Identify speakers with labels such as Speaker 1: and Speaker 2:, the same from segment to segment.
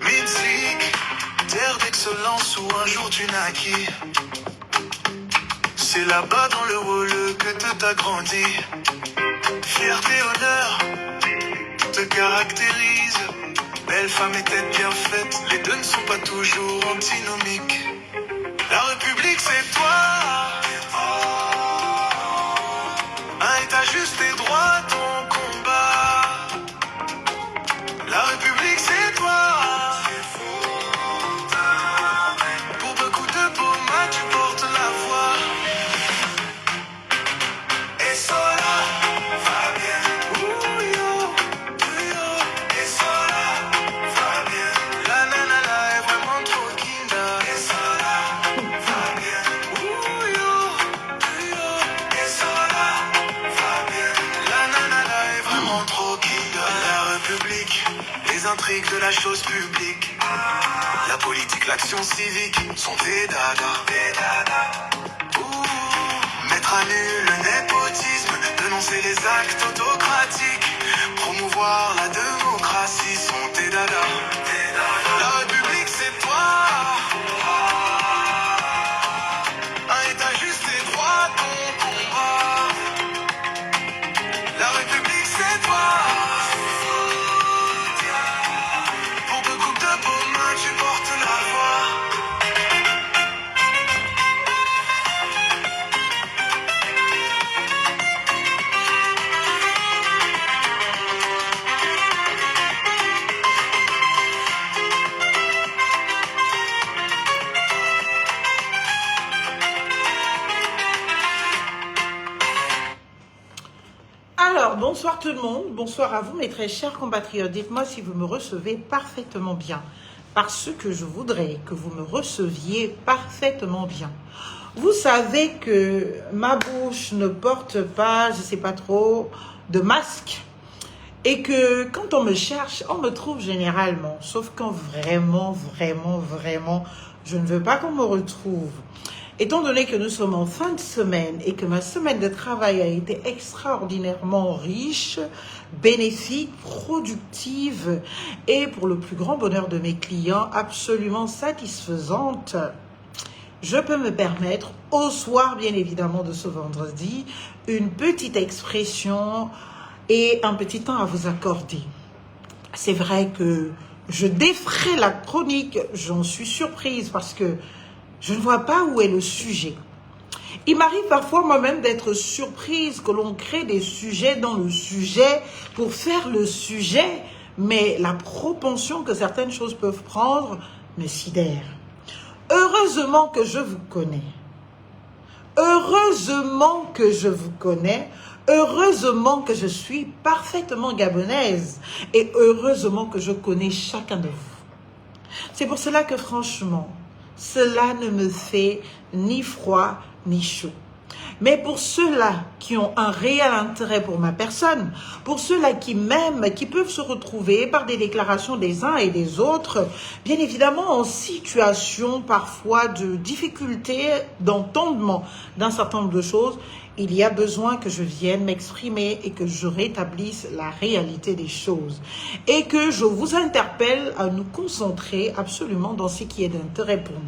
Speaker 1: Mexique, terre d'excellence où un jour tu naquis. C'est là-bas dans le rôle que tout a grandi. Fierté, honneur, te caractérise. Belle femme et tête bien faite, les deux ne sont pas toujours antinomiques. La République c'est toi. Un état juste et droit, ton combat. La République c'est toi. Pour beaucoup de beaux matchs, tu portes la voix. Et Sola, Fabien. Ouh yo, yo. Et Sola, Fabien. La nana là est vraiment trop kinda. Et Sola, Fabien. Ouh yo, yo. Et Sola, Fabien. La nana là est vraiment trop kinda. La République, les intrigues de la chose publique. La politique, l'action civique sont des dadas. Mettre à nu le népotisme, dénoncer les actes autocratiques, promouvoir la démocratie sont tes dadas. La République c'est toi. Un état juste et droit, ton combat. La République c'est toi. Pour beaucoup de beaux mains, tu portes la voix.
Speaker 2: Alors, bonsoir tout le monde, bonsoir à vous mes très chers compatriotes. Dites-moi si vous me recevez parfaitement bien, parce que je voudrais que vous me receviez parfaitement bien. Vous savez que ma bouche ne porte pas, je ne sais pas trop, de masque, et que quand on me cherche, on me trouve généralement, sauf quand vraiment, je ne veux pas qu'on me retrouve. Étant donné que nous sommes en fin de semaine et que ma semaine de travail a été extraordinairement riche, bénéfique, productive et pour le plus grand bonheur de mes clients, absolument satisfaisante, je peux me permettre, au soir bien évidemment de ce vendredi, une petite expression et un petit temps à vous accorder. C'est vrai que je défrais la chronique, j'en suis surprise parce que je ne vois pas où est le sujet. Il m'arrive parfois moi-même d'être surprise que l'on crée des sujets dans le sujet pour faire le sujet, mais la propension que certaines choses peuvent prendre me sidère. Heureusement que je vous connais. Heureusement que je vous connais. Heureusement que je suis parfaitement gabonaise. Et heureusement que je connais chacun de vous. C'est pour cela que franchement, cela ne me fait ni froid ni chaud. Mais pour ceux-là qui ont un réel intérêt pour ma personne, pour ceux-là qui m'aiment, qui peuvent se retrouver par des déclarations des uns et des autres, bien évidemment en situation parfois de difficulté d'entendement d'un certain nombre de choses, il y a besoin que je vienne m'exprimer et que je rétablisse la réalité des choses. Et que je vous interpelle à nous concentrer absolument dans ce qui est d'intérêt pour nous.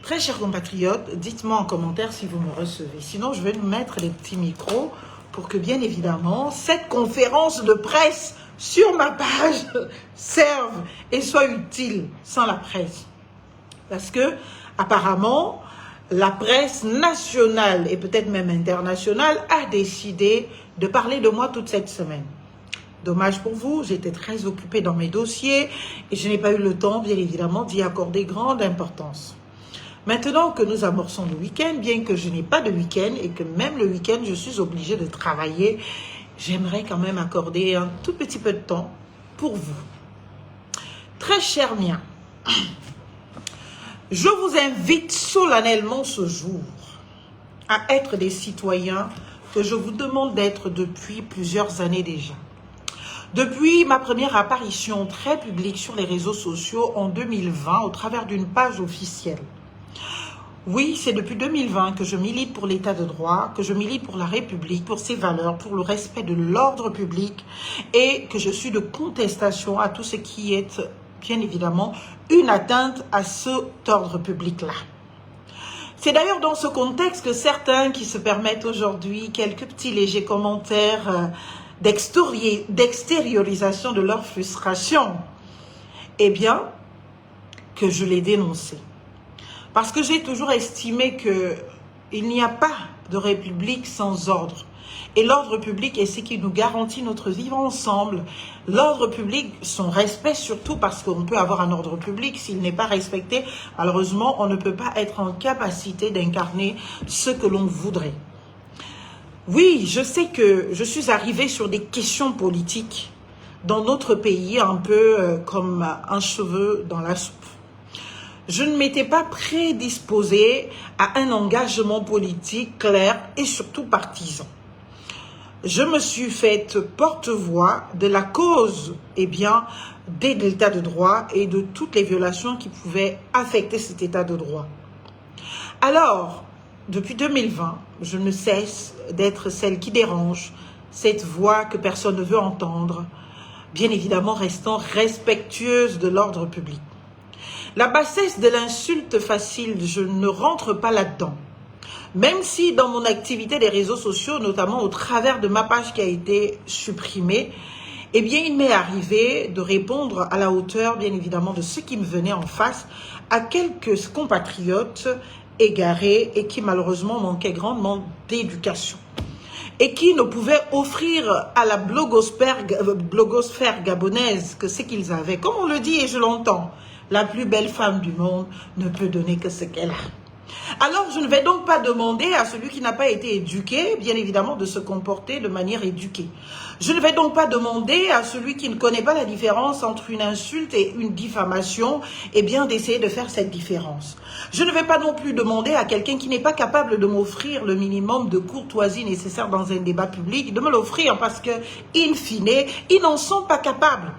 Speaker 2: Très chers compatriotes, dites-moi en commentaire si vous me recevez. Sinon, je vais nous mettre les petits micros pour que, bien évidemment, cette conférence de presse sur ma page serve et soit utile sans la presse. Parce que, apparemment, la presse nationale et peut-être même internationale a décidé de parler de moi toute cette semaine. Dommage pour vous, j'étais très occupée dans mes dossiers et je n'ai pas eu le temps, bien évidemment, d'y accorder grande importance. Maintenant que nous amorçons le week-end, bien que je n'ai pas de week-end et que même le week-end, je suis obligée de travailler, j'aimerais quand même accorder un tout petit peu de temps pour vous. Très chers miens, je vous invite solennellement ce jour à être des citoyens que je vous demande d'être depuis plusieurs années déjà. Depuis ma première apparition très publique sur les réseaux sociaux en 2020 au travers d'une page officielle, Oui, c'est depuis 2020 que je milite pour l'état de droit, que je milite pour la République, pour ses valeurs, pour le respect de l'ordre public et que je suis de contestation à tout ce qui est, bien évidemment, une atteinte à cet ordre public-là. C'est d'ailleurs dans ce contexte que certains qui se permettent aujourd'hui quelques petits légers commentaires d'extériorisation de leur frustration, eh bien, que je l'ai dénoncé. Parce que j'ai toujours estimé qu'il n'y a pas de république sans ordre. Et l'ordre public est ce qui nous garantit notre vivre ensemble. L'ordre public, son respect surtout, parce qu'on peut avoir un ordre public, s'il n'est pas respecté, malheureusement, on ne peut pas être en capacité d'incarner ce que l'on voudrait. Oui, je sais que je suis arrivée sur des questions politiques dans notre pays, un peu comme un cheveu dans la soupe. Je ne m'étais pas prédisposée à un engagement politique clair et surtout partisan. Je me suis faite porte-voix de la cause, de l'état de droit et de toutes les violations qui pouvaient affecter cet état de droit. Alors, depuis 2020, je ne cesse d'être celle qui dérange, cette voix que personne ne veut entendre, bien évidemment restant respectueuse de l'ordre public. La bassesse de l'insulte facile, je ne rentre pas là-dedans. Même si dans mon activité des réseaux sociaux, notamment au travers de ma page qui a été supprimée, eh bien il m'est arrivé de répondre à la hauteur, bien évidemment, de ce qui me venait en face à quelques compatriotes égarés et qui malheureusement manquaient grandement d'éducation. Et qui ne pouvaient offrir à la blogosphère gabonaise que ce qu'ils avaient. Comme on le dit et je l'entends, la plus belle femme du monde ne peut donner que ce qu'elle a. Alors, je ne vais donc pas demander à celui qui n'a pas été éduqué, bien évidemment, de se comporter de manière éduquée. Je ne vais donc pas demander à celui qui ne connaît pas la différence entre une insulte et une diffamation, d'essayer de faire cette différence. Je ne vais pas non plus demander à quelqu'un qui n'est pas capable de m'offrir le minimum de courtoisie nécessaire dans un débat public, de me l'offrir parce que, in fine, ils n'en sont pas capables.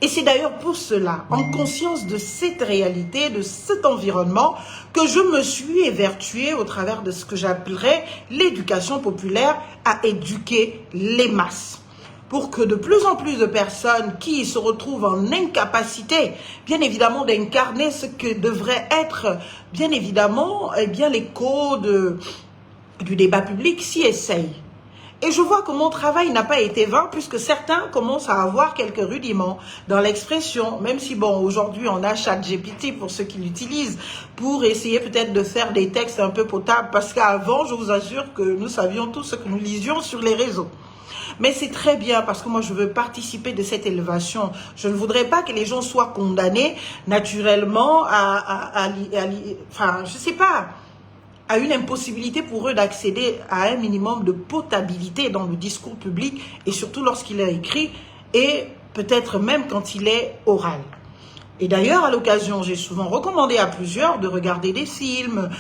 Speaker 2: Et c'est d'ailleurs pour cela, en conscience de cette réalité, de cet environnement, que je me suis évertuée au travers de ce que j'appellerais l'éducation populaire à éduquer les masses. Pour que de plus en plus de personnes qui se retrouvent en incapacité, bien évidemment, d'incarner ce que devrait être, bien évidemment, les codes du débat public s'y essayent. Et je vois que mon travail n'a pas été vain puisque certains commencent à avoir quelques rudiments dans l'expression, même si aujourd'hui on a ChatGPT pour ceux qui l'utilisent, pour essayer peut-être de faire des textes un peu potables parce qu'avant, je vous assure que nous savions tout ce que nous lisions sur les réseaux. Mais c'est très bien parce que moi je veux participer de cette élévation. Je ne voudrais pas que les gens soient condamnés naturellement à une impossibilité pour eux d'accéder à un minimum de potabilité dans le discours public et surtout lorsqu'il est écrit et peut-être même quand il est oral. Et d'ailleurs, à l'occasion, j'ai souvent recommandé à plusieurs de regarder des films,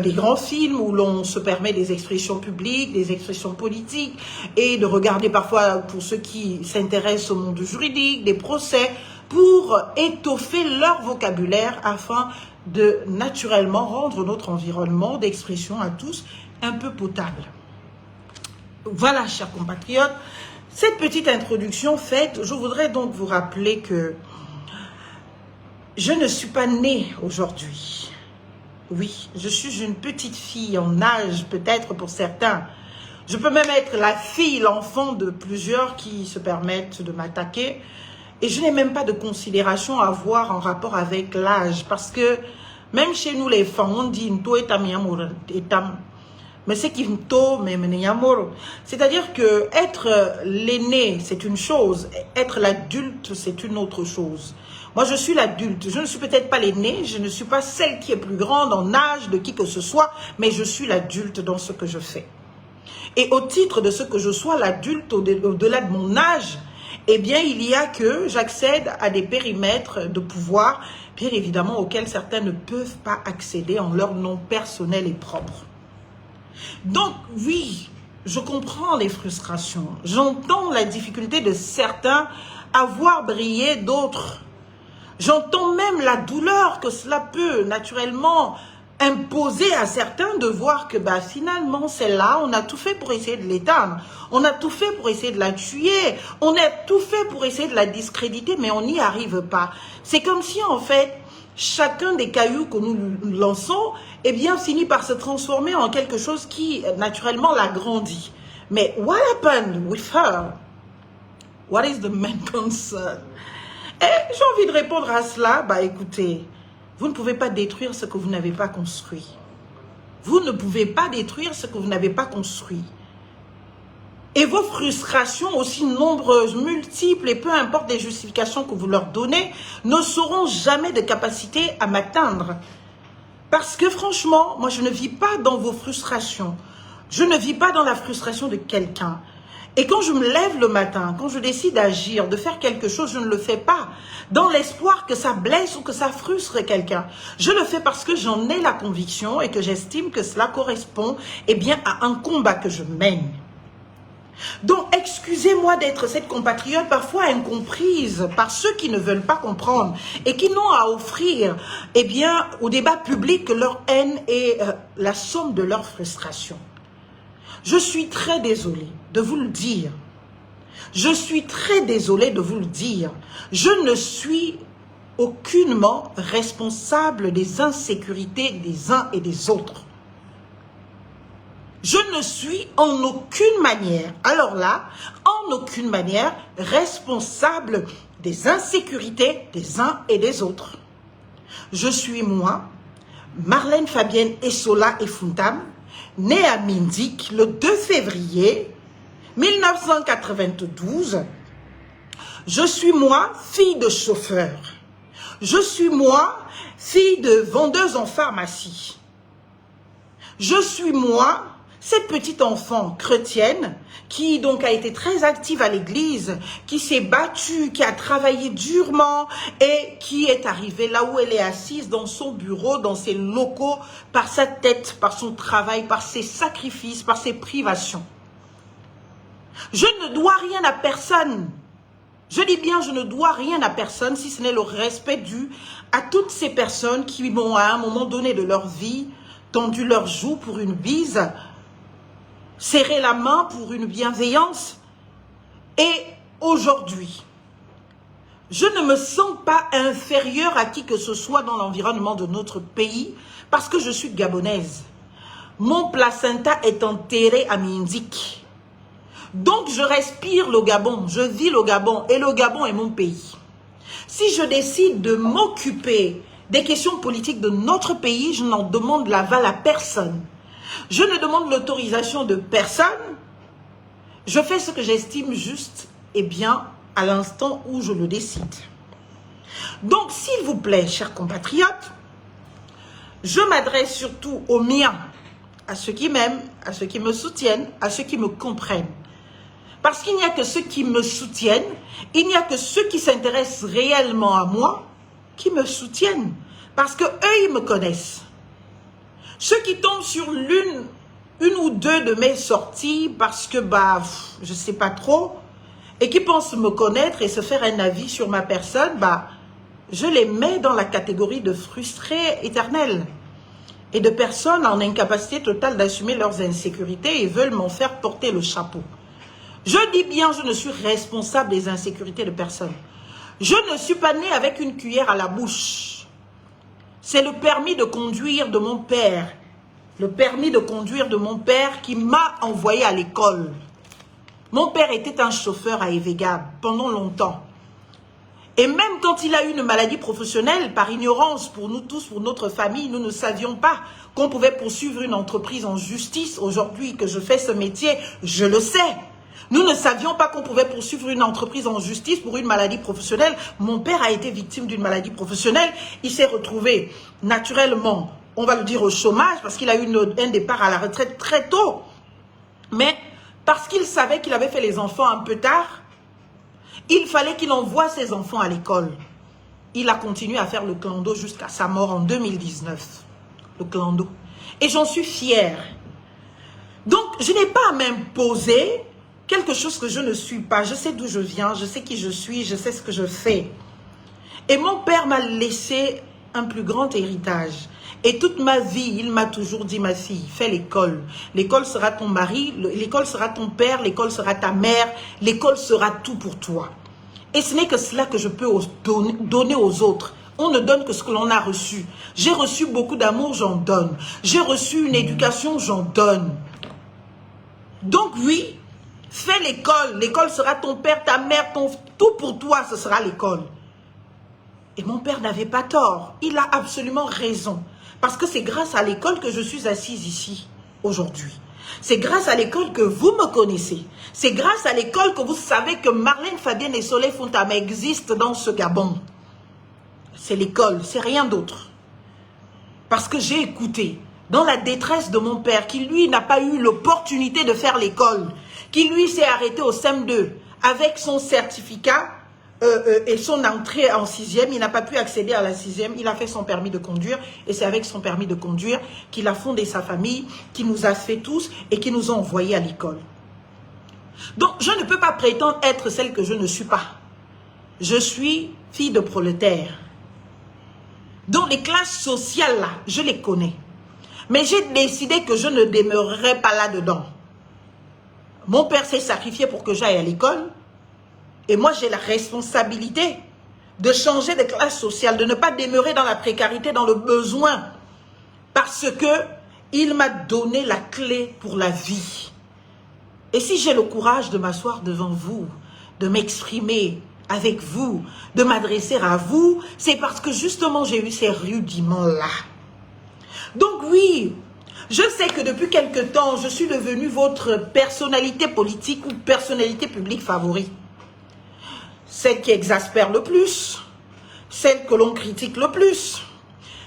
Speaker 2: des grands films où l'on se permet des expressions publiques, des expressions politiques et de regarder parfois, pour ceux qui s'intéressent au monde juridique, des procès pour étoffer leur vocabulaire afin de naturellement rendre notre environnement d'expression à tous un peu potable. Voilà, chers compatriotes, cette petite introduction faite, je voudrais donc vous rappeler que je ne suis pas née aujourd'hui. Oui, je suis une petite fille en âge, peut-être pour certains. Je peux même être la fille, l'enfant de plusieurs qui se permettent de m'attaquer. Et je n'ai même pas de considération à avoir en rapport avec l'âge. Parce que même chez nous les femmes, on dit Nto etam yamor etam. Mais c'est qui Nto même yamor. C'est-à-dire que être l'aîné, c'est une chose. Être l'adulte, c'est une autre chose. Moi, je suis l'adulte. Je ne suis peut-être pas l'aîné. Je ne suis pas celle qui est plus grande en âge de qui que ce soit. Mais je suis l'adulte dans ce que je fais. Et au titre de ce que je sois l'adulte, au-delà de mon âge, il y a que j'accède à des périmètres de pouvoir, bien évidemment, auxquels certains ne peuvent pas accéder en leur nom personnel et propre. Donc, oui, je comprends les frustrations. J'entends la difficulté de certains à voir briller d'autres. J'entends même la douleur que cela peut naturellement imposer à certains de voir que bah, finalement, celle-là, on a tout fait pour essayer de l'éteindre. On a tout fait pour essayer de la tuer. On a tout fait pour essayer de la discréditer, mais on n'y arrive pas. C'est comme si, en fait, chacun des cailloux que nous lançons, eh bien, finit par se transformer en quelque chose qui, naturellement, l'agrandit. Mais what happened with her? What is the main concern? Et j'ai envie de répondre à cela. Bah, écoutez, vous ne pouvez pas détruire ce que vous n'avez pas construit. Vous ne pouvez pas détruire ce que vous n'avez pas construit. Et vos frustrations, aussi nombreuses, multiples, et peu importe les justifications que vous leur donnez, ne seront jamais de capacité à m'atteindre. Parce que franchement, moi je ne vis pas dans vos frustrations. Je ne vis pas dans la frustration de quelqu'un. Et quand je me lève le matin, quand je décide d'agir, de faire quelque chose, je ne le fais pas dans l'espoir que ça blesse ou que ça frustre quelqu'un. Je le fais parce que j'en ai la conviction et que j'estime que cela correspond eh bien, à un combat que je mène. Donc, excusez-moi d'être cette compatriote parfois incomprise par ceux qui ne veulent pas comprendre et qui n'ont à offrir eh bien, au débat public que leur haine est la somme de leur frustration. Je suis très désolée de vous le dire. Je suis très désolée de vous le dire. Je ne suis aucunement responsable des insécurités des uns et des autres. Je ne suis en aucune manière, alors là, en aucune manière responsable des insécurités des uns et des autres. Je suis moi, Marlène Fabienne Essola Effuntam, née à Mindik le 2 février 1992. Je suis moi, fille de chauffeur. Je suis moi, fille de vendeuse en pharmacie. Je suis moi, cette petite enfant chrétienne qui donc a été très active à l'église, qui s'est battue, qui a travaillé durement et qui est arrivée là où elle est assise dans son bureau, dans ses locaux, par sa tête, par son travail, par ses sacrifices, par ses privations. Je ne dois rien à personne. Je dis bien, je ne dois rien à personne si ce n'est le respect dû à toutes ces personnes qui m'ont à un moment donné de leur vie tendu leur joue pour une bise, serré la main pour une bienveillance. Et aujourd'hui, je ne me sens pas inférieure à qui que ce soit dans l'environnement de notre pays parce que je suis gabonaise. Mon placenta est enterré à Mindik. Donc je respire le Gabon, je vis le Gabon et le Gabon est mon pays. Si je décide de m'occuper des questions politiques de notre pays, je n'en demande l'aval à personne. Je ne demande l'autorisation de personne. Je fais ce que j'estime juste et bien à l'instant où je le décide. Donc, s'il vous plaît, chers compatriotes, je m'adresse surtout aux miens, à ceux qui m'aiment, à ceux qui me soutiennent, à ceux qui me comprennent. Parce qu'il n'y a que ceux qui me soutiennent, il n'y a que ceux qui s'intéressent réellement à moi, qui me soutiennent. Parce que eux, ils me connaissent. Ceux qui tombent sur une ou deux de mes sorties parce que, bah, je ne sais pas trop, et qui pensent me connaître et se faire un avis sur ma personne, bah, je les mets dans la catégorie de frustrés éternels et de personnes en incapacité totale d'assumer leurs insécurités et veulent m'en faire porter le chapeau. Je dis bien, je ne suis responsable des insécurités de personne. Je ne suis pas née avec une cuillère à la bouche. C'est le permis de conduire de mon père. Le permis de conduire de mon père qui m'a envoyé à l'école. Mon père était un chauffeur à Evega pendant longtemps. Et même quand il a eu une maladie professionnelle, par ignorance pour nous tous, pour notre famille, nous ne savions pas qu'on pouvait poursuivre une entreprise en justice. Aujourd'hui que je fais ce métier, je le sais. Nous ne savions pas qu'on pouvait poursuivre une entreprise en justice pour une maladie professionnelle. Mon père a été victime d'une maladie professionnelle. Il s'est retrouvé naturellement, on va le dire, au chômage parce qu'il a eu un départ à la retraite très tôt. Mais parce qu'il savait qu'il avait fait les enfants un peu tard, il fallait qu'il envoie ses enfants à l'école. Il a continué à faire le clando jusqu'à sa mort en 2019. Le clando. Et j'en suis fière. Donc, je n'ai pas à m'imposer quelque chose que je ne suis pas. Je sais d'où je viens, je sais qui je suis, je sais ce que je fais. Et mon père m'a laissé un plus grand héritage. Et toute ma vie, il m'a toujours dit, ma fille, fais l'école. L'école sera ton mari, l'école sera ton père, l'école sera ta mère, l'école sera tout pour toi. Et ce n'est que cela que je peux donner aux autres. On ne donne que ce que l'on a reçu. J'ai reçu beaucoup d'amour, j'en donne. J'ai reçu une éducation, j'en donne. Donc oui, fais l'école. L'école sera ton père, ta mère, tout pour toi, ce sera l'école. Et mon père n'avait pas tort. Il a absolument raison. Parce que c'est grâce à l'école que je suis assise ici, aujourd'hui. C'est grâce à l'école que vous me connaissez. C'est grâce à l'école que vous savez que Marlène Fabienne et Soleil Fontama existent dans ce Gabon. C'est l'école, c'est rien d'autre. Parce que j'ai écouté, dans la détresse de mon père, qui lui n'a pas eu l'opportunité de faire l'école, qui lui s'est arrêté au CM2 avec son certificat, et son entrée en 6e, il n'a pas pu accéder à la 6e, il a fait son permis de conduire, et c'est avec son permis de conduire qu'il a fondé sa famille, qui nous a fait tous, et qui nous a envoyés à l'école. Donc, je ne peux pas prétendre être celle que je ne suis pas. Je suis fille de prolétaire. Donc, les classes sociales, là, je les connais. Mais j'ai décidé que je ne demeurerai pas là-dedans. Mon père s'est sacrifié pour que j'aille à l'école. Et moi, j'ai la responsabilité de changer de classe sociale, de ne pas demeurer dans la précarité, dans le besoin. Parce que il m'a donné la clé pour la vie. Et si j'ai le courage de m'asseoir devant vous, de m'exprimer avec vous, de m'adresser à vous, c'est parce que justement, j'ai eu ces rudiments-là. Donc oui, je sais que depuis quelque temps, je suis devenue votre personnalité politique ou personnalité publique favorite. Celle qui exaspère le plus, celle que l'on critique le plus,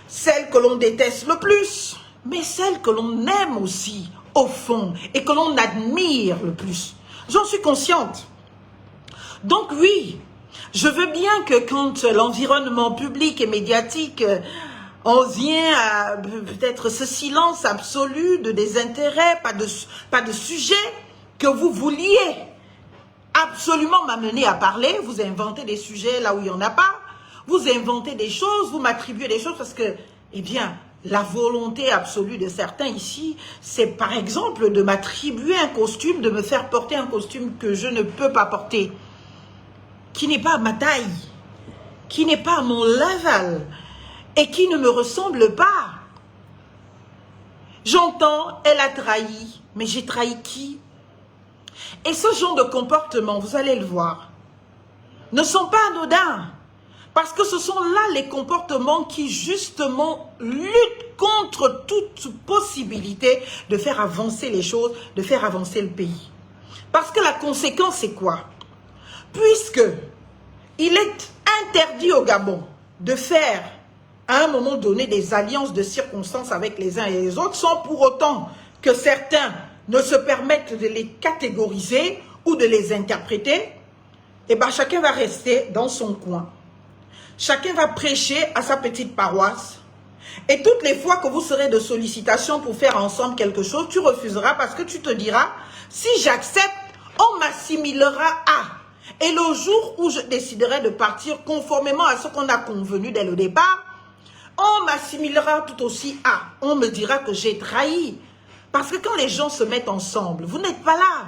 Speaker 2: celle que l'on déteste le plus, mais celle que l'on aime aussi au fond et que l'on admire le plus. J'en suis consciente. Donc oui, je veux bien que quand l'environnement public et médiatique on vient à peut-être ce silence absolu de désintérêt, pas de sujet que vous vouliez absolument m'amener à parler, vous inventez des sujets là où il n'y en a pas, vous inventez des choses, vous m'attribuez des choses parce que, eh bien, la volonté absolue de certains ici, c'est par exemple de m'attribuer un costume, de me faire porter un costume que je ne peux pas porter, qui n'est pas à ma taille, qui n'est pas à mon level et qui ne me ressemble pas. J'entends, elle a trahi, mais j'ai trahi qui? Et ce genre de comportement, vous allez le voir, ne sont pas anodins. Parce que ce sont là les comportements qui justement luttent contre toute possibilité de faire avancer les choses, de faire avancer le pays. Parce que la conséquence, c'est quoi? Puisque il est interdit au Gabon de faire à un moment donné des alliances de circonstances avec les uns et les autres, sans pour autant que certains ne se permettent de les catégoriser ou de les interpréter, et bien chacun va rester dans son coin. Chacun va prêcher à sa petite paroisse. Et toutes les fois que vous serez de sollicitation pour faire ensemble quelque chose, tu refuseras parce que tu te diras, si j'accepte, on m'assimilera à. Et le jour où je déciderai de partir conformément à ce qu'on a convenu dès le départ, on m'assimilera tout aussi à. On me dira que j'ai trahi. Parce que quand les gens se mettent ensemble, vous n'êtes pas là.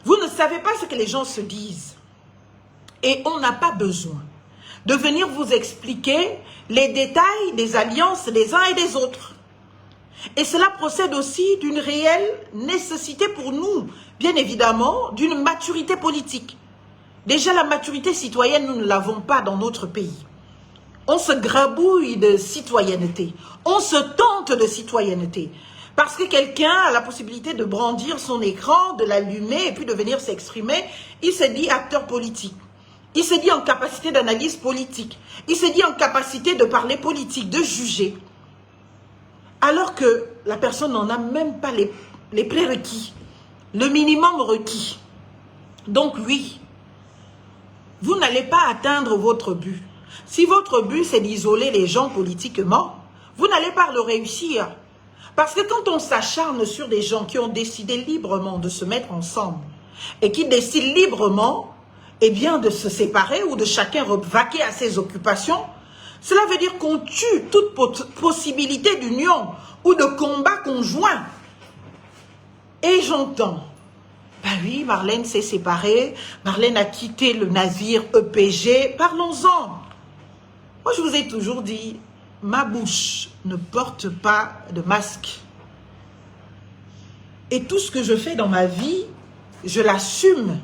Speaker 2: Vous ne savez pas ce que les gens se disent. Et on n'a pas besoin de venir vous expliquer les détails des alliances des uns et des autres. Et cela procède aussi d'une réelle nécessité pour nous, bien évidemment, d'une maturité politique. Déjà, la maturité citoyenne, nous ne l'avons pas dans notre pays. On se grabouille de citoyenneté. On se tente de citoyenneté. Parce que quelqu'un a la possibilité de brandir son écran, de l'allumer et puis de venir s'exprimer. Il se dit acteur politique. Il se dit en capacité d'analyse politique. Il se dit en capacité de parler politique, de juger. Alors que la personne n'en a même pas les prérequis, le minimum requis. Donc oui, vous n'allez pas atteindre votre but. Si votre but c'est d'isoler les gens politiquement, vous n'allez pas le réussir. Parce que quand on s'acharne sur des gens qui ont décidé librement de se mettre ensemble et qui décident librement, eh bien, de se séparer ou de chacun vaquer à ses occupations, Cela veut dire qu'on tue toute possibilité d'union ou de combat conjoint. Et j'entends, bah oui, Marlène s'est séparée, Marlène a quitté le navire EPG, parlons-en. Moi, je vous ai toujours dit, ma bouche ne porte pas de masque. Et tout ce que je fais dans ma vie, je l'assume.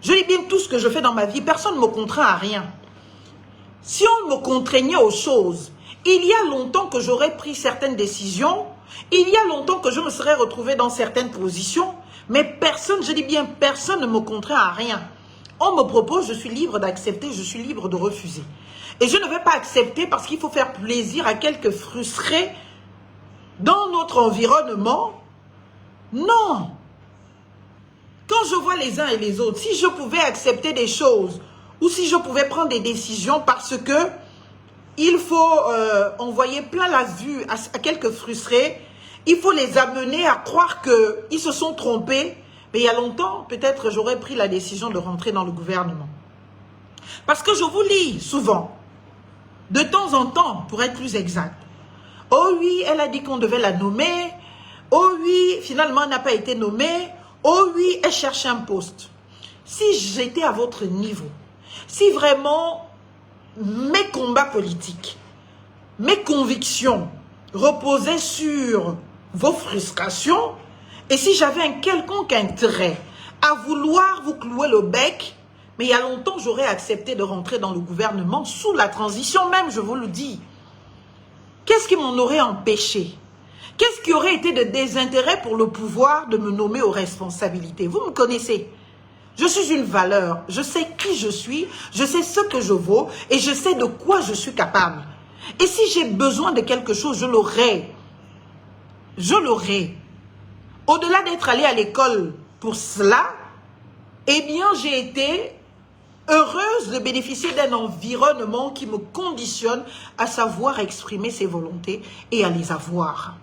Speaker 2: Je dis bien tout ce que je fais dans ma vie, personne ne me contraint à rien. Si on me contraignait aux choses, il y a longtemps que j'aurais pris certaines décisions, il y a longtemps que je me serais retrouvée dans certaines positions, mais personne, je dis bien personne ne me contraint à rien. On me propose, je suis libre d'accepter, je suis libre de refuser. Et je ne vais pas accepter parce qu'il faut faire plaisir à quelques frustrés dans notre environnement. Non. Quand je vois les uns et les autres, si je pouvais accepter des choses ou si je pouvais prendre des décisions parce que il faut envoyer plein la vue à quelques frustrés, il faut les amener à croire qu'ils se sont trompés. Mais il y a longtemps, peut-être j'aurais pris la décision de rentrer dans le gouvernement. Parce que je vous lis souvent, de temps en temps, pour être plus exact. Oh oui, elle a dit qu'on devait la nommer. Oh oui, finalement, elle n'a pas été nommée. Oh oui, elle cherche un poste. Si j'étais à votre niveau, si vraiment mes combats politiques, mes convictions reposaient sur vos frustrations, et si j'avais un quelconque intérêt à vouloir vous clouer le bec, mais il y a longtemps, j'aurais accepté de rentrer dans le gouvernement sous la transition même, je vous le dis. Qu'est-ce qui m'en aurait empêché? Qu'est-ce qui aurait été de désintérêt pour le pouvoir de me nommer aux responsabilités? Vous me connaissez. Je suis une valeur. Je sais qui je suis, je sais ce que je vaux et je sais de quoi je suis capable. Et si j'ai besoin de quelque chose, je l'aurai. Je l'aurai. Au-delà d'être allé à l'école pour cela, eh bien, j'ai été heureuse de bénéficier d'un environnement qui me conditionne à savoir exprimer ses volontés et à les avoir.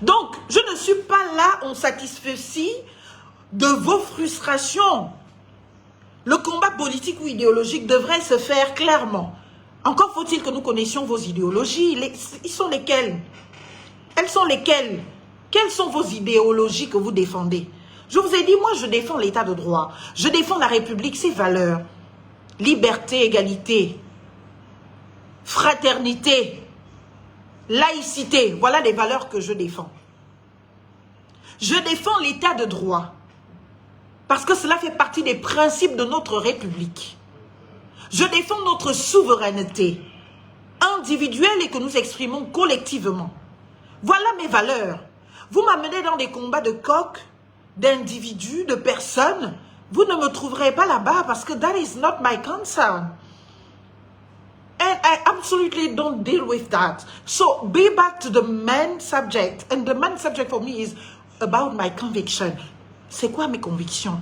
Speaker 2: Donc, je ne suis pas là en satisfait de vos frustrations. Le combat politique ou idéologique devrait se faire clairement. Encore faut-il que nous connaissions vos idéologies. Ils sont lesquelles? Elles sont lesquelles? Quelles sont vos idéologies que vous défendez? Je vous ai dit, moi je défends l'état de droit. Je défends la République, ses valeurs. Liberté, égalité, fraternité, laïcité. Voilà les valeurs que je défends. Je défends l'état de droit. Parce que cela fait partie des principes de notre République. Je défends notre souveraineté individuelle et que nous exprimons collectivement. Voilà mes valeurs. Vous m'amenez dans des combats de coqs, d'individus, de personnes. Vous ne me trouverez pas là-bas parce que that is not my concern. And I absolutely don't deal with that. So be back to the main subject. And the main subject for me is about my conviction. C'est quoi mes convictions?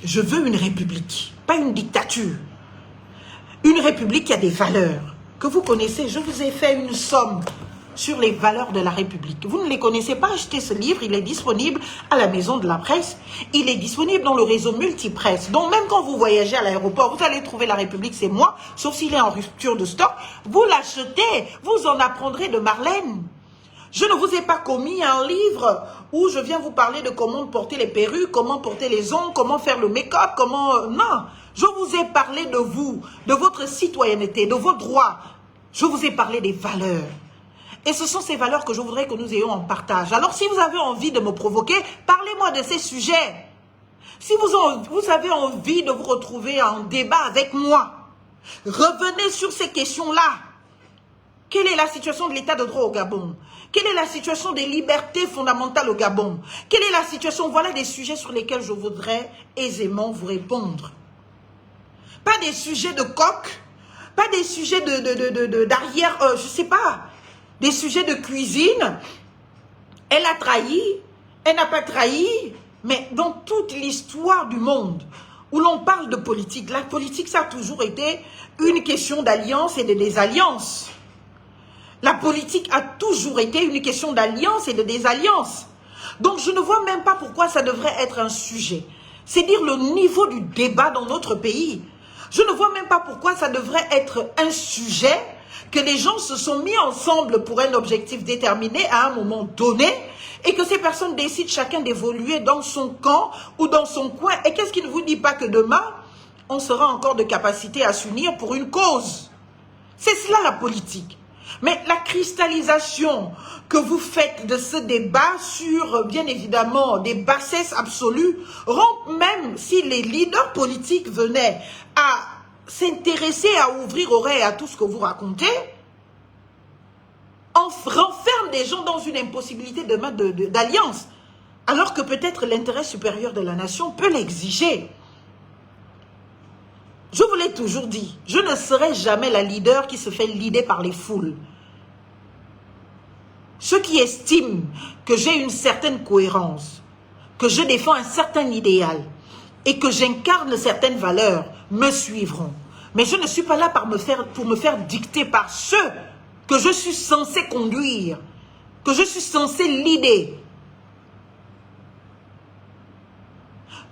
Speaker 2: Je veux une république, pas une dictature. Une république qui a des valeurs que vous connaissez. Je vous ai fait une somme sur les valeurs de la République. Vous ne les connaissez pas, achetez ce livre, il est disponible à la maison de la presse. Il est disponible dans le réseau multipresse. Donc même quand vous voyagez à l'aéroport, vous allez trouver la République, c'est moi, sauf s'il est en rupture de stock. Vous l'achetez, vous en apprendrez de Marlène. Je ne vous ai pas commis un livre où je viens vous parler de comment porter les perruques, comment porter les ongles, comment faire le make-up, comment... Non, je vous ai parlé de vous, de votre citoyenneté, de vos droits. Je vous ai parlé des valeurs. Et ce sont ces valeurs que je voudrais que nous ayons en partage. Alors si vous avez envie de me provoquer, parlez-moi de ces sujets. Si vous avez envie de vous retrouver en débat avec moi, revenez sur ces questions-là. Quelle est la situation de l'état de droit au Gabon? Quelle est la situation des libertés fondamentales au Gabon? Quelle est la situation? Voilà des sujets sur lesquels je voudrais aisément vous répondre. Pas des sujets de coq, pas des sujets d'arrière, je sais pas, des sujets de cuisine. Elle a trahi, elle n'a pas trahi, mais dans toute l'histoire du monde où l'on parle de politique, la politique ça a toujours été une question d'alliance et de désalliance. La politique a toujours été une question d'alliance et de désalliance. Donc je ne vois même pas pourquoi ça devrait être un sujet. C'est dire le niveau du débat dans notre pays. Je ne vois même pas pourquoi ça devrait être un sujet que les gens se sont mis ensemble pour un objectif déterminé à un moment donné et que ces personnes décident chacun d'évoluer dans son camp ou dans son coin. Et qu'est-ce qui ne vous dit pas que demain, on sera encore de capacité à s'unir pour une cause? C'est cela la politique. Mais la cristallisation que vous faites de ce débat sur, bien évidemment, des bassesses absolues, rend même si les leaders politiques venaient à s'intéresser, à ouvrir oreille à tout ce que vous racontez, on renferme des gens dans une impossibilité d'alliance, alors que peut-être l'intérêt supérieur de la nation peut l'exiger. Je vous l'ai toujours dit, je ne serai jamais la leader qui se fait leader par les foules. Ceux qui estiment que j'ai une certaine cohérence, que je défends un certain idéal et que j'incarne certaines valeurs me suivront. Mais je ne suis pas là pour me faire dicter par ceux que je suis censé conduire, que je suis censé leader.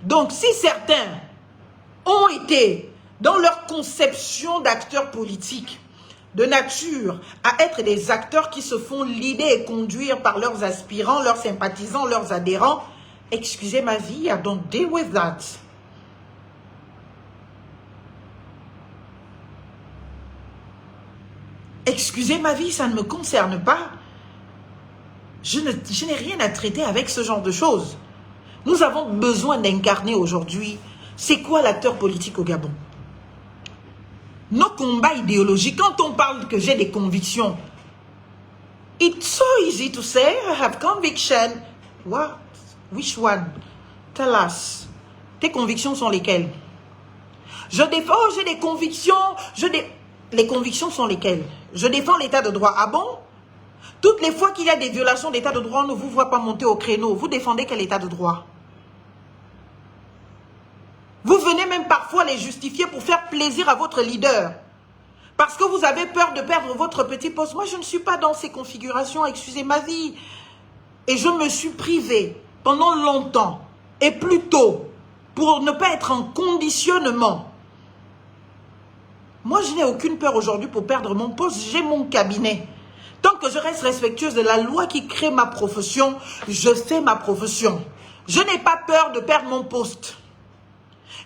Speaker 2: Donc si certains ont été dans leur conception d'acteurs politiques, de nature à être des acteurs qui se font leader et conduire par leurs aspirants, leurs sympathisants, leurs adhérents, excusez ma vie, I don't deal with that. Excusez ma vie, ça ne me concerne pas. Je n'ai rien à traiter avec ce genre de choses. Nous avons besoin d'incarner aujourd'hui, c'est quoi l'acteur politique au Gabon? Nos combats idéologiques, quand on parle que j'ai des convictions, it's so easy to say, I have conviction. What? Which one? Tell us. Tes convictions sont lesquelles? Je défends, j'ai des convictions, les convictions sont lesquelles? Je défends l'état de droit. Ah bon? Toutes les fois qu'il y a des violations d'état de droit, on ne vous voit pas monter au créneau. Vous défendez quel état de droit? Vous venez même parfois les justifier pour faire plaisir à votre leader. Parce que vous avez peur de perdre votre petit poste. Moi, je ne suis pas dans ces configurations, excusez ma vie. Et je me suis privée pendant longtemps et plus tôt pour ne pas être en conditionnement. Moi, je n'ai aucune peur aujourd'hui pour perdre mon poste. J'ai mon cabinet. Tant que je reste respectueuse de la loi qui crée ma profession, je fais ma profession. Je n'ai pas peur de perdre mon poste.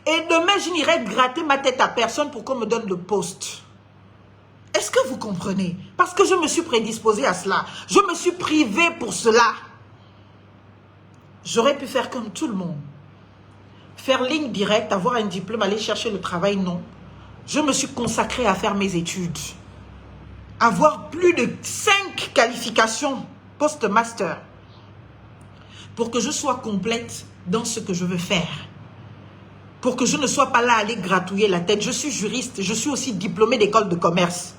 Speaker 2: Et demain, je n'irai gratter ma tête à personne pour qu'on me donne le poste. Est-ce que vous comprenez? Parce que je me suis prédisposée à cela. Je me suis privée pour cela. J'aurais pu faire comme tout le monde. Faire ligne directe, avoir un diplôme, aller chercher le travail, non. Je me suis consacrée à faire mes études. Avoir plus de 5 qualifications post-master pour que je sois complète dans ce que je veux faire. Pour que je ne sois pas là à aller gratouiller la tête. Je suis juriste, je suis aussi diplômée d'école de commerce.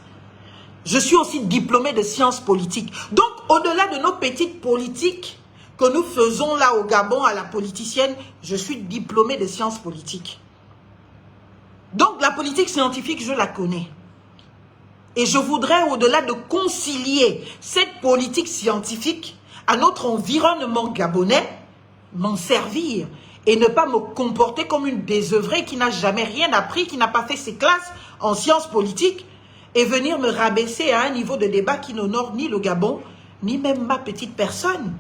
Speaker 2: Je suis aussi diplômée de sciences politiques. Donc, au-delà de nos petites politiques que nous faisons là au Gabon, à la politicienne, je suis diplômée de sciences politiques. Donc, la politique scientifique, je la connais. Et je voudrais, au-delà de concilier cette politique scientifique à notre environnement gabonais, m'en servir et ne pas me comporter comme une désœuvrée qui n'a jamais rien appris, qui n'a pas fait ses classes en sciences politiques et venir me rabaisser à un niveau de débat qui n'honore ni le Gabon, ni même ma petite personne.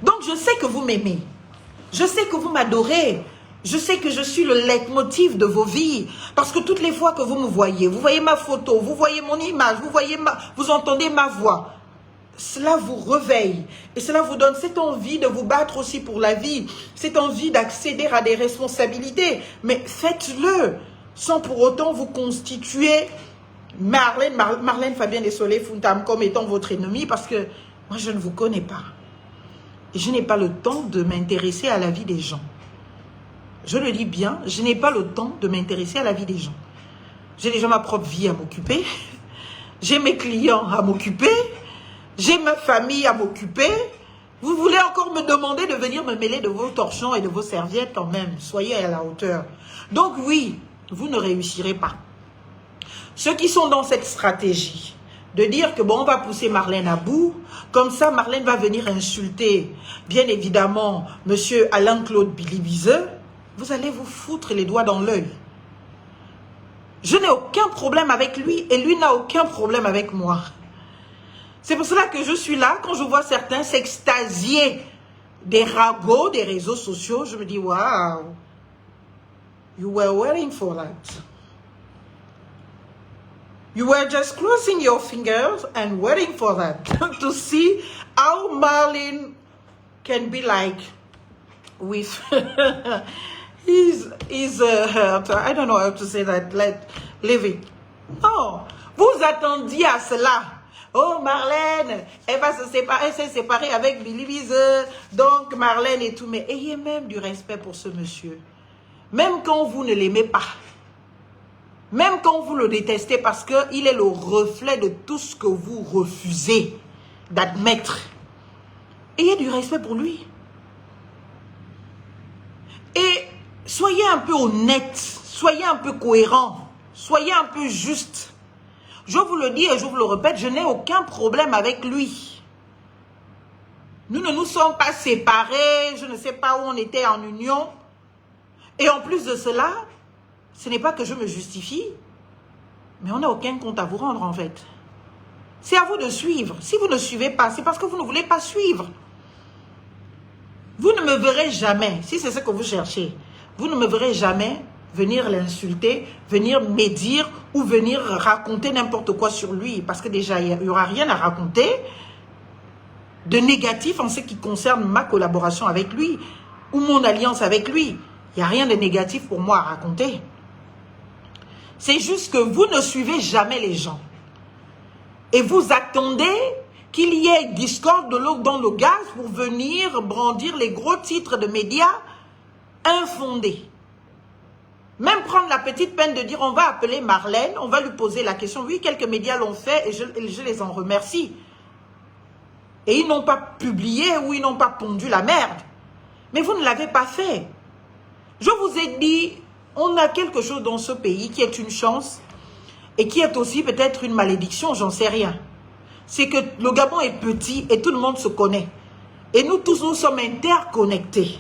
Speaker 2: Donc je sais que vous m'aimez, je sais que vous m'adorez, je sais que je suis le leitmotiv de vos vies, parce que toutes les fois que vous me voyez, vous voyez ma photo, vous voyez mon image, vous entendez ma voix, cela vous réveille et cela vous donne cette envie de vous battre aussi pour la vie, cette envie d'accéder à des responsabilités. Mais faites-le sans pour autant vous constituer Marlène Fabienne et Soleil Funtam comme étant votre ennemi, parce que moi je ne vous connais pas. Et je n'ai pas le temps de m'intéresser à la vie des gens. Je le dis bien, je n'ai pas le temps de m'intéresser à la vie des gens. J'ai déjà ma propre vie à m'occuper. J'ai mes clients à m'occuper. J'ai ma famille à m'occuper. Vous voulez encore me demander de venir me mêler de vos torchons et de vos serviettes quand même. Soyez à la hauteur. Donc oui, vous ne réussirez pas. Ceux qui sont dans cette stratégie de dire que bon, on va pousser Marlène à bout, comme ça Marlène va venir insulter, bien évidemment, monsieur Alain-Claude Bilibizeux, vous allez vous foutre les doigts dans l'œil. Je n'ai aucun problème avec lui et lui n'a aucun problème avec moi. C'est pour cela que je suis là, quand je vois certains s'extasier des ragots des réseaux sociaux, je me dis, wow, you were waiting for that. You were just crossing your fingers and waiting for that to see how Marlene can be like with I don't know how to say that, leave it. Non, vous attendiez à cela. Oh, Marlène, elle va se séparer, elle s'est séparée avec Billy Bize, donc Marlène et tout. Mais ayez même du respect pour ce monsieur. Même quand vous ne l'aimez pas. Même quand vous le détestez parce qu'il est le reflet de tout ce que vous refusez d'admettre. Ayez du respect pour lui. Et soyez un peu honnête, soyez un peu cohérent, soyez un peu juste. Je vous le dis et je vous le répète, je n'ai aucun problème avec lui. Nous ne nous sommes pas séparés, je ne sais pas où on était en union. Et en plus de cela, ce n'est pas que je me justifie, mais on n'a aucun compte à vous rendre en fait. C'est à vous de suivre. Si vous ne suivez pas, c'est parce que vous ne voulez pas suivre. Vous ne me verrez jamais, si c'est ce que vous cherchez, vous ne me verrez jamais venir l'insulter, venir médire ou venir raconter n'importe quoi sur lui. Parce que déjà, il n'y aura rien à raconter de négatif en ce qui concerne ma collaboration avec lui ou mon alliance avec lui. Il n'y a rien de négatif pour moi à raconter. C'est juste que vous ne suivez jamais les gens. Et vous attendez qu'il y ait discorde de l'eau dans le gaz pour venir brandir les gros titres de médias infondés. Même prendre la petite peine de dire on va appeler Marlène, on va lui poser la question. Oui, quelques médias l'ont fait et je les en remercie. Et ils n'ont pas publié ou ils n'ont pas pondu la merde. Mais vous ne l'avez pas fait. Je vous ai dit, on a quelque chose dans ce pays qui est une chance et qui est aussi peut-être une malédiction, j'en sais rien. C'est que le Gabon est petit et tout le monde se connaît. Et nous tous, nous sommes interconnectés.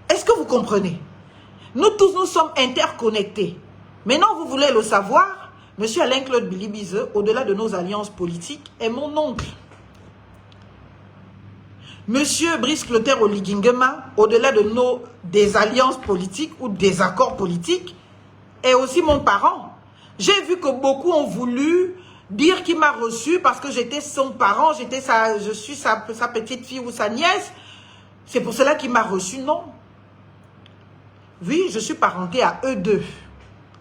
Speaker 2: Est-ce que vous comprenez? Nous tous, nous sommes interconnectés. Maintenant, vous voulez le savoir, M. Alain-Claude Billy Bize, au-delà de nos alliances politiques, est mon oncle. M. Brice Clotaire Oligingema, au-delà de des alliances politiques ou des accords politiques, est aussi mon parent. J'ai vu que beaucoup ont voulu dire qu'il m'a reçu parce que j'étais son parent, je suis sa petite fille ou sa nièce. C'est pour cela qu'il m'a reçu, non. Oui, je suis parentée à eux deux,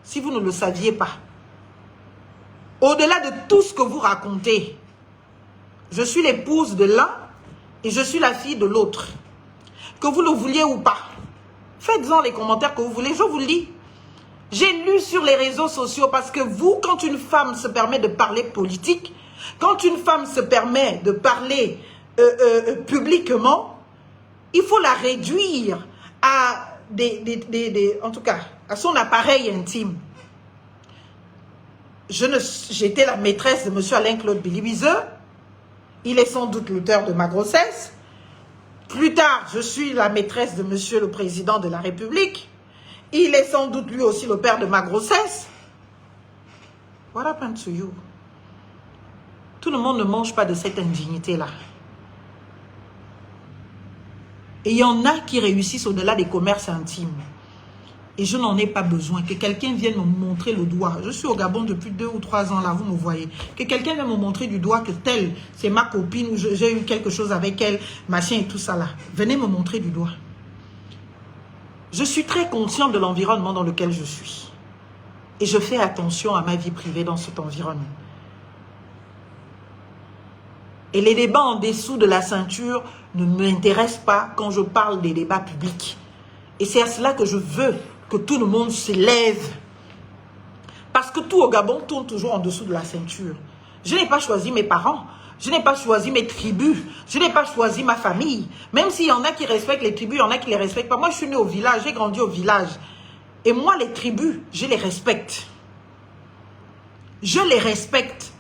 Speaker 2: si vous ne le saviez pas. Au-delà de tout ce que vous racontez, je suis l'épouse de l'un et je suis la fille de l'autre. Que vous le vouliez ou pas, faites-en les commentaires que vous voulez, je vous le dis. J'ai lu sur les réseaux sociaux parce que vous, quand une femme se permet de parler politique, quand une femme se permet de parler publiquement, il faut la réduire à en tout cas, à son appareil intime. J'étais la maîtresse de M. Alain-Claude Billy Bize. Il est sans doute l'auteur de ma grossesse. Plus tard, je suis la maîtresse de M. le Président de la République. Il est sans doute lui aussi le père de ma grossesse. What happened to you? Tout le monde ne mange pas de cette indignité-là. Et il y en a qui réussissent au-delà des commerces intimes. Et je n'en ai pas besoin. Que quelqu'un vienne me montrer le doigt. Je suis au Gabon depuis 2 ou 3 ans, là, vous me voyez. Que quelqu'un vienne me montrer du doigt que telle, c'est ma copine, ou j'ai eu quelque chose avec elle, machin et tout ça là. Venez me montrer du doigt. Je suis très consciente de l'environnement dans lequel je suis. Et je fais attention à ma vie privée dans cet environnement. Et les débats en dessous de la ceinture ne m'intéressent pas quand je parle des débats publics. Et c'est à cela que je veux que tout le monde se lève. Parce que tout au Gabon tourne toujours en dessous de la ceinture. Je n'ai pas choisi mes parents. Je n'ai pas choisi mes tribus. Je n'ai pas choisi ma famille. Même s'il y en a qui respectent les tribus, il y en a qui ne les respectent pas. Moi, je suis née au village, j'ai grandi au village. Et moi, les tribus, je les respecte. Je les respecte.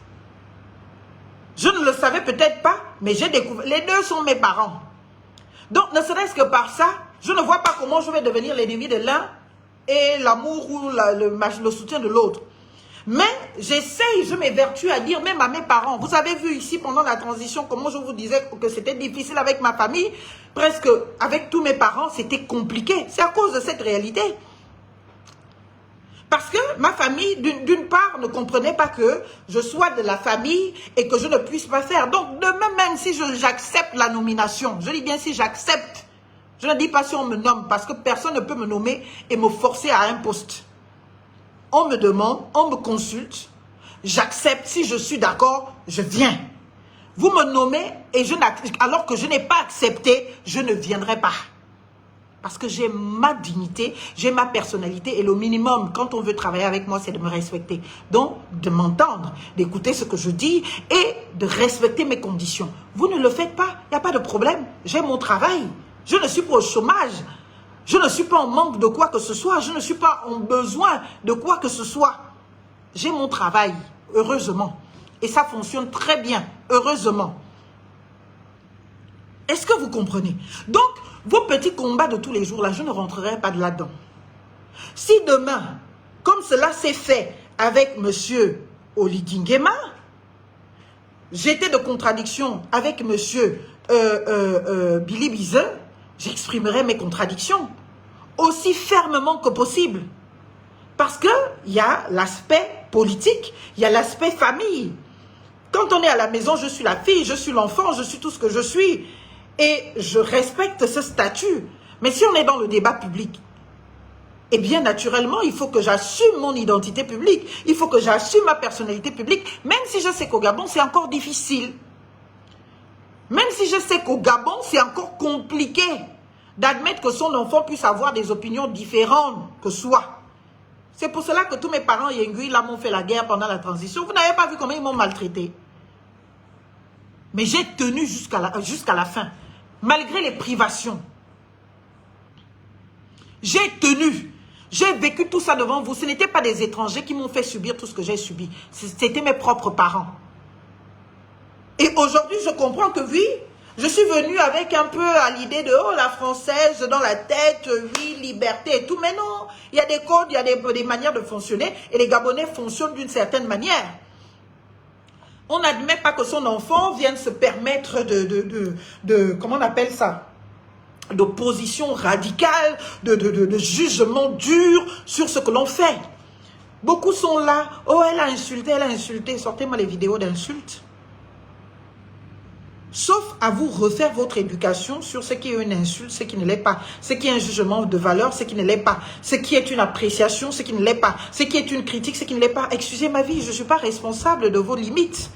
Speaker 2: Je ne le savais peut-être pas, mais j'ai découvert. Les deux sont mes parents. Donc, ne serait-ce que par ça, Je ne vois pas comment je vais devenir l'ennemi de l'un et l'amour ou le soutien de l'autre. Mais j'essaye, je m'évertue à dire même à mes parents. Vous avez vu ici pendant la transition comment je vous disais que c'était difficile avec ma famille. Presque avec tous mes parents, c'était compliqué. C'est à cause de cette réalité. Parce que ma famille, d'une part, ne comprenait pas que je sois de la famille et que je ne puisse pas faire. Donc, même si j'accepte la nomination, je dis bien si j'accepte, je ne dis pas si on me nomme, parce que personne ne peut me nommer et me forcer à un poste. On me demande, on me consulte, j'accepte, si je suis d'accord, je viens. Vous me nommez et alors que je n'ai pas accepté, je ne viendrai pas. Parce que j'ai ma dignité, j'ai ma personnalité et le minimum, quand on veut travailler avec moi, c'est de me respecter. Donc, de m'entendre, d'écouter ce que je dis et de respecter mes conditions. Vous ne le faites pas, il n'y a pas de problème. J'ai mon travail. Je ne suis pas au chômage. Je ne suis pas en manque de quoi que ce soit. Je ne suis pas en besoin de quoi que ce soit. J'ai mon travail, heureusement. Et ça fonctionne très bien, heureusement. Est-ce que vous comprenez? Donc, vos petits combats de tous les jours, là, je ne rentrerai pas là-dedans. Si demain, comme cela s'est fait avec M. Oligui Nguema, j'étais de contradiction avec M. Billy Bizet, j'exprimerai mes contradictions aussi fermement que possible. Parce qu'il y a l'aspect politique, il y a l'aspect famille. Quand on est à la maison, je suis la fille, je suis l'enfant, je suis tout ce que je suis. Et je respecte ce statut. Mais si on est dans le débat public, eh bien, naturellement, il faut que j'assume mon identité publique. Il faut que j'assume ma personnalité publique. Même si je sais qu'au Gabon, c'est encore difficile. Même si je sais qu'au Gabon, c'est encore compliqué d'admettre que son enfant puisse avoir des opinions différentes que soi. C'est pour cela que tous mes parents Yengui, là, m'ont fait la guerre pendant la transition. Vous n'avez pas vu comment ils m'ont maltraité. Mais j'ai tenu jusqu'à la fin. Malgré les privations. J'ai tenu. J'ai vécu tout ça devant vous. Ce n'étaient pas des étrangers qui m'ont fait subir tout ce que j'ai subi. C'était mes propres parents. Et aujourd'hui, je comprends que oui, je suis venue avec un peu à l'idée de, oh, la française dans la tête, oui, liberté et tout. Mais non, il y a des codes, il y a des manières de fonctionner. Et les Gabonais fonctionnent d'une certaine manière. On n'admet pas que son enfant vienne se permettre comment on appelle ça, d'opposition radicale, de jugement dur sur ce que l'on fait. Beaucoup sont là, oh elle a insulté, sortez-moi les vidéos d'insultes. Sauf à vous refaire votre éducation sur ce qui est une insulte, ce qui ne l'est pas, ce qui est un jugement de valeur, ce qui ne l'est pas, ce qui est une appréciation, ce qui ne l'est pas, ce qui est une critique, ce qui ne l'est pas. Excusez ma vie, je ne suis pas responsable de vos limites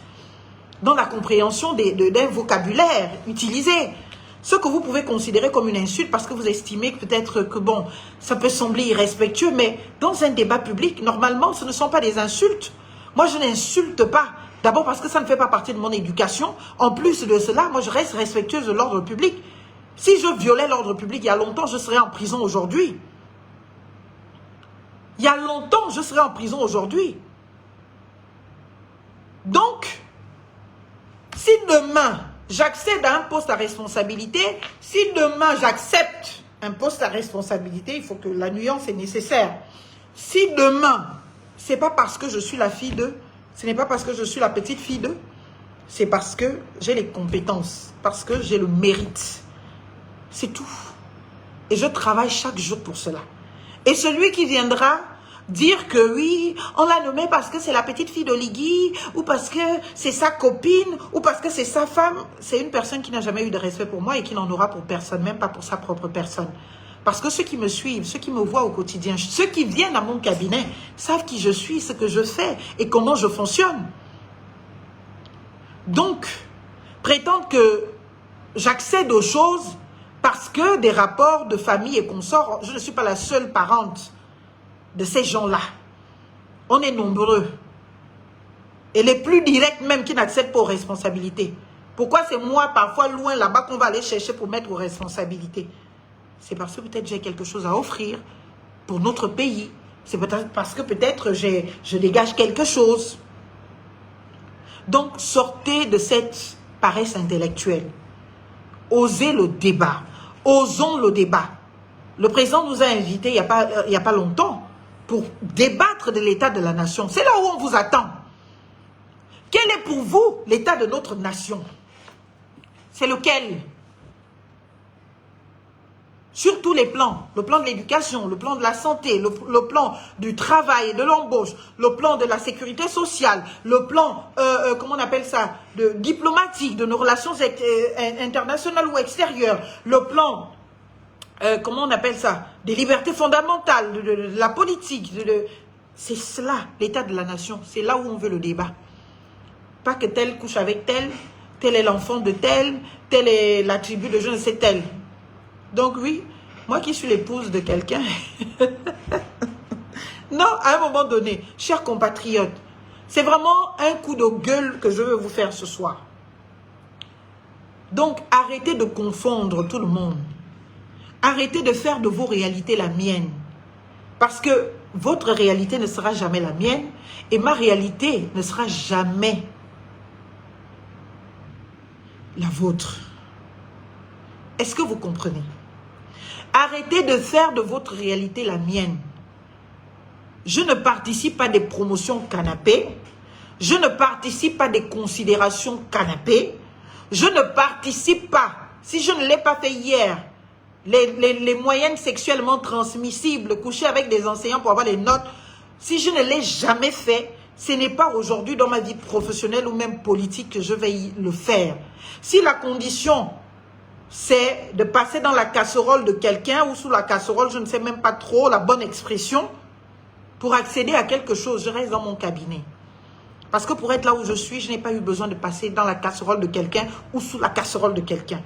Speaker 2: dans la compréhension d'un vocabulaire utilisé. Ce que vous pouvez considérer comme une insulte parce que vous estimez peut-être que bon, ça peut sembler irrespectueux, mais dans un débat public, normalement, ce ne sont pas des insultes. Moi, je n'insulte pas. D'abord parce que ça ne fait pas partie de mon éducation. En plus de cela, moi je reste respectueuse de l'ordre public. Si je violais l'ordre public il y a longtemps, je serais en prison aujourd'hui. Il y a longtemps, je serais en prison aujourd'hui. Donc, si demain j'accède à un poste à responsabilité, si demain j'accepte un poste à responsabilité, il faut que la nuance est nécessaire. Si demain, c'est pas parce que je suis la fille de... Ce n'est pas parce que je suis la petite fille d'eux, c'est parce que j'ai les compétences, parce que j'ai le mérite. C'est tout. Et je travaille chaque jour pour cela. Et celui qui viendra dire que oui, on l'a nommé parce que c'est la petite fille d'Oligui, ou parce que c'est sa copine, ou parce que c'est sa femme, c'est une personne qui n'a jamais eu de respect pour moi et qui n'en aura pour personne, même pas pour sa propre personne. Parce que ceux qui me suivent, ceux qui me voient au quotidien, ceux qui viennent à mon cabinet, savent qui je suis, ce que je fais et comment je fonctionne. Donc, prétendre que j'accède aux choses parce que des rapports de famille et consorts, je ne suis pas la seule parente de ces gens-là. On est nombreux. Et les plus directs même qui n'accèdent pas aux responsabilités. Pourquoi c'est moi, parfois loin là-bas, qu'on va aller chercher pour mettre aux responsabilités? C'est parce que peut-être j'ai quelque chose à offrir pour notre pays. C'est peut-être parce que peut-être je dégage quelque chose. Donc, sortez de cette paresse intellectuelle. Osez le débat. Osons le débat. Le président nous a invités il n'y a pas longtemps pour débattre de l'état de la nation. C'est là où on vous attend. Quel est pour vous l'état de notre nation? C'est lequel? Sur tous les plans. Le plan de l'éducation, le plan de la santé, le plan du travail et de l'embauche, le plan de la sécurité sociale, le plan, comment on appelle ça, diplomatique, de nos relations internationales ou extérieures, le plan, comment on appelle ça, des libertés fondamentales, de la politique. C'est cela, l'état de la nation. C'est là où on veut le débat. Pas que tel couche avec tel, tel est l'enfant de tel, telle est la tribu de je ne sais tel. Donc oui, moi qui suis l'épouse de quelqu'un, non, à un moment donné, chers compatriotes, c'est vraiment un coup de gueule que je veux vous faire ce soir. Donc arrêtez de confondre tout le monde. Arrêtez de faire de vos réalités la mienne. Parce que votre réalité ne sera jamais la mienne et ma réalité ne sera jamais la vôtre. Est-ce que vous comprenez? Arrêtez de faire de votre réalité la mienne. Je ne participe pas des promotions canapé. Je ne participe pas des considérations canapé. Je ne participe pas, si je ne l'ai pas fait hier, les moyennes sexuellement transmissibles, coucher avec des enseignants pour avoir les notes, si je ne l'ai jamais fait, ce n'est pas aujourd'hui dans ma vie professionnelle ou même politique que je vais le faire. Si la condition, c'est de passer dans la casserole de quelqu'un ou sous la casserole, je ne sais même pas trop la bonne expression, pour accéder à quelque chose, je reste dans mon cabinet. Parce que pour être là où je suis, je n'ai pas eu besoin de passer dans la casserole de quelqu'un ou sous la casserole de quelqu'un.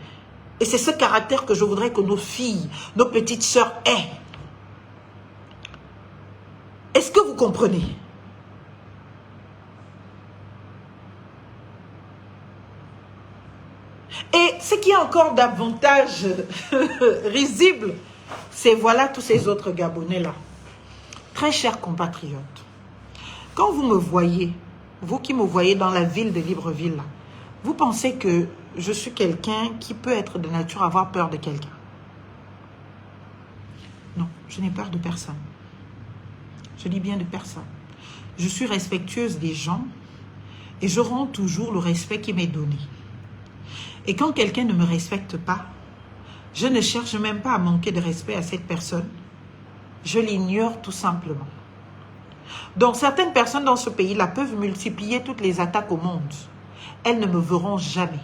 Speaker 2: Et c'est ce caractère que je voudrais que nos filles, nos petites sœurs aient. Est-ce que vous comprenez? Et ce qui est encore davantage risible, c'est voilà tous ces autres Gabonais-là. Très chers compatriotes, quand vous me voyez, vous qui me voyez dans la ville de Libreville, là, vous pensez que je suis quelqu'un qui peut être de nature à avoir peur de quelqu'un? Non, je n'ai peur de personne. Je dis bien de personne. Je suis respectueuse des gens et je rends toujours le respect qui m'est donné. Et quand quelqu'un ne me respecte pas, je ne cherche même pas à manquer de respect à cette personne. Je l'ignore tout simplement. Donc certaines personnes dans ce pays-là peuvent multiplier toutes les attaques au monde. Elles ne me verront jamais.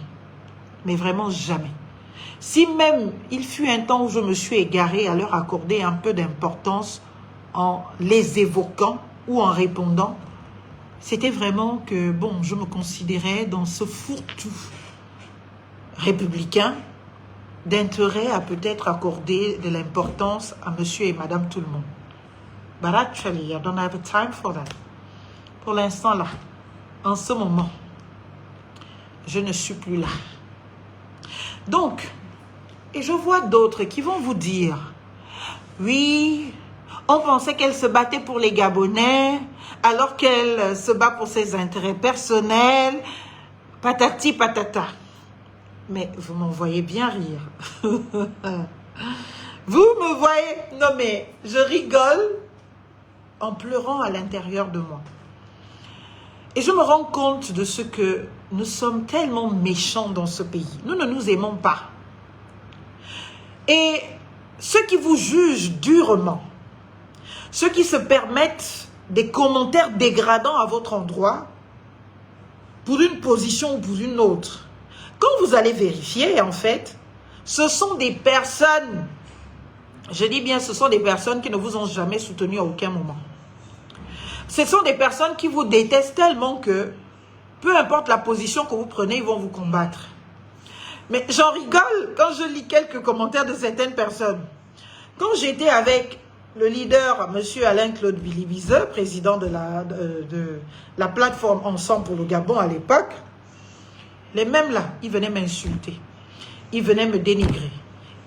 Speaker 2: Mais vraiment jamais. Si même il fut un temps où je me suis égarée à leur accorder un peu d'importance en les évoquant ou en répondant, c'était vraiment que, bon, je me considérais dans ce fourre-tout républicain d'intérêt à peut-être accorder de l'importance à monsieur et madame tout le monde. But actually, I don't have time for that. Pour l'instant là, en ce moment, je ne suis plus là. Donc, et je vois d'autres qui vont vous dire, oui, on pensait qu'elle se battait pour les Gabonais, alors qu'elle se bat pour ses intérêts personnels, patati patata. Mais vous m'en voyez bien rire. Vous me voyez, non mais je rigole en pleurant à l'intérieur de moi. Et je me rends compte de ce que nous sommes tellement méchants dans ce pays. Nous ne nous aimons pas. Et ceux qui vous jugent durement, ceux qui se permettent des commentaires dégradants à votre endroit, pour une position ou pour une autre, quand vous allez vérifier, en fait, ce sont des personnes, je dis bien, ce sont des personnes qui ne vous ont jamais soutenu à aucun moment. Ce sont des personnes qui vous détestent tellement que, peu importe la position que vous prenez, ils vont vous combattre. Mais j'en rigole quand je lis quelques commentaires de certaines personnes. Quand j'étais avec le leader, M. Alain-Claude Bilibizeux, président de la plateforme Ensemble pour le Gabon à l'époque, les mêmes là, ils venaient m'insulter. Ils venaient me dénigrer.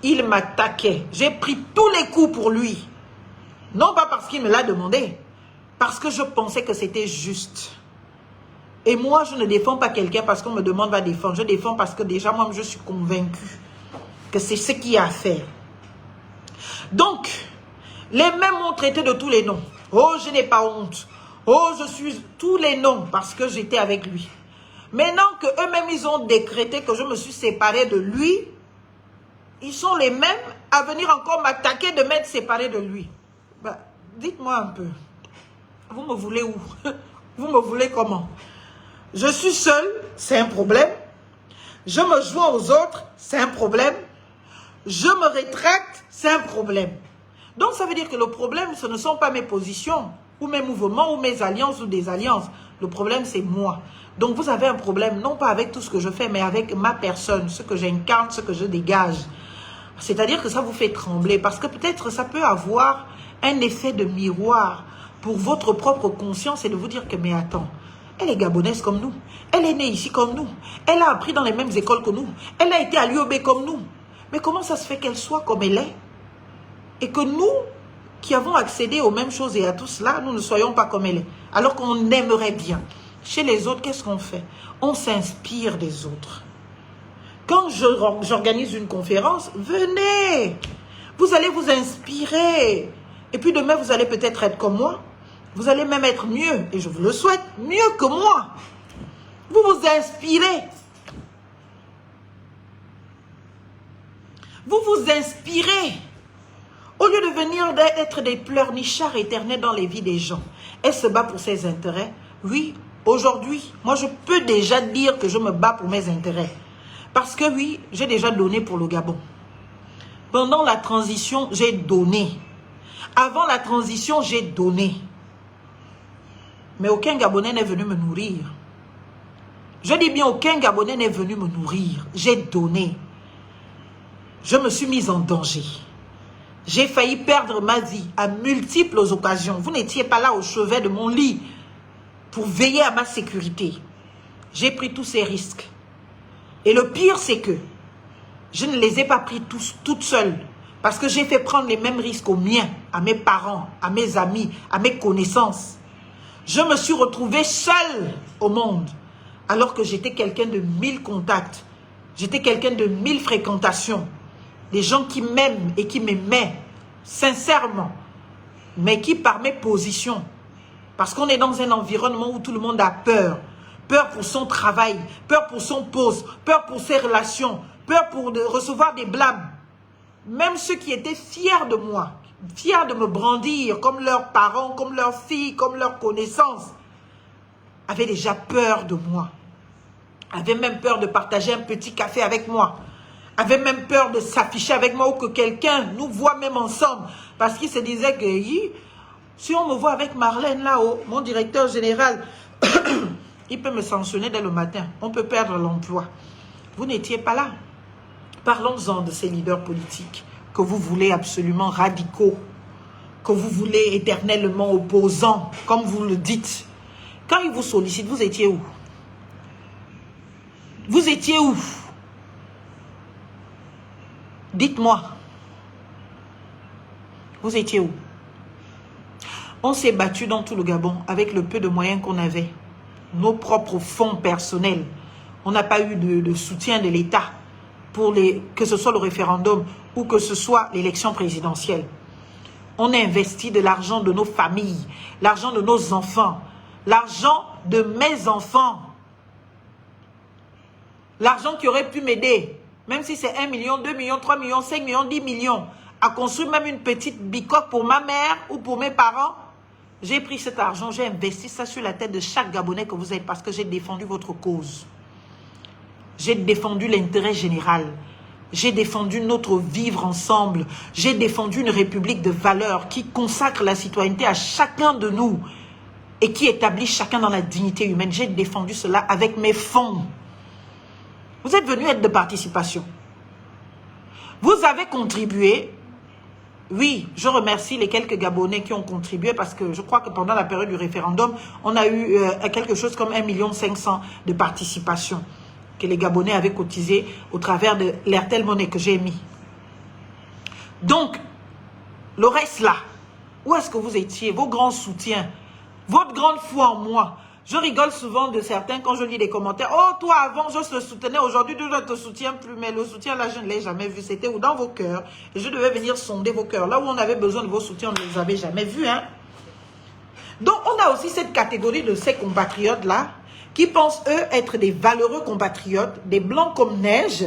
Speaker 2: Ils m'attaquaient. J'ai pris tous les coups pour lui. Non pas parce qu'il me l'a demandé, parce que je pensais que c'était juste. Et moi, je ne défends pas quelqu'un parce qu'on me demande de défendre. Je défends parce que déjà, moi, je suis convaincue que c'est ce qu'il y a à faire. Donc, les mêmes m'ont traité de tous les noms. Oh, je n'ai pas honte. Oh, je suis tous les noms parce que j'étais avec lui. Maintenant que eux-mêmes, ils ont décrété que je me suis séparée de lui, ils sont les mêmes à venir encore m'attaquer de m'être séparée de lui. Bah, dites-moi un peu. Vous me voulez où? Vous me voulez comment? Je suis seule, c'est un problème. Je me joins aux autres, c'est un problème. Je me rétracte, c'est un problème. Donc ça veut dire que le problème, ce ne sont pas mes positions, ou mes mouvements, ou mes alliances, ou des alliances. Le problème, c'est moi. Donc vous avez un problème, non pas avec tout ce que je fais, mais avec ma personne, ce que j'incarne, ce que je dégage. C'est-à-dire que ça vous fait trembler, parce que peut-être ça peut avoir un effet de miroir pour votre propre conscience et de vous dire que, mais attends, elle est gabonaise comme nous, elle est née ici comme nous, elle a appris dans les mêmes écoles que nous, elle a été à l'UOB comme nous. Mais comment ça se fait qu'elle soit comme elle est? Et que nous, qui avons accédé aux mêmes choses et à tout cela, nous ne soyons pas comme elle est. Alors qu'on aimerait bien. Chez les autres, qu'est-ce qu'on fait? On s'inspire des autres. Quand j'organise une conférence, venez. Vous allez vous inspirer. Et puis demain, vous allez peut-être être comme moi. Vous allez même être mieux, et je vous le souhaite, mieux que moi. Vous vous inspirez. Vous vous inspirez. Au lieu de venir être des pleurnichards éternels dans les vies des gens, elle se bat pour ses intérêts. Oui, aujourd'hui, moi je peux déjà dire que je me bats pour mes intérêts. Parce que oui, j'ai déjà donné pour le Gabon. Pendant la transition, j'ai donné. Avant la transition, j'ai donné. Mais aucun Gabonais n'est venu me nourrir. Je dis bien, aucun Gabonais n'est venu me nourrir. J'ai donné. Je me suis mise en danger. J'ai failli perdre ma vie à multiples occasions. Vous n'étiez pas là au chevet de mon lit pour veiller à ma sécurité. J'ai pris tous ces risques. Et le pire, c'est que je ne les ai pas pris tous, toute seule. Parce que j'ai fait prendre les mêmes risques aux miens, à mes parents, à mes amis, à mes connaissances. Je me suis retrouvée seule au monde. Alors que j'étais quelqu'un de 1000 contacts. J'étais quelqu'un de 1000 fréquentations. Des gens qui m'aiment et qui m'aimaient, sincèrement. Mais qui par mes positions. Parce qu'on est dans un environnement où tout le monde a peur. Peur pour son travail, peur pour son poste, peur pour ses relations, peur pour recevoir des blâmes. Même ceux qui étaient fiers de moi, fiers de me brandir comme leurs parents, comme leurs filles, comme leurs connaissances, avaient déjà peur de moi. Avaient même peur de partager un petit café avec moi. Avaient même peur de s'afficher avec moi ou que quelqu'un nous voit même ensemble. Parce qu'ils se disaient que si on me voit avec Marlène là-haut, mon directeur général, il peut me sanctionner dès le matin. On peut perdre l'emploi. Vous n'étiez pas là. Parlons-en de ces leaders politiques que vous voulez absolument radicaux, que vous voulez éternellement opposants, comme vous le dites. Quand ils vous sollicitent, vous étiez où? Vous étiez où? Dites-moi. Vous étiez où? On s'est battu dans tout le Gabon avec le peu de moyens qu'on avait. Nos propres fonds personnels. On n'a pas eu de soutien de l'État pour que ce soit le référendum ou que ce soit l'élection présidentielle. On a investi de l'argent de nos familles, l'argent de nos enfants, l'argent de mes enfants. L'argent qui aurait pu m'aider, même si c'est 1 million, 2 millions, 3 millions, 5 millions, 10 millions, à construire même une petite bicoque pour ma mère ou pour mes parents. J'ai pris cet argent, j'ai investi ça sur la tête de chaque Gabonais que vous êtes parce que j'ai défendu votre cause. J'ai défendu l'intérêt général. J'ai défendu notre vivre ensemble. J'ai défendu une république de valeurs qui consacre la citoyenneté à chacun de nous et qui établit chacun dans la dignité humaine. J'ai défendu cela avec mes fonds. Vous êtes venus être de participation. Vous avez contribué. Oui, je remercie les quelques Gabonais qui ont contribué parce que je crois que pendant la période du référendum, on a eu quelque chose comme 1 500 000 de participation que les Gabonais avaient cotisé au travers de l'Airtel Money que j'ai mis. Donc, le reste là, où est-ce que vous étiez? Vos grands soutiens, votre grande foi en moi, Je rigole souvent de certains quand je lis les commentaires. Oh, toi, avant, je te soutenais. Aujourd'hui, je ne te soutiens plus. Mais le soutien, là, je ne l'ai jamais vu. C'était où dans vos cœurs. Et je devais venir sonder vos cœurs. Là où on avait besoin de vos soutiens, on ne les avait jamais vus. Hein? Donc, on a aussi cette catégorie de ces compatriotes-là qui pensent, eux, être des valeureux compatriotes, des blancs comme neige,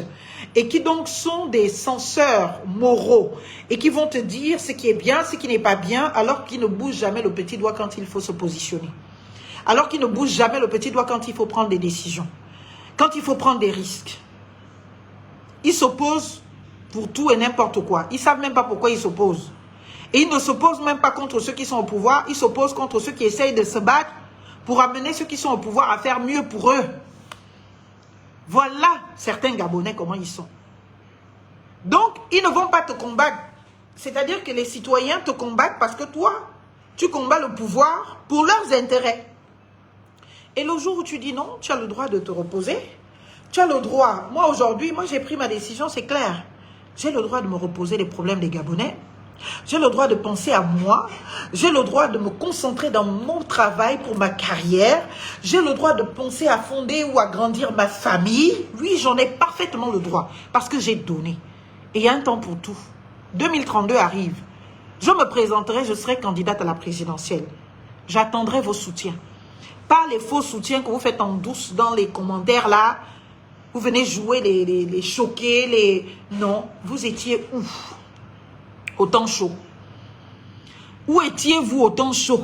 Speaker 2: et qui donc sont des censeurs moraux, et qui vont te dire ce qui est bien, ce qui n'est pas bien, alors qu'ils ne bougent jamais le petit doigt quand il faut se positionner. Alors qu'ils ne bougent jamais le petit doigt quand il faut prendre des décisions, quand il faut prendre des risques. Ils s'opposent pour tout et n'importe quoi. Ils ne savent même pas pourquoi ils s'opposent. Et ils ne s'opposent même pas contre ceux qui sont au pouvoir, ils s'opposent contre ceux qui essayent de se battre pour amener ceux qui sont au pouvoir à faire mieux pour eux. Voilà certains Gabonais comment ils sont. Donc, ils ne vont pas te combattre. C'est-à-dire que les citoyens te combattent parce que toi, tu combats le pouvoir pour leurs intérêts. Et le jour où tu dis non, tu as le droit de te reposer. Tu as le droit. Moi, aujourd'hui, j'ai pris ma décision, c'est clair. J'ai le droit de me reposer des problèmes des Gabonais. J'ai le droit de penser à moi. J'ai le droit de me concentrer dans mon travail pour ma carrière. J'ai le droit de penser à fonder ou à grandir ma famille. Oui, j'en ai parfaitement le droit parce que j'ai donné. Et il y a un temps pour tout. 2032 arrive. Je me présenterai, je serai candidate à la présidentielle. J'attendrai vos soutiens. Pas les faux soutiens que vous faites en douce dans les commentaires là. Vous venez jouer les choquer, les... Non, vous étiez où? Au temps chaud. Où étiez-vous au temps chaud?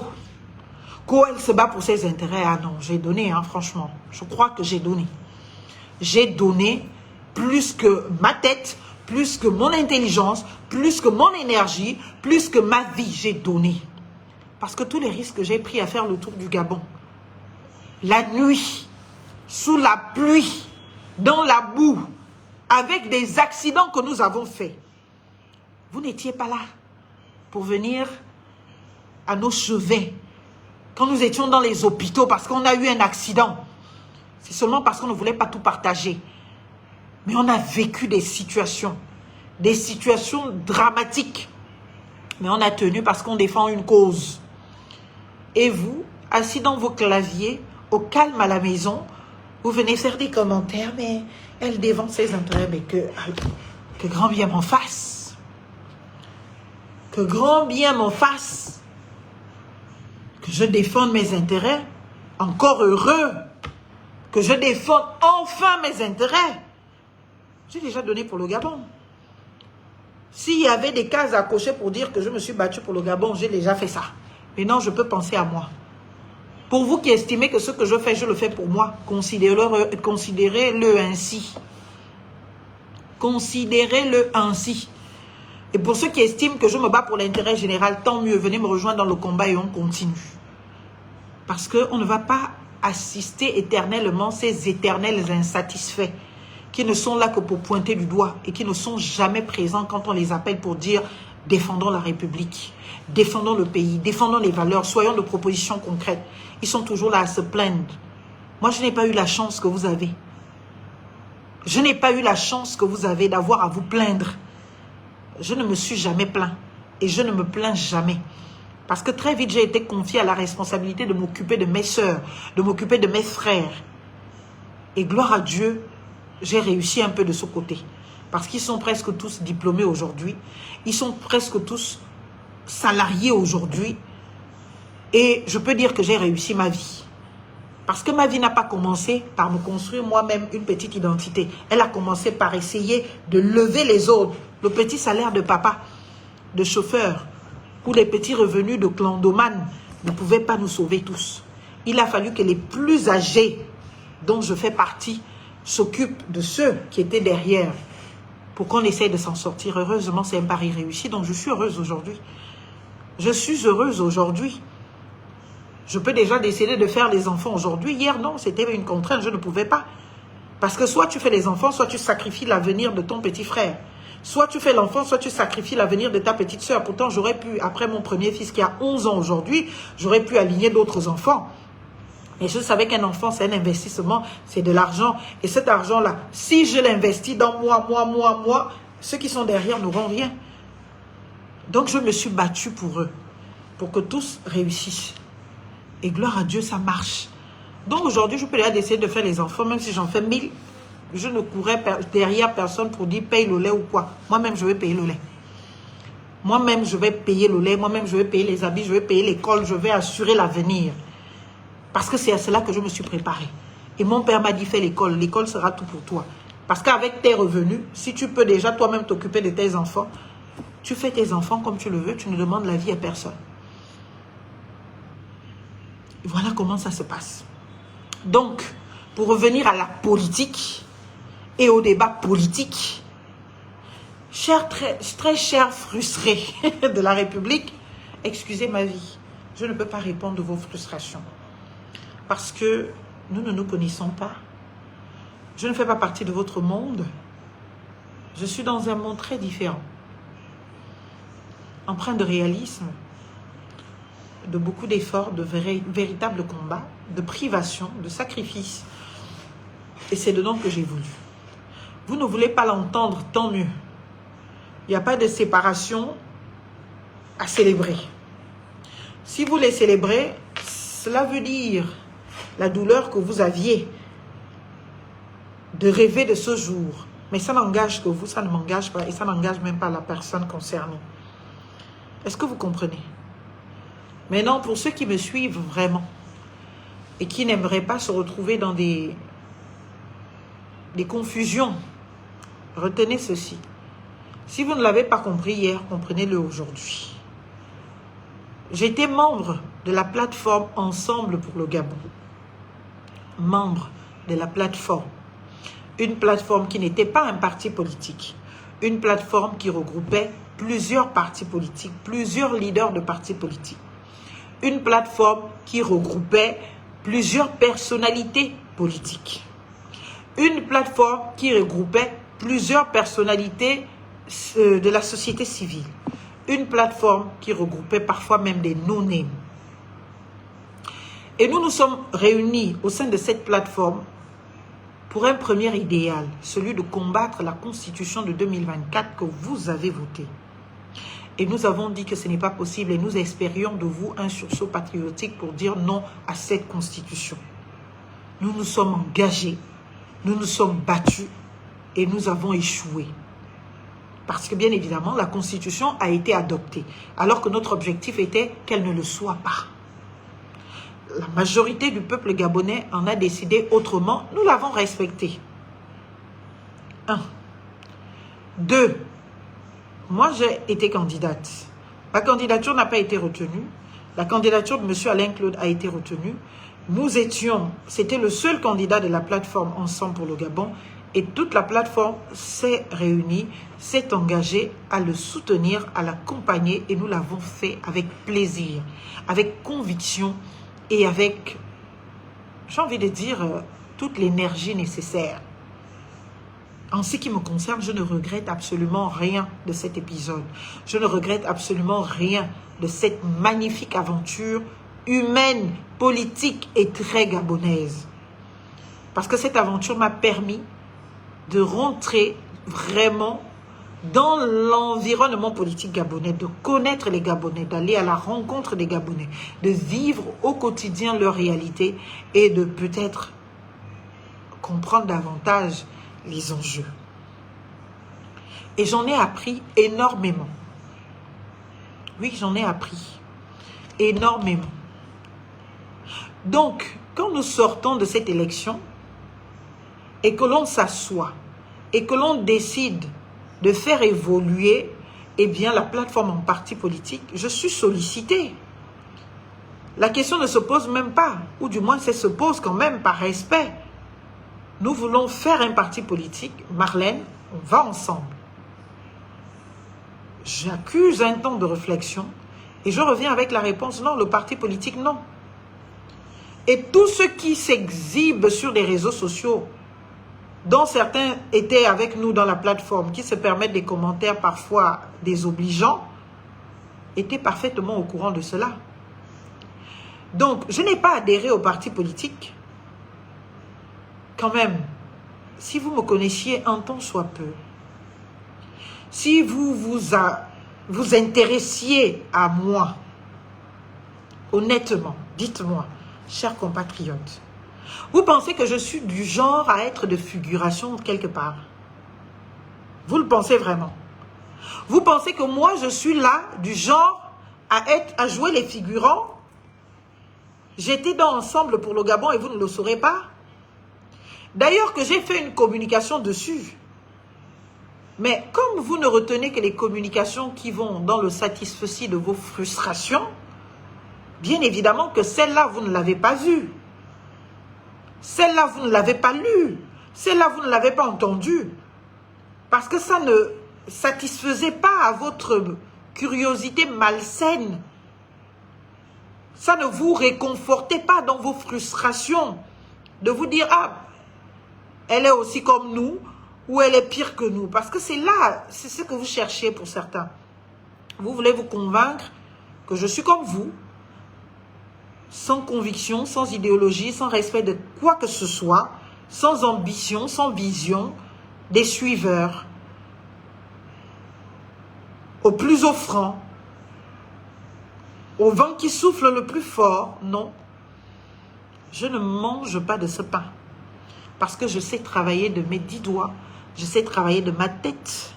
Speaker 2: Quand elle se bat pour ses intérêts? Ah non, j'ai donné, hein, franchement. Je crois que j'ai donné. J'ai donné plus que ma tête, plus que mon intelligence, plus que mon énergie, plus que ma vie, j'ai donné. Parce que tous les risques que j'ai pris à faire le tour du Gabon, la nuit, sous la pluie, dans la boue, avec des accidents que nous avons faits, vous n'étiez pas là pour venir à nos chevets quand nous étions dans les hôpitaux parce qu'on a eu un accident. C'est seulement parce qu'on ne voulait pas tout partager. Mais on a vécu des situations dramatiques. Mais on a tenu parce qu'on défend une cause. Et vous, assis dans vos claviers, au calme à la maison, vous venez faire des commentaires, mais elle défend ses intérêts, mais que grand bien m'en fasse. Que grand bien m'en fasse. Que je défende mes intérêts. Encore heureux. Que je défende enfin mes intérêts. J'ai déjà donné pour le Gabon. S'il y avait des cases à cocher pour dire que je me suis battue pour le Gabon, j'ai déjà fait ça. Maintenant, je peux penser à moi. Pour vous qui estimez que ce que je fais, je le fais pour moi, considérez-le ainsi. Considérez-le ainsi. Et pour ceux qui estiment que je me bats pour l'intérêt général, tant mieux, venez me rejoindre dans le combat et on continue. Parce qu'on ne va pas assister éternellement ces éternels insatisfaits qui ne sont là que pour pointer du doigt et qui ne sont jamais présents quand on les appelle pour dire « défendons la République, défendons le pays, défendons les valeurs, soyons de propositions concrètes ». Ils sont toujours là à se plaindre. Moi, je n'ai pas eu la chance que vous avez. Je n'ai pas eu la chance que vous avez d'avoir à vous plaindre. Je ne me suis jamais plaint et je ne me plains jamais. Parce que très vite, j'ai été confiée à la responsabilité de m'occuper de mes sœurs, de m'occuper de mes frères. Et gloire à Dieu, j'ai réussi un peu de ce côté. Parce qu'ils sont presque tous diplômés aujourd'hui. Ils sont presque tous salariés aujourd'hui. Et je peux dire que j'ai réussi ma vie. Parce que ma vie n'a pas commencé par me construire moi-même une petite identité. Elle a commencé par essayer de lever les autres. Le petit salaire de papa, de chauffeur, ou les petits revenus de clandomane ne pouvaient pas nous sauver tous. Il a fallu que les plus âgés, dont je fais partie, s'occupent de ceux qui étaient derrière pour qu'on essaye de s'en sortir. Heureusement, c'est un pari réussi, donc je suis heureuse aujourd'hui. Je suis heureuse aujourd'hui. Je peux déjà décider de faire les enfants aujourd'hui. Hier, non, c'était une contrainte, je ne pouvais pas. Parce que soit tu fais les enfants, soit tu sacrifies l'avenir de ton petit frère. Soit tu fais l'enfant, soit tu sacrifies l'avenir de ta petite soeur. Pourtant, j'aurais pu, après mon premier fils qui a 11 ans aujourd'hui, j'aurais pu aligner d'autres enfants. Et je savais qu'un enfant, c'est un investissement, c'est de l'argent. Et cet argent-là, si je l'investis dans moi, ceux qui sont derrière n'auront rien. Donc, je me suis battue pour eux, pour que tous réussissent. Et gloire à Dieu, ça marche. Donc aujourd'hui, je peux déjà décider de faire les enfants, même si j'en fais 1000. Je ne courrais derrière personne pour dire paye le lait ou quoi. Moi-même, je vais payer le lait. Moi-même, je vais payer le lait. Moi-même, je vais payer les habits. Je vais payer l'école. Je vais assurer l'avenir. Parce que c'est à cela que je me suis préparée. Et mon père m'a dit, fais l'école. L'école sera tout pour toi. Parce qu'avec tes revenus, si tu peux déjà toi-même t'occuper de tes enfants, tu fais tes enfants comme tu le veux. Tu ne demandes la vie à personne. Et voilà comment ça se passe. Donc, pour revenir à la politique et au débat politique, très chers frustrés de la République, excusez ma vie, je ne peux pas répondre de vos frustrations. Parce que nous ne nous connaissons pas. Je ne fais pas partie de votre monde. Je suis dans un monde très différent. Empreint de réalisme, de beaucoup d'efforts, de véritables combats, de privation, de sacrifices. Et c'est dedans que j'ai voulu. Vous ne voulez pas l'entendre, tant mieux. Il n'y a pas de séparation à célébrer. Si vous les célébrez, cela veut dire la douleur que vous aviez de rêver de ce jour. Mais ça n'engage que vous, ça ne m'engage pas et ça n'engage même pas la personne concernée. Est-ce que vous comprenez? Maintenant, pour ceux qui me suivent vraiment et qui n'aimeraient pas se retrouver dans des confusions, retenez ceci. Si vous ne l'avez pas compris hier, comprenez-le aujourd'hui. J'étais membre de la plateforme Ensemble pour le Gabon. Membre de la plateforme. Une plateforme qui n'était pas un parti politique. Une plateforme qui regroupait plusieurs partis politiques, plusieurs leaders de partis politiques. Une plateforme qui regroupait plusieurs personnalités politiques. Une plateforme qui regroupait plusieurs personnalités de la société civile. Une plateforme qui regroupait parfois même des no-names. Et nous nous sommes réunis au sein de cette plateforme pour un premier idéal, celui de combattre la Constitution de 2024 que vous avez votée. Et nous avons dit que ce n'est pas possible et nous espérions de vous un sursaut patriotique pour dire non à cette Constitution. Nous nous sommes engagés, nous nous sommes battus et nous avons échoué. Parce que bien évidemment, la Constitution a été adoptée, alors que notre objectif était qu'elle ne le soit pas. La majorité du peuple gabonais en a décidé autrement, nous l'avons respecté. 1. 2. Moi, j'ai été candidate. Ma candidature n'a pas été retenue. La candidature de M. Alain Claude a été retenue. Nous étions, c'était le seul candidat de la plateforme Ensemble pour le Gabon. Et toute la plateforme s'est réunie, s'est engagée à le soutenir, à l'accompagner. Et nous l'avons fait avec plaisir, avec conviction et avec, j'ai envie de dire, toute l'énergie nécessaire. En ce qui me concerne, je ne regrette absolument rien de cet épisode. Je ne regrette absolument rien de cette magnifique aventure humaine, politique et très gabonaise. Parce que cette aventure m'a permis de rentrer vraiment dans l'environnement politique gabonais, de connaître les Gabonais, d'aller à la rencontre des Gabonais, de vivre au quotidien leur réalité et de peut-être comprendre davantage les enjeux. Et j'en ai appris énormément. Oui, j'en ai appris énormément. Donc, quand nous sortons de cette élection et que l'on s'assoit et que l'on décide de faire évoluer, eh bien, la plateforme en parti politique, je suis sollicitée. La question ne se pose même pas, ou du moins, elle se pose quand même par respect. Nous voulons faire un parti politique. Marlène, on va ensemble. J'accuse un temps de réflexion et je reviens avec la réponse non, le parti politique, non. Et tous ceux qui s'exhibent sur les réseaux sociaux, dont certains étaient avec nous dans la plateforme, qui se permettent des commentaires parfois désobligeants, étaient parfaitement au courant de cela. Donc, je n'ai pas adhéré au parti politique. Quand même, si vous me connaissiez un temps soit peu, si vous intéressiez à moi, honnêtement, dites-moi, chers compatriotes, Vous pensez que je suis du genre à être de figuration quelque part? Vous le pensez vraiment? Vous pensez que moi, je suis là, du genre à jouer les figurants? J'étais dans Ensemble pour le Gabon et vous ne le saurez pas? D'ailleurs que j'ai fait une communication dessus. Mais comme vous ne retenez que les communications qui vont dans le satisfecit de vos frustrations, bien évidemment que celle-là, vous ne l'avez pas vue. Celle-là, vous ne l'avez pas lue. Celle-là, vous ne l'avez pas entendue. Parce que ça ne satisfaisait pas à votre curiosité malsaine. Ça ne vous réconfortait pas dans vos frustrations. De vous dire, ah, elle est aussi comme nous, ou elle est pire que nous. Parce que c'est là, c'est ce que vous cherchez pour certains. Vous voulez vous convaincre que je suis comme vous, sans conviction, sans idéologie, sans respect de quoi que ce soit, sans ambition, sans vision, des suiveurs, au plus offrant, au vent qui souffle le plus fort. Non, je ne mange pas de ce pain, parce que je sais travailler de mes 10 doigts, je sais travailler de ma tête,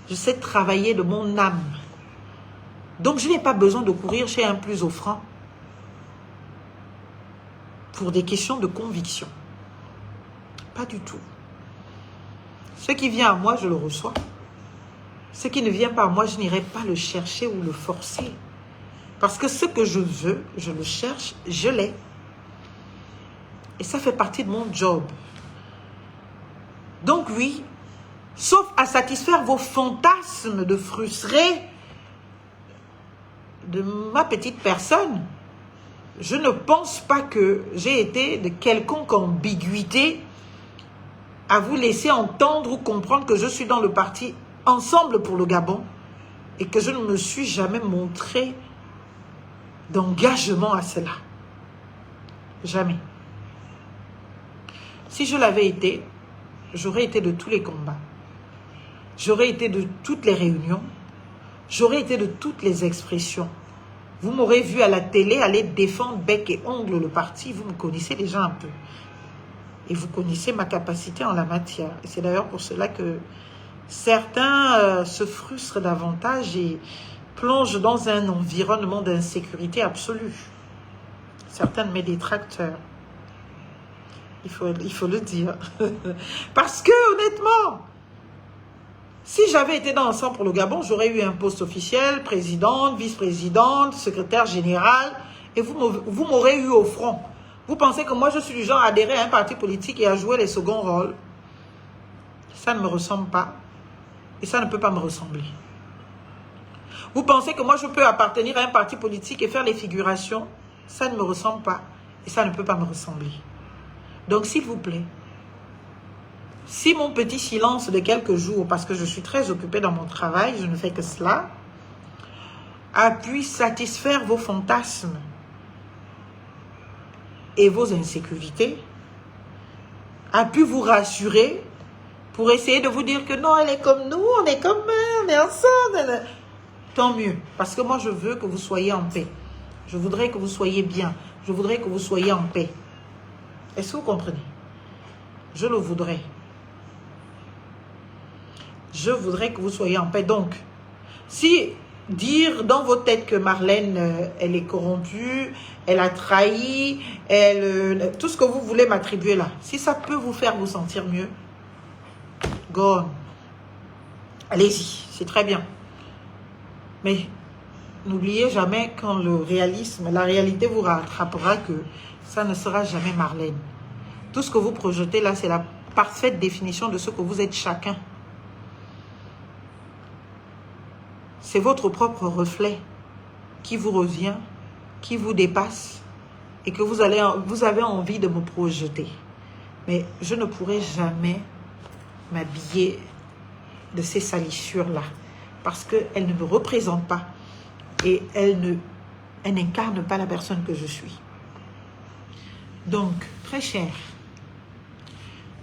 Speaker 2: je sais travailler de mon âme. Donc je n'ai pas besoin de courir chez un plus offrant pour des questions de conviction. Pas du tout. Ce qui vient à moi, je le reçois. Ce qui ne vient pas à moi, je n'irai pas le chercher ou le forcer. Parce que ce que je veux, je le cherche, je l'ai. Et ça fait partie de mon job. Donc oui, sauf à satisfaire vos fantasmes de frustrés de ma petite personne, je ne pense pas que j'ai été de quelconque ambiguïté à vous laisser entendre ou comprendre que je suis dans le parti Ensemble pour le Gabon et que je ne me suis jamais montré d'engagement à cela. Jamais. Si je l'avais été, j'aurais été de tous les combats. J'aurais été de toutes les réunions. J'aurais été de toutes les expressions. Vous m'aurez vu à la télé aller défendre bec et ongle le parti. Vous me connaissez déjà un peu. Et vous connaissez ma capacité en la matière. Et c'est d'ailleurs pour cela que certains se frustrent davantage et plongent dans un environnement d'insécurité absolue. Certains de mes détracteurs. Il faut le dire. Parce que, honnêtement, si j'avais été dans Ensemble pour le Gabon, j'aurais eu un poste officiel, présidente, vice-présidente, secrétaire général, et vous m'aurez eu au front. Vous pensez que moi, je suis du genre à adhérer à un parti politique et à jouer les seconds rôles? Ça ne me ressemble pas. Et ça ne peut pas me ressembler. Vous pensez que moi, je peux appartenir à un parti politique et faire les figurations? Ça ne me ressemble pas. Et ça ne peut pas me ressembler. Donc, s'il vous plaît, si mon petit silence de quelques jours, parce que je suis très occupée dans mon travail, je ne fais que cela, a pu satisfaire vos fantasmes et vos insécurités, a pu vous rassurer pour essayer de vous dire que non, elle est comme nous, on est comme elle, on est ensemble. Tant mieux, parce que moi, je veux que vous soyez en paix. Je voudrais que vous soyez bien. Je voudrais que vous soyez en paix. Est-ce que vous comprenez? Je le voudrais. Je voudrais que vous soyez en paix. Donc, si dire dans vos têtes que Marlène, elle est corrompue, elle a trahi, tout ce que vous voulez m'attribuer là, si ça peut vous faire vous sentir mieux, go on. Allez-y, c'est très bien. Mais n'oubliez jamais quand le réalisme, la réalité vous rattrapera que ça ne sera jamais Marlène. Tout ce que vous projetez là, c'est la parfaite définition de ce que vous êtes chacun. C'est votre propre reflet qui vous revient, qui vous dépasse et que vous avez envie de me projeter. Mais je ne pourrai jamais m'habiller de ces salissures-là parce qu'elles ne me représentent pas et elles n'incarnent pas la personne que je suis. Donc, très cher,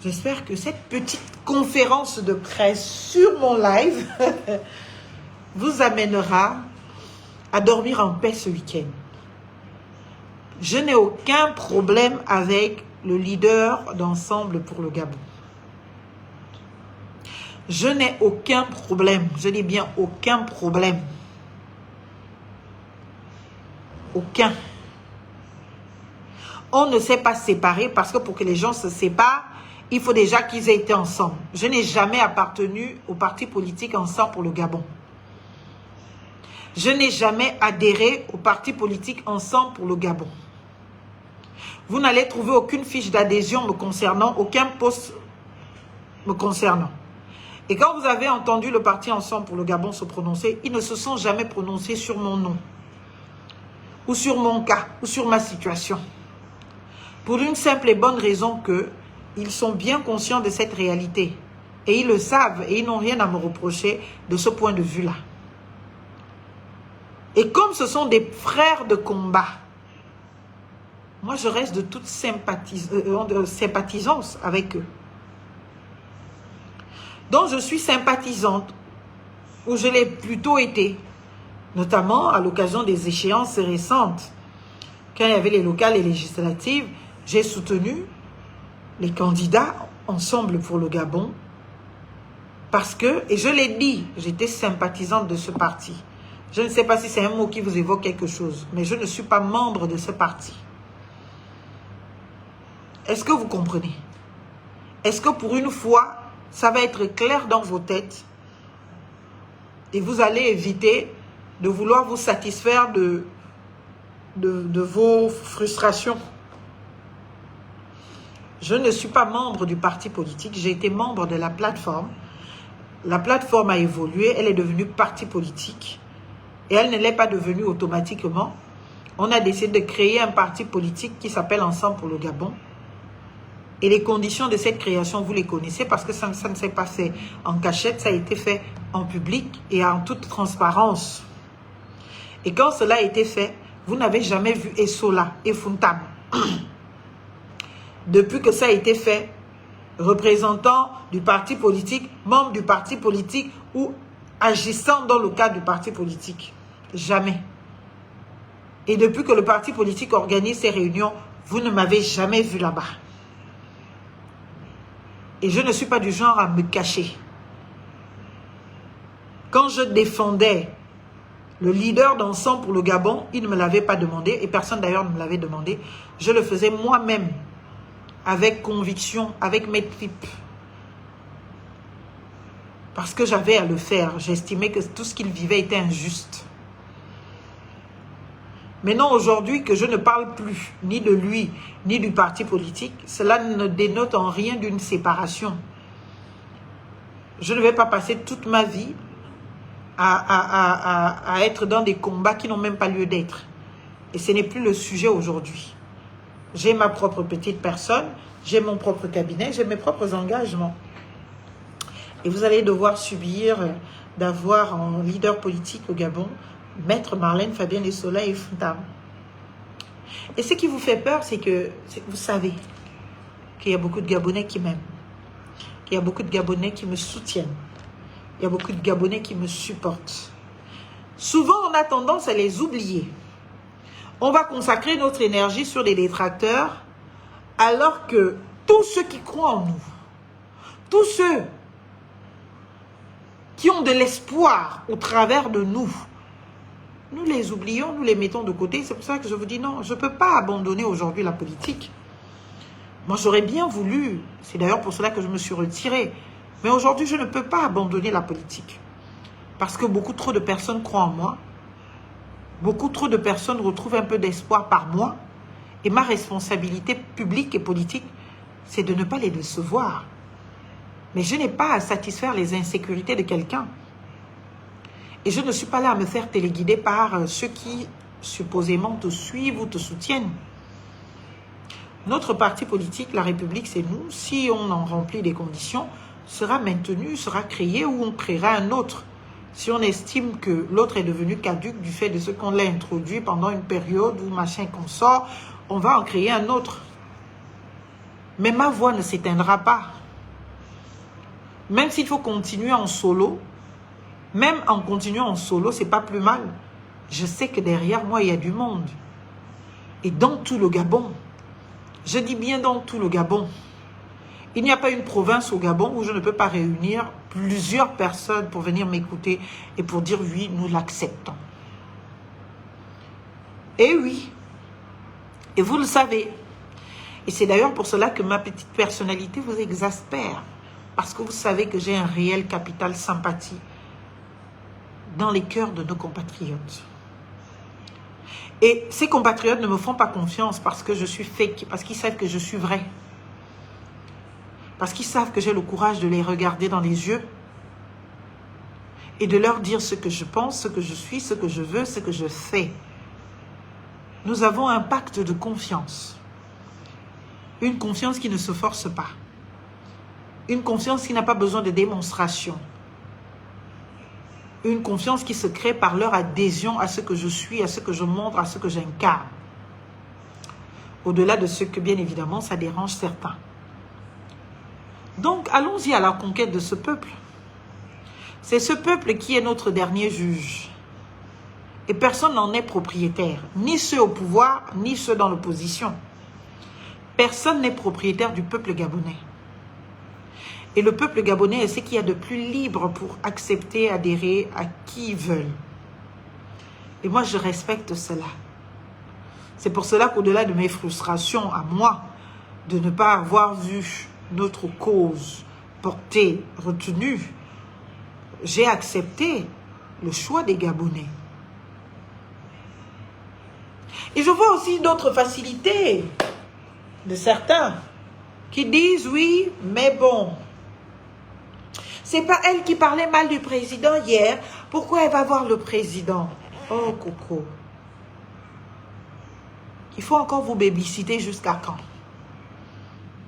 Speaker 2: j'espère que cette petite conférence de presse sur mon live vous amènera à dormir en paix ce week-end. Je n'ai aucun problème avec le leader d'Ensemble pour le Gabon. Je n'ai aucun problème, je dis bien aucun problème. Aucun. On ne s'est pas séparés parce que pour que les gens se séparent, il faut déjà qu'ils aient été ensemble. Je n'ai jamais appartenu au parti politique Ensemble pour le Gabon. Je n'ai jamais adhéré au parti politique Ensemble pour le Gabon. Vous n'allez trouver aucune fiche d'adhésion me concernant, aucun poste me concernant. Et quand vous avez entendu le parti Ensemble pour le Gabon se prononcer, ils ne se sont jamais prononcés sur mon nom, ou sur mon cas, ou sur ma situation. Pour une simple et bonne raison que ils sont bien conscients de cette réalité. Et ils le savent, et ils n'ont rien à me reprocher de ce point de vue-là. Et comme ce sont des frères de combat, moi je reste de toute sympathisance avec eux. Donc je suis sympathisante, ou je l'ai plutôt été, notamment à l'occasion des échéances récentes. Quand il y avait les locales et législatives, j'ai soutenu les candidats Ensemble pour le Gabon parce que, et je l'ai dit, j'étais sympathisante de ce parti. Je ne sais pas si c'est un mot qui vous évoque quelque chose, mais je ne suis pas membre de ce parti. Est-ce que vous comprenez? Est-ce que pour une fois, ça va être clair dans vos têtes et vous allez éviter de vouloir vous satisfaire de vos frustrations? Je ne suis pas membre du parti politique, j'ai été membre de la plateforme. La plateforme a évolué, elle est devenue parti politique et elle ne l'est pas devenue automatiquement. On a décidé de créer un parti politique qui s'appelle Ensemble pour le Gabon. Et les conditions de cette création, vous les connaissez parce que ça ne s'est pas fait en cachette, ça a été fait en public et en toute transparence. Et quand cela a été fait, vous n'avez jamais vu Essola et Funtam. Depuis que ça a été fait, représentant du parti politique, membre du parti politique ou agissant dans le cadre du parti politique. Jamais. Et depuis que le parti politique organise ses réunions, vous ne m'avez jamais vu là-bas. Et je ne suis pas du genre à me cacher. Quand je défendais le leader d'Ensemble pour le Gabon, il ne me l'avait pas demandé, et personne d'ailleurs ne me l'avait demandé. Je le faisais moi-même, avec conviction, avec mes tripes. Parce que j'avais à le faire. J'estimais que tout ce qu'il vivait était injuste. Maintenant, aujourd'hui, que je ne parle plus ni de lui, ni du parti politique, cela ne dénote en rien d'une séparation. Je ne vais pas passer toute ma vie à être dans des combats qui n'ont même pas lieu d'être. Et ce n'est plus le sujet aujourd'hui. J'ai ma propre petite personne, j'ai mon propre cabinet, j'ai mes propres engagements. Et vous allez devoir subir d'avoir en leader politique au Gabon Maître Marlène Fabienne Essola et Funtam. Et ce qui vous fait peur, c'est que vous savez qu'il y a beaucoup de Gabonais qui m'aiment, qu'il y a beaucoup de Gabonais qui me soutiennent, il y a beaucoup de Gabonais qui me supportent. Souvent, on a tendance à les oublier. On va consacrer notre énergie sur des détracteurs, alors que tous ceux qui croient en nous, tous ceux qui ont de l'espoir au travers de nous, nous les oublions, nous les mettons de côté. C'est pour ça que je vous dis non, je ne peux pas abandonner aujourd'hui la politique. Moi, j'aurais bien voulu, c'est d'ailleurs pour cela que je me suis retirée, mais aujourd'hui, je ne peux pas abandonner la politique. Parce que beaucoup trop de personnes croient en moi, beaucoup trop de personnes retrouvent un peu d'espoir par moi, et ma responsabilité publique et politique, c'est de ne pas les décevoir. Mais je n'ai pas à satisfaire les insécurités de quelqu'un. Et je ne suis pas là à me faire téléguider par ceux qui supposément te suivent ou te soutiennent. Notre parti politique, la République, c'est nous. Si on en remplit les conditions, sera maintenu, sera créé ou on créera un autre. Si on estime que l'autre est devenu caduc du fait de ce qu'on l'a introduit pendant une période ou machin qu'on sort, on va en créer un autre. Mais ma voix ne s'éteindra pas. Même s'il faut continuer en solo, même en continuant en solo, c'est pas plus mal. Je sais que derrière moi, il y a du monde. Et dans tout le Gabon, Je dis bien dans tout le Gabon. Il n'y a pas une province au Gabon où je ne peux pas réunir plusieurs personnes pour venir m'écouter et pour dire oui, nous l'acceptons. Et oui. Et vous le savez. Et c'est d'ailleurs pour cela que ma petite personnalité vous exaspère. Parce que vous savez que j'ai un réel capital sympathie dans les cœurs de nos compatriotes. Et ces compatriotes ne me font pas confiance parce que je suis fake, parce qu'ils savent que je suis vrai. Parce qu'ils savent que j'ai le courage de les regarder dans les yeux et de leur dire ce que je pense, ce que je suis, ce que je veux, ce que je fais. Nous avons un pacte de confiance. Une confiance qui ne se force pas. Une confiance qui n'a pas besoin de démonstration. Une confiance qui se crée par leur adhésion à ce que je suis, à ce que je montre, à ce que j'incarne. Au-delà de ce que, bien évidemment, ça dérange certains. Donc, allons-y à la conquête de ce peuple. C'est ce peuple qui est notre dernier juge. Et personne n'en est propriétaire. Ni ceux au pouvoir, ni ceux dans l'opposition. Personne n'est propriétaire du peuple gabonais. Et le peuple gabonais est ce qu'il y a de plus libre pour accepter, adhérer à qui ils veulent. Et moi, je respecte cela. C'est pour cela qu'au-delà de mes frustrations à moi, de ne pas avoir vu notre cause portée, retenue, j'ai accepté le choix des Gabonais. Et je vois aussi d'autres facilités de certains qui disent oui, mais bon, c'est pas elle qui parlait mal du président hier, pourquoi elle va voir le président? Oh Coco, il faut encore vous babysitter jusqu'à quand?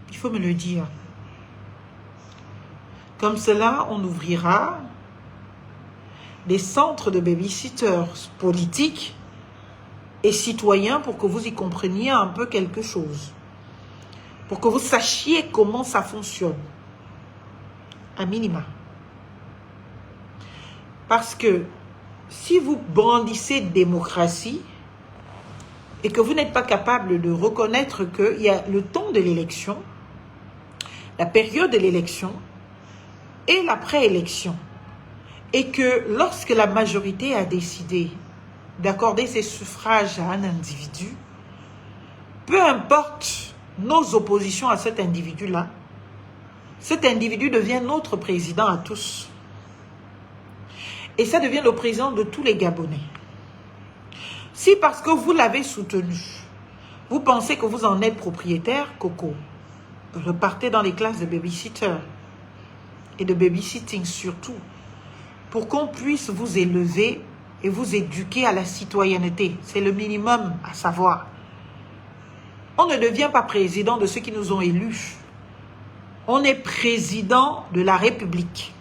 Speaker 2: Il faut me le dire. Comme cela, on ouvrira des centres de babysitters politiques et citoyens pour que vous y compreniez un peu quelque chose. Pour que vous sachiez comment ça fonctionne. À minima. Parce que si vous brandissez démocratie et que vous n'êtes pas capable de reconnaître qu'il y a le temps de l'élection, la période de l'élection et l'après-élection, et que lorsque la majorité a décidé d'accorder ses suffrages à un individu, peu importe nos oppositions à cet individu-là, cet individu devient notre président à tous. Et ça devient le président de tous les Gabonais. Si parce que vous l'avez soutenu, vous pensez que vous en êtes propriétaire, Coco, repartez dans les classes de babysitter et de babysitting surtout, pour qu'on puisse vous élever et vous éduquer à la citoyenneté. C'est le minimum à savoir. On ne devient pas président de ceux qui nous ont élus. On est président de la République,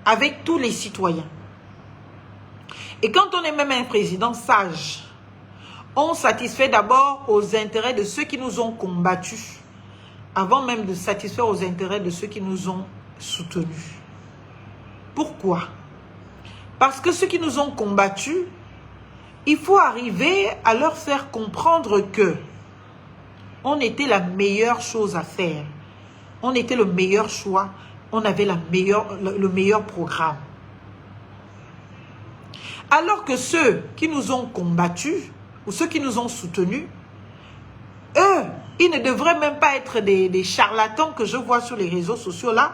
Speaker 2: avec tous les citoyens. Et quand on est même un président sage, on satisfait d'abord aux intérêts de ceux qui nous ont combattus, avant même de satisfaire aux intérêts de ceux qui nous ont soutenus. Pourquoi? Parce que ceux qui nous ont combattus, il faut arriver à leur faire comprendre que on était la meilleure chose à faire. On était le meilleur choix. On avait le meilleur programme. Alors que ceux qui nous ont combattus, ou ceux qui nous ont soutenus, eux, ils ne devraient même pas être des charlatans que je vois sur les réseaux sociaux là,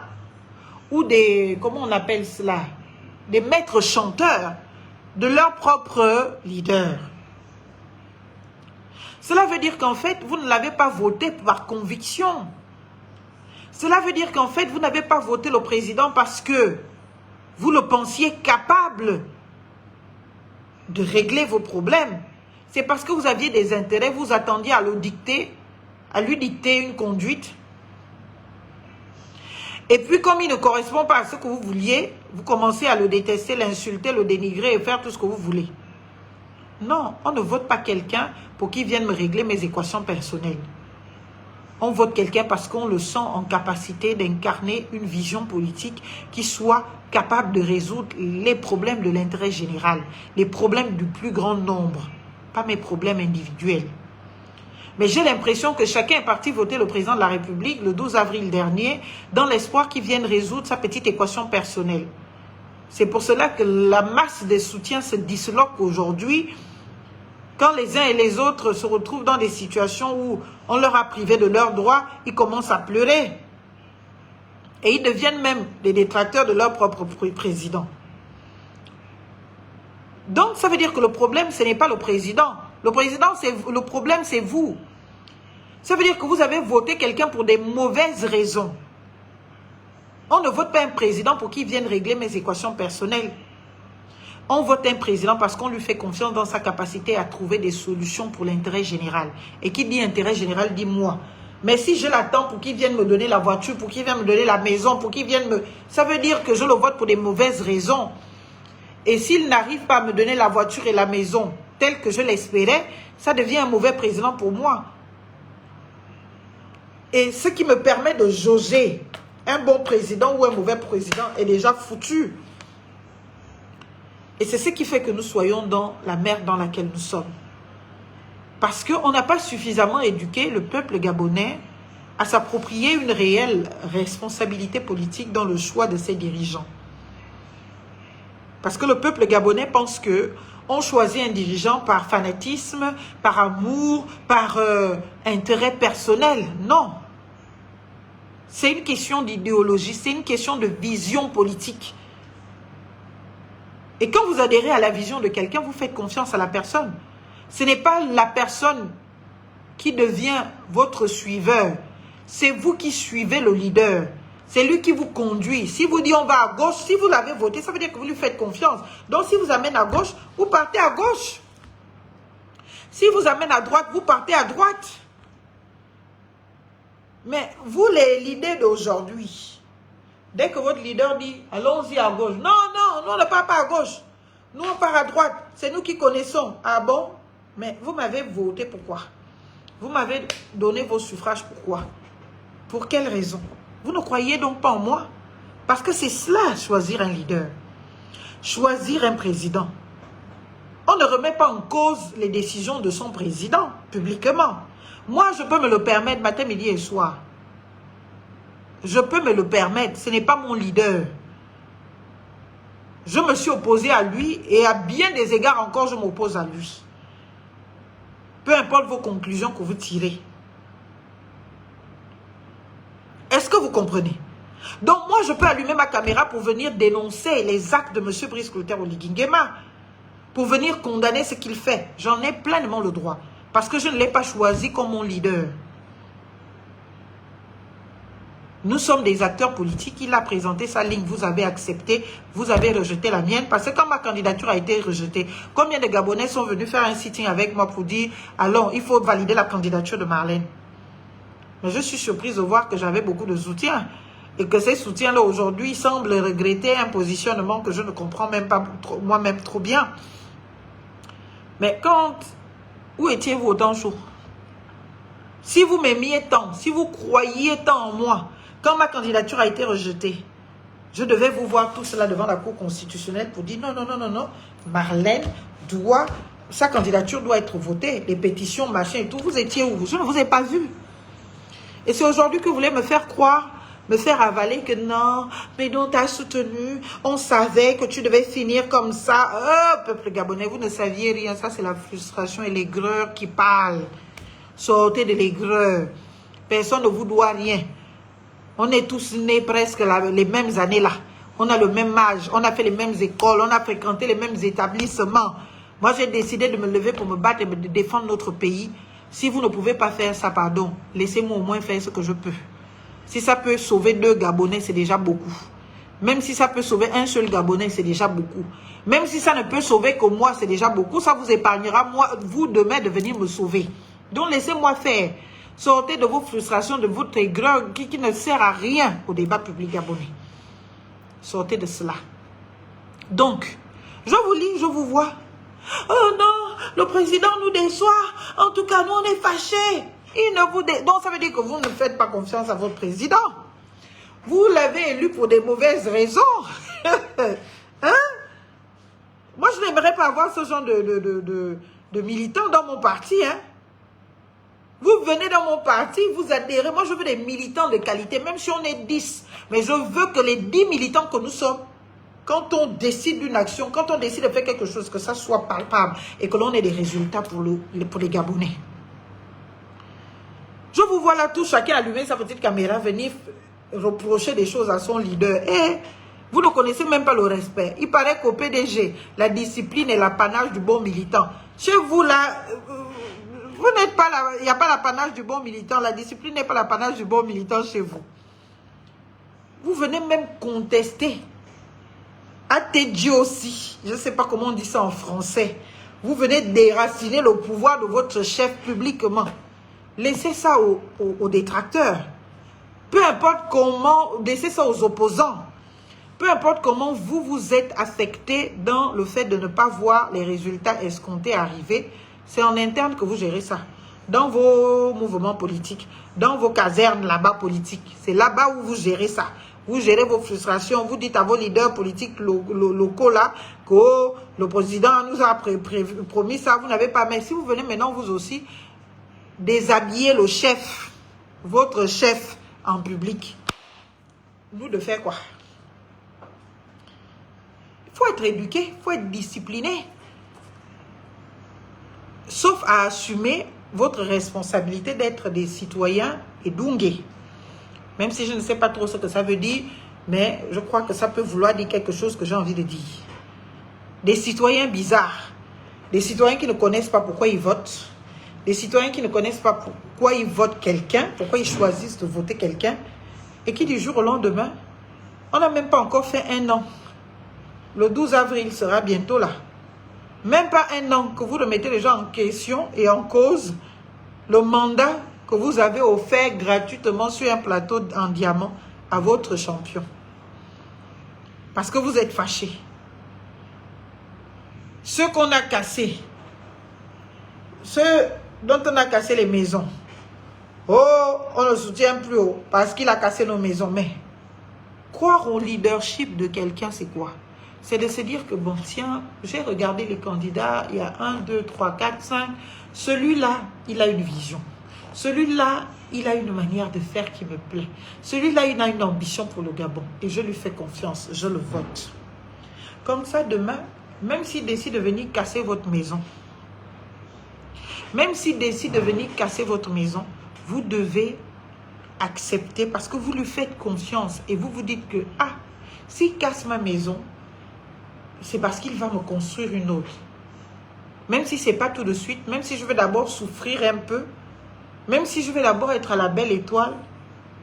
Speaker 2: ou des, comment on appelle cela, des maîtres chanteurs de leur propre leader. Cela veut dire qu'en fait, vous ne l'avez pas voté par conviction. Cela veut dire qu'en fait, vous n'avez pas voté le président parce que vous le pensiez capable de régler vos problèmes. C'est parce que vous aviez des intérêts, vous attendiez à lui dicter une conduite. Et puis, comme il ne correspond pas à ce que vous vouliez, vous commencez à le détester, l'insulter, le dénigrer et faire tout ce que vous voulez. Non, on ne vote pas quelqu'un pour qu'il vienne me régler mes équations personnelles. On vote quelqu'un parce qu'on le sent en capacité d'incarner une vision politique qui soit capable de résoudre les problèmes de l'intérêt général, les problèmes du plus grand nombre, pas mes problèmes individuels. Mais j'ai l'impression que chacun est parti voter le président de la République le 12 avril dernier dans l'espoir qu'il vienne résoudre sa petite équation personnelle. C'est pour cela que la masse des soutiens se disloque aujourd'hui quand les uns et les autres se retrouvent dans des situations où on leur a privé de leurs droits, ils commencent à pleurer. Et ils deviennent même des détracteurs de leur propre président. Donc, ça veut dire que le problème, ce n'est pas le président. Le problème, c'est vous. Ça veut dire que vous avez voté quelqu'un pour des mauvaises raisons. On ne vote pas un président pour qu'il vienne régler mes équations personnelles. On vote un président parce qu'on lui fait confiance dans sa capacité à trouver des solutions pour l'intérêt général. Et qui dit intérêt général dit moi. Mais si je l'attends pour qu'il vienne me donner la voiture, pour qu'il vienne me donner la maison, pour qu'il vienne me... Ça veut dire que je le vote pour des mauvaises raisons. Et s'il n'arrive pas à me donner la voiture et la maison telle que je l'espérais, ça devient un mauvais président pour moi. Et ce qui me permet de jauger un bon président ou un mauvais président est déjà foutu. Et c'est ce qui fait que nous soyons dans la merde dans laquelle nous sommes. Parce qu'on n'a pas suffisamment éduqué le peuple gabonais à s'approprier une réelle responsabilité politique dans le choix de ses dirigeants. Parce que le peuple gabonais pense qu'on choisit un dirigeant par fanatisme, par amour, par intérêt personnel. Non. C'est une question d'idéologie, c'est une question de vision politique. Et quand vous adhérez à la vision de quelqu'un, vous faites confiance à la personne. Ce n'est pas la personne qui devient votre suiveur. C'est vous qui suivez le leader. C'est lui qui vous conduit. Si vous dites on va à gauche, si vous l'avez voté, ça veut dire que vous lui faites confiance. Donc si vous amène à gauche, vous partez à gauche. Si vous amène à droite, vous partez à droite. Mais vous les leaders d'aujourd'hui, dès que votre leader dit allons-y à gauche. Non, non, nous on ne part pas à gauche. Nous on part à droite. C'est nous qui connaissons. Ah bon? Mais vous m'avez voté pourquoi? Vous m'avez donné vos suffrages pourquoi? Pour quelle raison? Vous ne croyez donc pas en moi? Parce que c'est cela, choisir un leader. Choisir un président. On ne remet pas en cause les décisions de son président, publiquement. Moi, je peux me le permettre matin, midi et soir. Je peux me le permettre. Ce n'est pas mon leader. Je me suis opposé à lui et à bien des égards encore, je m'oppose à lui. Peu importe vos conclusions que vous tirez. Est-ce que vous comprenez? Donc moi, je peux allumer ma caméra pour venir dénoncer les actes de M. Brice Clotaire Oligui Nguema, pour venir condamner ce qu'il fait. J'en ai pleinement le droit, parce que je ne l'ai pas choisi comme mon leader. Nous sommes des acteurs politiques, il a présenté sa ligne, vous avez accepté, vous avez rejeté la mienne, parce que quand ma candidature a été rejetée, combien de Gabonais sont venus faire un sitting avec moi pour dire, alors il faut valider la candidature de Marlène. Mais je suis surprise de voir que j'avais beaucoup de soutien, et que ces soutiens-là aujourd'hui semblent regretter un positionnement que je ne comprends même pas moi-même trop bien. Mais où étiez-vous au temps chaud? Si vous m'aimiez tant, si vous croyiez tant en moi, quand ma candidature a été rejetée, je devais vous voir tout cela devant la Cour constitutionnelle pour dire non, non, non, non, non, Marlène sa candidature doit être votée, les pétitions, machin et tout. Vous étiez où? Je ne vous ai pas vu. Et c'est aujourd'hui que vous voulez me faire croire, me faire avaler que non, mais non, t'as soutenu, on savait que tu devais finir comme ça. Oh, peuple gabonais, vous ne saviez rien, ça c'est la frustration et l'aigreur qui parlent. Sortez de l'aigreur. Personne ne vous doit rien. On est tous nés presque les mêmes années là. On a le même âge, on a fait les mêmes écoles, on a fréquenté les mêmes établissements. Moi, j'ai décidé de me lever pour me battre et de défendre notre pays. Si vous ne pouvez pas faire ça, pardon, laissez-moi au moins faire ce que je peux. Si ça peut sauver 2 Gabonais, c'est déjà beaucoup. Même si ça peut sauver un seul Gabonais, c'est déjà beaucoup. Même si ça ne peut sauver que moi, c'est déjà beaucoup. Ça vous épargnera, vous, demain, de venir me sauver. Donc, laissez-moi faire. Sortez de vos frustrations, de votre aigreur qui ne sert à rien au débat public gabonais. Sortez de cela. Donc, je vous lis, je vous vois. Oh non, le président nous déçoit. En tout cas, nous, on est fâchés. Donc, ça veut dire que vous ne faites pas confiance à votre président. Vous l'avez élu pour des mauvaises raisons. Hein? Moi, je n'aimerais pas avoir ce genre de militants dans mon parti. Hein? Vous venez dans mon parti, vous adhérez. Moi, je veux des militants de qualité, même si on est 10. Mais je veux que les 10 militants que nous sommes, quand on décide d'une action, quand on décide de faire quelque chose, que ça soit palpable et que l'on ait des résultats pour les Gabonais. Je vous vois là, tout chacun allumer sa petite caméra, venir reprocher des choses à son leader. Et vous ne connaissez même pas le respect. Il paraît qu'au PDG, la discipline est l'apanage du bon militant. Chez vous là, vous n'êtes pas là, il n'y a pas l'apanage du bon militant. La discipline n'est pas l'apanage du bon militant chez vous. Vous venez même contester. Attedio aussi, je ne sais pas comment on dit ça en français. Vous venez déraciner le pouvoir de votre chef publiquement. Laissez ça aux détracteurs. Peu importe comment, laissez ça aux opposants. Peu importe comment vous vous êtes affecté dans le fait de ne pas voir les résultats escomptés arriver, c'est en interne que vous gérez ça. Dans vos mouvements politiques, dans vos casernes là-bas politiques, c'est là-bas où vous gérez ça. Vous gérez vos frustrations, vous dites à vos leaders politiques locaux là que le président nous a promis ça, vous n'avez pas. Mais si vous venez maintenant vous aussi déshabiller le chef, votre chef en public, nous de faire quoi? Il faut être éduqué, il faut être discipliné. Sauf à assumer votre responsabilité d'être des citoyens édungés. Même si je ne sais pas trop ce que ça veut dire, mais je crois que ça peut vouloir dire quelque chose que j'ai envie de dire. Des citoyens bizarres, des citoyens qui ne connaissent pas pourquoi ils votent, des citoyens qui ne connaissent pas pourquoi ils votent quelqu'un, pourquoi ils choisissent de voter quelqu'un, et qui du jour au lendemain, on n'a même pas encore fait un an. Le 12 avril sera bientôt là. Même pas un an que vous remettez les gens en question et en cause le mandat que vous avez offert gratuitement sur un plateau en diamant à votre champion. Parce que vous êtes fâchés. Ceux qu'on a cassés, ceux dont on a cassé les maisons, oh, on ne soutient plus haut parce qu'il a cassé nos maisons. Mais croire au leadership de quelqu'un, c'est quoi? C'est de se dire que, bon, tiens, j'ai regardé les candidats, il y a 1, 2, 3, 4, 5. Celui-là, il a une vision. Celui-là, il a une manière de faire qui me plaît. Celui-là, il a une ambition pour le Gabon. Et je lui fais confiance, je le vote. Comme ça, demain, même s'il décide de venir casser votre maison, même s'il décide de venir casser votre maison, vous devez accepter parce que vous lui faites confiance. Et vous vous dites que, ah, s'il casse ma maison, c'est parce qu'il va me construire une autre. Même si ce n'est pas tout de suite, même si je vais d'abord souffrir un peu, même si je vais d'abord être à la belle étoile,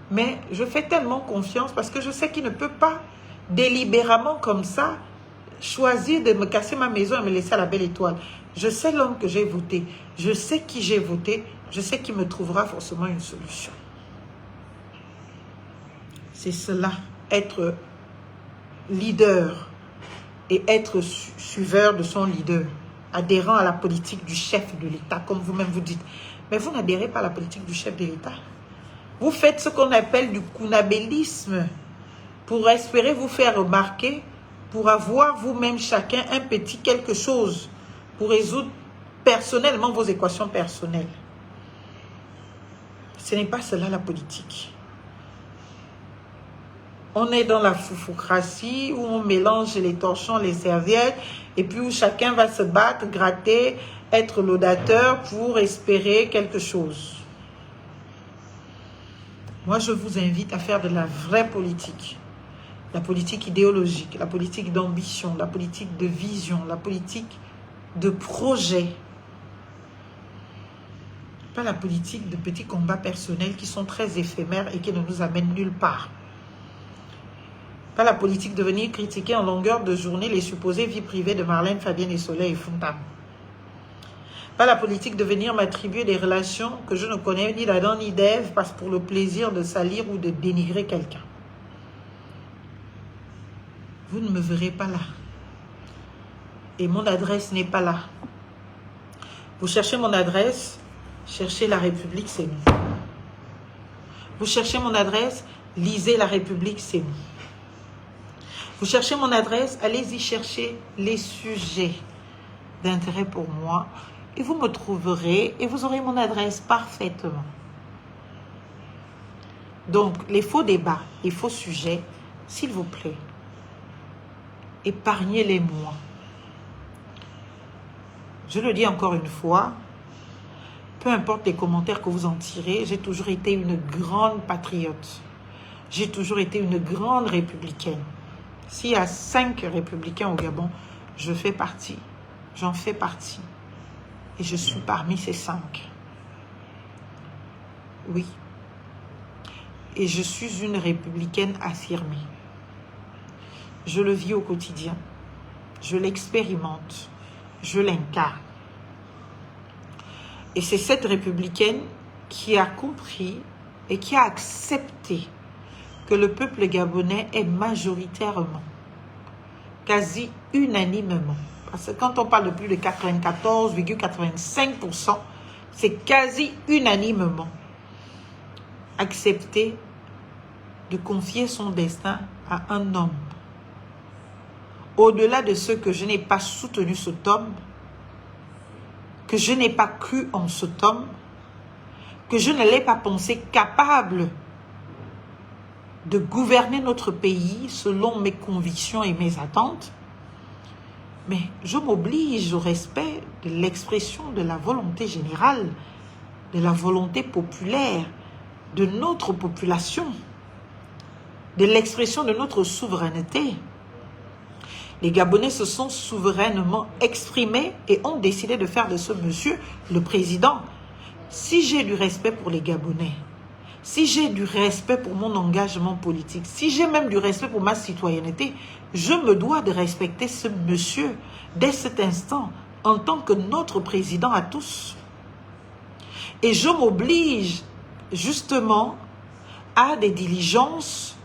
Speaker 2: mais je fais tellement confiance parce que je sais qu'il ne peut pas délibérément comme ça choisir de me casser ma maison et me laisser à la belle étoile. Je sais l'homme que j'ai voté, je sais qui j'ai voté, je sais qu'il me trouvera forcément une solution. C'est cela, être leader et être suiveur de son leader, adhérent à la politique du chef de l'État, comme vous-même vous dites. Mais vous n'adhérez pas à la politique du chef de l'État. Vous faites ce qu'on appelle du kunabélisme pour espérer vous faire remarquer, pour avoir vous-même chacun un petit quelque chose pour résoudre personnellement vos équations personnelles. Ce n'est pas cela la politique. On est dans la foufoucratie où on mélange les torchons, les serviettes et puis où chacun va se battre, gratter, être laudateur pour espérer quelque chose. Moi, je vous invite à faire de la vraie politique. La politique idéologique, la politique d'ambition, la politique de vision, la politique de projet. Pas la politique de petits combats personnels qui sont très éphémères et qui ne nous amènent nulle part. Pas la politique de venir critiquer en longueur de journée les supposées vies privées de Marlène, Fabienne et Soleil et Fontam. Pas la politique de venir m'attribuer des relations que je ne connais ni d'Adam ni d'Ève parce pour le plaisir de salir ou de dénigrer quelqu'un. Vous ne me verrez pas là. Et mon adresse n'est pas là. Vous cherchez mon adresse, cherchez La République, c'est nous. Vous cherchez mon adresse, lisez La République, c'est nous. Vous cherchez mon adresse, allez-y chercher les sujets d'intérêt pour moi et vous me trouverez et vous aurez mon adresse parfaitement. Donc, les faux débats, les faux sujets, s'il vous plaît, épargnez-les-moi. Je le dis encore une fois, peu importe les commentaires que vous en tirez, j'ai toujours été une grande patriote. J'ai toujours été une grande républicaine. S'il y a 5 républicains au Gabon, je fais partie. J'en fais partie. Et je suis parmi ces 5. Oui. Et je suis une républicaine affirmée. Je le vis au quotidien. Je l'expérimente. Je l'incarne. Et c'est cette républicaine qui a compris et qui a accepté que le peuple gabonais est majoritairement, quasi unanimement. Parce que quand on parle de plus de 94,85%, c'est quasi unanimement accepté de confier son destin à un homme. Au-delà de ce que je n'ai pas soutenu cet homme, que je n'ai pas cru en cet homme, que je ne l'ai pas pensé capable de gouverner notre pays selon mes convictions et mes attentes, mais je m'oblige au respect de l'expression de la volonté générale, de la volonté populaire, de notre population, de l'expression de notre souveraineté. Les Gabonais se sont souverainement exprimés et ont décidé de faire de ce monsieur le président. Si j'ai du respect pour les Gabonais, si j'ai du respect pour mon engagement politique, si j'ai même du respect pour ma citoyenneté, je me dois de respecter ce monsieur dès cet instant en tant que notre président à tous. Et je m'oblige justement à des diligences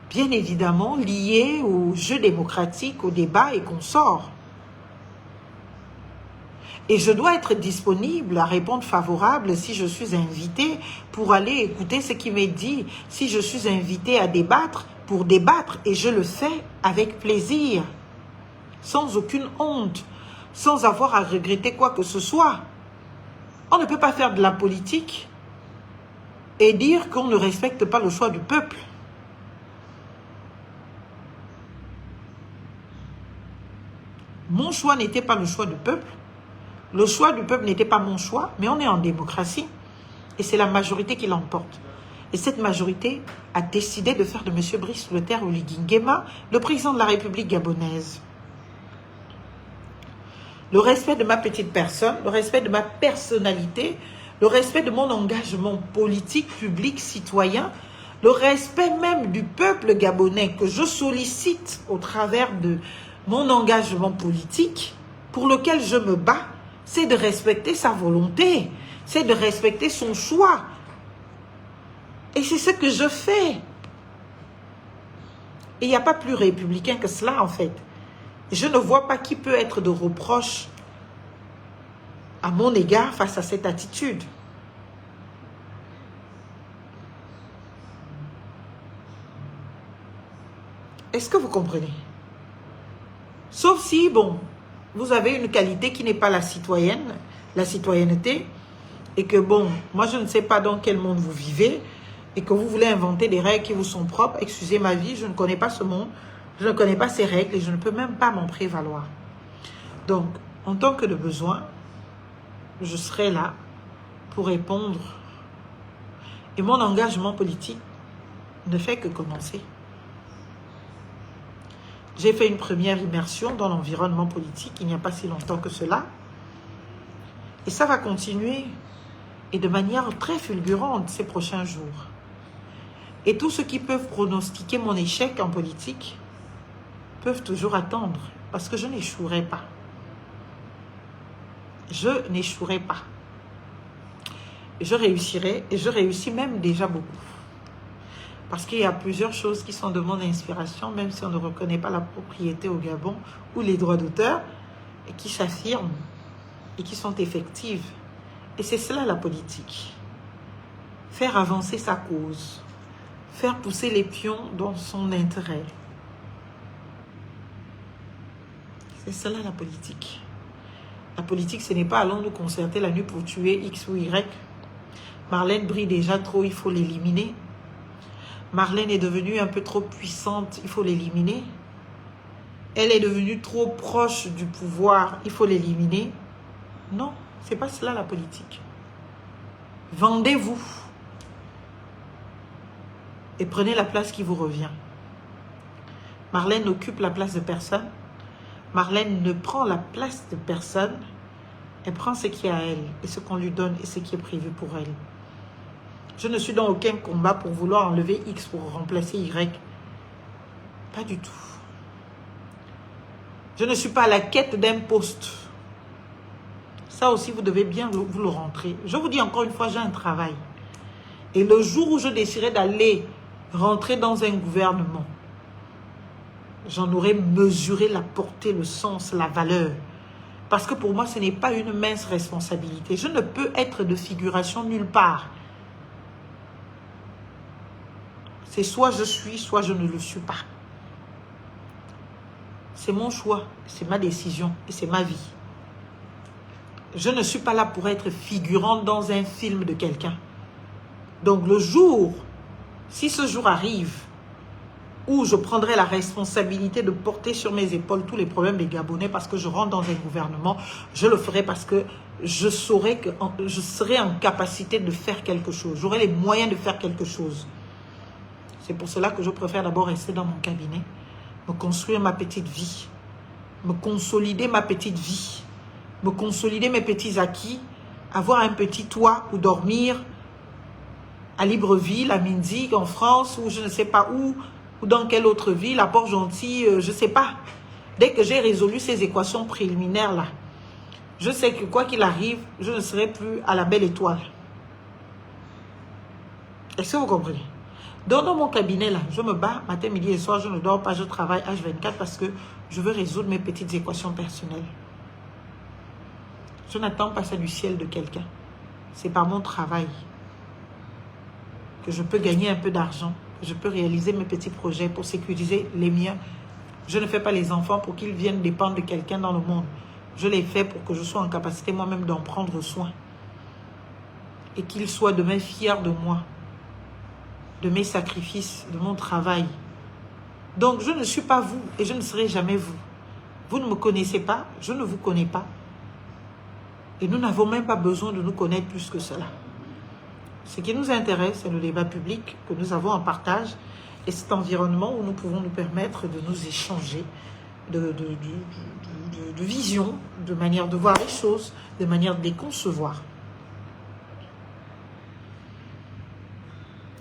Speaker 2: bien évidemment liées au jeu démocratique, au débat et consorts. Et je dois être disponible à répondre favorable si je suis invité pour aller écouter ce qui m'est dit, si je suis invité à débattre, pour débattre, et je le fais avec plaisir, sans aucune honte, sans avoir à regretter quoi que ce soit. On ne peut pas faire de la politique et dire qu'on ne respecte pas le choix du peuple. Mon choix n'était pas le choix du peuple. Le choix du peuple n'était pas mon choix, mais on est en démocratie. Et c'est la majorité qui l'emporte. Et cette majorité a décidé de faire de M. Brice Clotaire Oligui Nguema le président de la République gabonaise. Le respect de ma petite personne, le respect de ma personnalité, le respect de mon engagement politique, public, citoyen, le respect même du peuple gabonais que je sollicite au travers de mon engagement politique, pour lequel je me bats, c'est de respecter sa volonté, c'est de respecter son choix. Et c'est ce que je fais. Et il n'y a pas plus républicain que cela, en fait. Je ne vois pas qui peut être de reproche à mon égard face à cette attitude. Est-ce que vous comprenez? Sauf si, bon, vous avez une qualité qui n'est pas la citoyenneté, et que, bon, moi je ne sais pas dans quel monde vous vivez, et que vous voulez inventer des règles qui vous sont propres. Excusez ma vie, je ne connais pas ce monde, je ne connais pas ces règles, et je ne peux même pas m'en prévaloir. Donc, en tant que de besoin, je serai là pour répondre. Et mon engagement politique ne fait que commencer. J'ai fait une première immersion dans l'environnement politique il n'y a pas si longtemps que cela. Et ça va continuer, et de manière très fulgurante ces prochains jours. Et tous ceux qui peuvent pronostiquer mon échec en politique peuvent toujours attendre, parce que je n'échouerai pas. Je n'échouerai pas. Je réussirai, et je réussis même déjà beaucoup. Parce qu'il y a plusieurs choses qui sont de mon inspiration, même si on ne reconnaît pas la propriété au Gabon ou les droits d'auteur, et qui s'affirment et qui sont effectives. Et c'est cela la politique. Faire avancer sa cause. Faire pousser les pions dans son intérêt. C'est cela la politique. La politique, ce n'est pas allons nous concerter la nuit pour tuer X ou Y. Marlène brille déjà trop, il faut l'éliminer. Marlène est devenue un peu trop puissante, il faut l'éliminer. Elle est devenue trop proche du pouvoir, il faut l'éliminer. Non, c'est pas cela la politique. Vendez-vous et prenez la place qui vous revient. Marlène n'occupe la place de personne. Marlène ne prend la place de personne. Elle prend ce qui est à elle et ce qu'on lui donne et ce qui est prévu pour elle. Je ne suis dans aucun combat pour vouloir enlever X pour remplacer Y. Pas du tout. Je ne suis pas à la quête d'un poste. Ça aussi, vous devez bien vous le rentrer. Je vous dis encore une fois, j'ai un travail. Et le jour où je déciderai d'aller rentrer dans un gouvernement, j'en aurai mesuré la portée, le sens, la valeur. Parce que pour moi, ce n'est pas une mince responsabilité. Je ne peux être de figuration nulle part. C'est soit je suis, soit je ne le suis pas. C'est mon choix, c'est ma décision et c'est ma vie. Je ne suis pas là pour être figurante dans un film de quelqu'un. Donc le jour, si ce jour arrive, où je prendrai la responsabilité de porter sur mes épaules tous les problèmes des Gabonais parce que je rentre dans un gouvernement, je le ferai parce que je saurai que je serai en capacité de faire quelque chose. J'aurai les moyens de faire quelque chose. C'est pour cela que je préfère d'abord rester dans mon cabinet, me construire ma petite vie, me consolider ma petite vie, me consolider mes petits acquis, avoir un petit toit où dormir, à Libreville, à Mindig, en France, ou je ne sais pas où, ou dans quelle autre ville, à Port-Gentil, je ne sais pas. Dès que j'ai résolu ces équations préliminaires-là, je sais que quoi qu'il arrive, je ne serai plus à la belle étoile. Est-ce que vous comprenez? Donc, dans mon cabinet, là, je me bats matin, midi et soir, je ne dors pas, je travaille H24 parce que je veux résoudre mes petites équations personnelles. Je n'attends pas ça du ciel de quelqu'un. C'est par mon travail que je peux gagner un peu d'argent, que je peux réaliser mes petits projets pour sécuriser les miens. Je ne fais pas les enfants pour qu'ils viennent dépendre de quelqu'un dans le monde. Je les fais pour que je sois en capacité moi-même d'en prendre soin. Et qu'ils soient demain fiers de moi, de mes sacrifices, de mon travail. Donc, je ne suis pas vous et je ne serai jamais vous. Vous ne me connaissez pas, je ne vous connais pas. Et nous n'avons même pas besoin de nous connaître plus que cela. Ce qui nous intéresse, c'est le débat public que nous avons en partage et cet environnement où nous pouvons nous permettre de nous échanger de vision, de manière de voir les choses, de manière de les concevoir.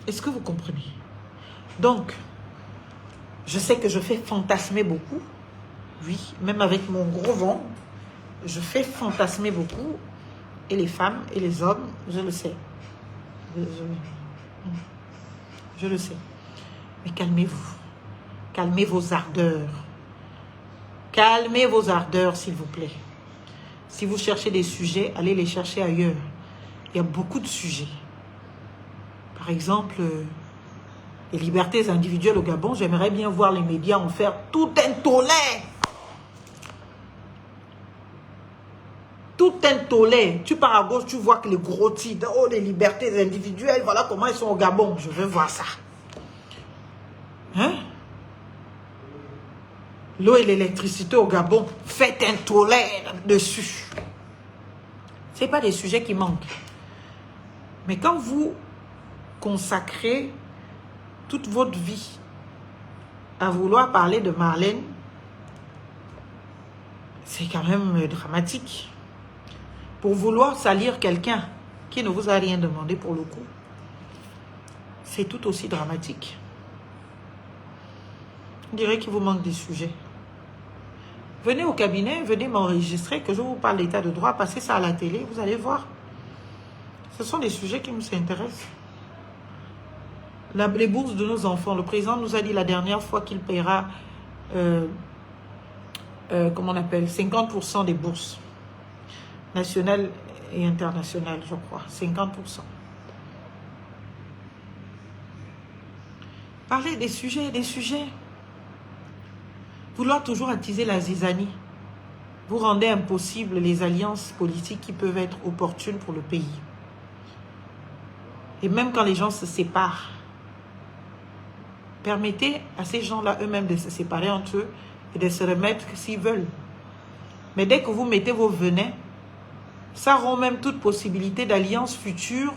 Speaker 2: Est-ce que vous comprenez? Donc, je sais que je fais fantasmer beaucoup. Oui, même avec mon gros ventre, je fais fantasmer beaucoup. Et les femmes et les hommes, je le sais. Je le sais. Mais calmez-vous. Calmez vos ardeurs. Calmez vos ardeurs, s'il vous plaît. Si vous cherchez des sujets, allez les chercher ailleurs. Il y a beaucoup de sujets. Par exemple, les libertés individuelles au Gabon, j'aimerais bien voir les médias en faire tout un tollé. Tout un tollé. Tu pars à gauche, tu vois que les gros titres, oh, les libertés individuelles, voilà comment ils sont au Gabon. Je veux voir ça. Hein? L'eau et l'électricité au Gabon, faites un tollé dessus. Ce n'est pas des sujets qui manquent. Mais quand vous consacrez toute votre vie à vouloir parler de Marlène, c'est quand même dramatique. Pour vouloir salir quelqu'un qui ne vous a rien demandé pour le coup, c'est tout aussi dramatique. On dirait qu'il vous manque des sujets. Venez au cabinet, venez m'enregistrer, que je vous parle d'état de droit, passez ça à la télé, vous allez voir. Ce sont des sujets qui nous intéressent. Les bourses de nos enfants, le président nous a dit la dernière fois qu'il paiera, comment on appelle, 50% des bourses nationales et internationales, je crois, 50%. Parlez des sujets, Vouloir toujours attiser la zizanie. vous rendez impossible les alliances politiques qui peuvent être opportunes pour le pays. Et même quand les gens se séparent, permettez à ces gens-là eux-mêmes de se séparer entre eux et de se remettre s'ils veulent. Mais dès que vous mettez vos venins, ça rompt même toute possibilité d'alliance future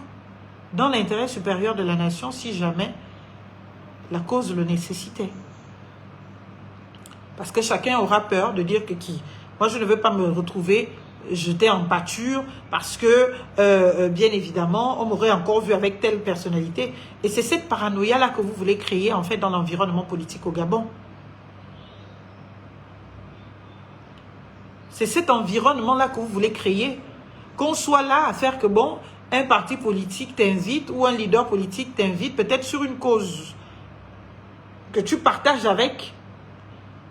Speaker 2: dans l'intérêt supérieur de la nation si jamais la cause le nécessitait. Parce que chacun aura peur de dire que qui. Moi, je ne veux pas me retrouver jeté en pâture parce que, bien évidemment, on m'aurait encore vu avec telle personnalité. Et c'est cette paranoïa-là que vous voulez créer, en fait, dans l'environnement politique au Gabon. C'est cet environnement-là que vous voulez créer. Qu'on soit là à faire que, bon, un parti politique t'invite ou un leader politique t'invite, peut-être sur une cause que tu partages avec.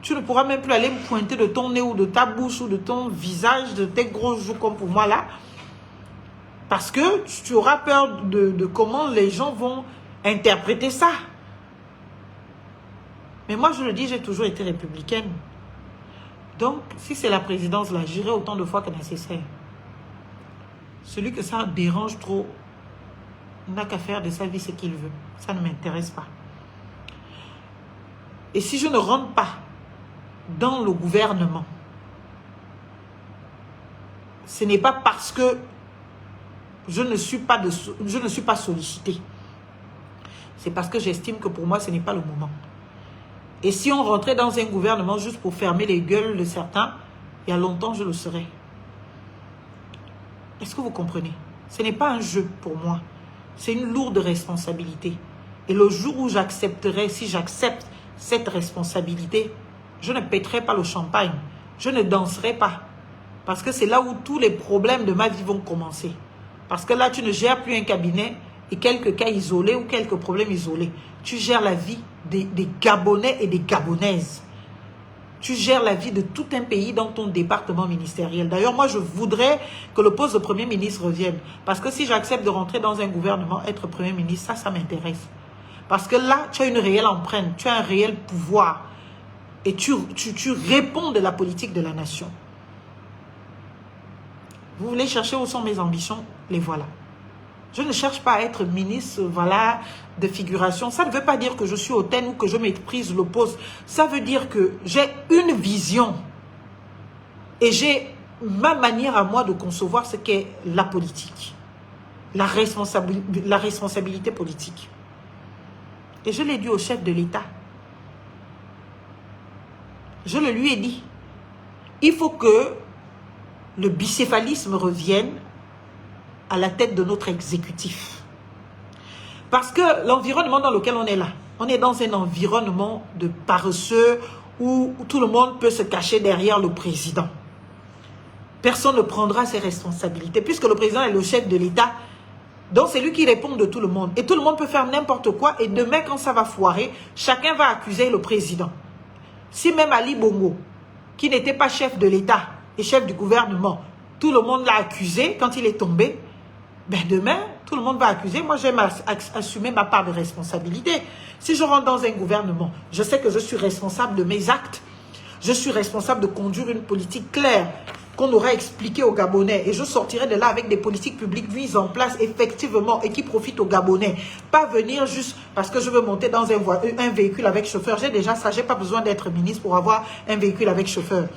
Speaker 2: Tu ne pourras même plus aller me pointer de ton nez ou de ta bouche ou de ton visage, de tes gros joues comme pour moi là. Parce que tu auras peur de comment les gens vont interpréter ça. Mais moi, je le dis, j'ai toujours été républicaine. Donc, si c'est la présidence là, j'irai autant de fois que nécessaire. Celui que ça dérange trop n'a qu'à faire de sa vie ce qu'il veut. Ça ne m'intéresse pas. Et si je ne rentre pas dans le gouvernement, ce n'est pas parce que je ne suis pas sollicité. C'est parce que j'estime que pour moi, ce n'est pas le moment. Et si on rentrait dans un gouvernement juste pour fermer les gueules de certains, il y a longtemps, je le serais. Est-ce que vous comprenez? Ce n'est pas un jeu pour moi. C'est une lourde responsabilité. Et le jour où j'accepterai, si j'accepte cette responsabilité, je ne pèterai pas le champagne. Je ne danserai pas. Parce que c'est là où tous les problèmes de ma vie vont commencer. Parce que là, tu ne gères plus un cabinet et quelques cas isolés ou quelques problèmes isolés. Tu gères la vie des Gabonais et des Gabonaises. Tu gères la vie de tout un pays dans ton département ministériel. D'ailleurs, moi, je voudrais que le poste de Premier ministre revienne. Parce que si j'accepte de rentrer dans un gouvernement, être Premier ministre, ça m'intéresse. Parce que là, tu as une réelle empreinte, tu as un réel pouvoir. Et tu réponds de la politique de la nation. Vous voulez chercher où sont mes ambitions? Les voilà. Je ne cherche pas à être ministre, voilà, de figuration. Ça ne veut pas dire que je suis hautaine ou que je méprise le poste. Ça veut dire que j'ai une vision. Et j'ai ma manière à moi de concevoir ce qu'est la politique. La responsabilité politique. Et je l'ai dit au chef de l'État. Je le lui ai dit. Il faut que le bicéphalisme revienne à la tête de notre exécutif. Parce que l'environnement dans lequel on est là, on est dans un environnement de paresseux où tout le monde peut se cacher derrière le président. Personne ne prendra ses responsabilités puisque le président est le chef de l'État. Donc c'est lui qui répond de tout le monde. Et tout le monde peut faire n'importe quoi et demain quand ça va foirer, chacun va accuser le président. Si même Ali Bongo, qui n'était pas chef de l'État et chef du gouvernement, tout le monde l'a accusé quand il est tombé, ben demain, tout le monde va accuser. Moi, j'aime assumer ma part de responsabilité. Si je rentre dans un gouvernement, je sais que je suis responsable de mes actes. Je suis responsable de conduire une politique claire qu'on aura expliquée aux Gabonais. Et je sortirai de là avec des politiques publiques mises en place effectivement et qui profitent aux Gabonais. Pas venir juste parce que je veux monter dans un véhicule avec chauffeur. J'ai déjà ça. Je n'ai pas besoin d'être ministre pour avoir un véhicule avec chauffeur.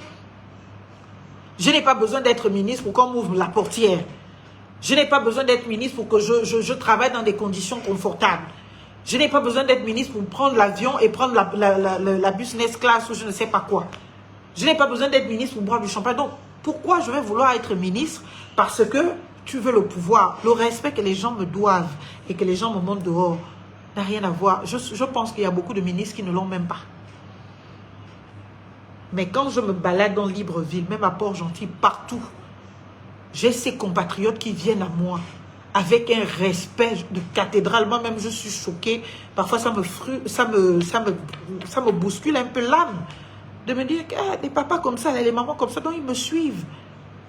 Speaker 2: Je n'ai pas besoin d'être ministre pour qu'on m'ouvre la portière. Je n'ai pas besoin d'être ministre pour que je travaille dans des conditions confortables. Je n'ai pas besoin d'être ministre pour prendre l'avion et prendre la business class ou je ne sais pas quoi. Je n'ai pas besoin d'être ministre pour boire du champagne. Donc, pourquoi je vais vouloir être ministre? Parce que tu veux le pouvoir. Le respect que les gens me doivent et que les gens me montrent dehors n'a rien à voir. Je pense qu'il y a beaucoup de ministres qui ne l'ont même pas. Mais quand je me balade dans Libreville, même à Port-Gentil, partout, j'ai ces compatriotes qui viennent à moi avec un respect de cathédrale. Moi-même, je suis choquée. Parfois, ça me bouscule un peu l'âme. De me dire que des papas comme ça, les mamans comme ça, donc ils me suivent.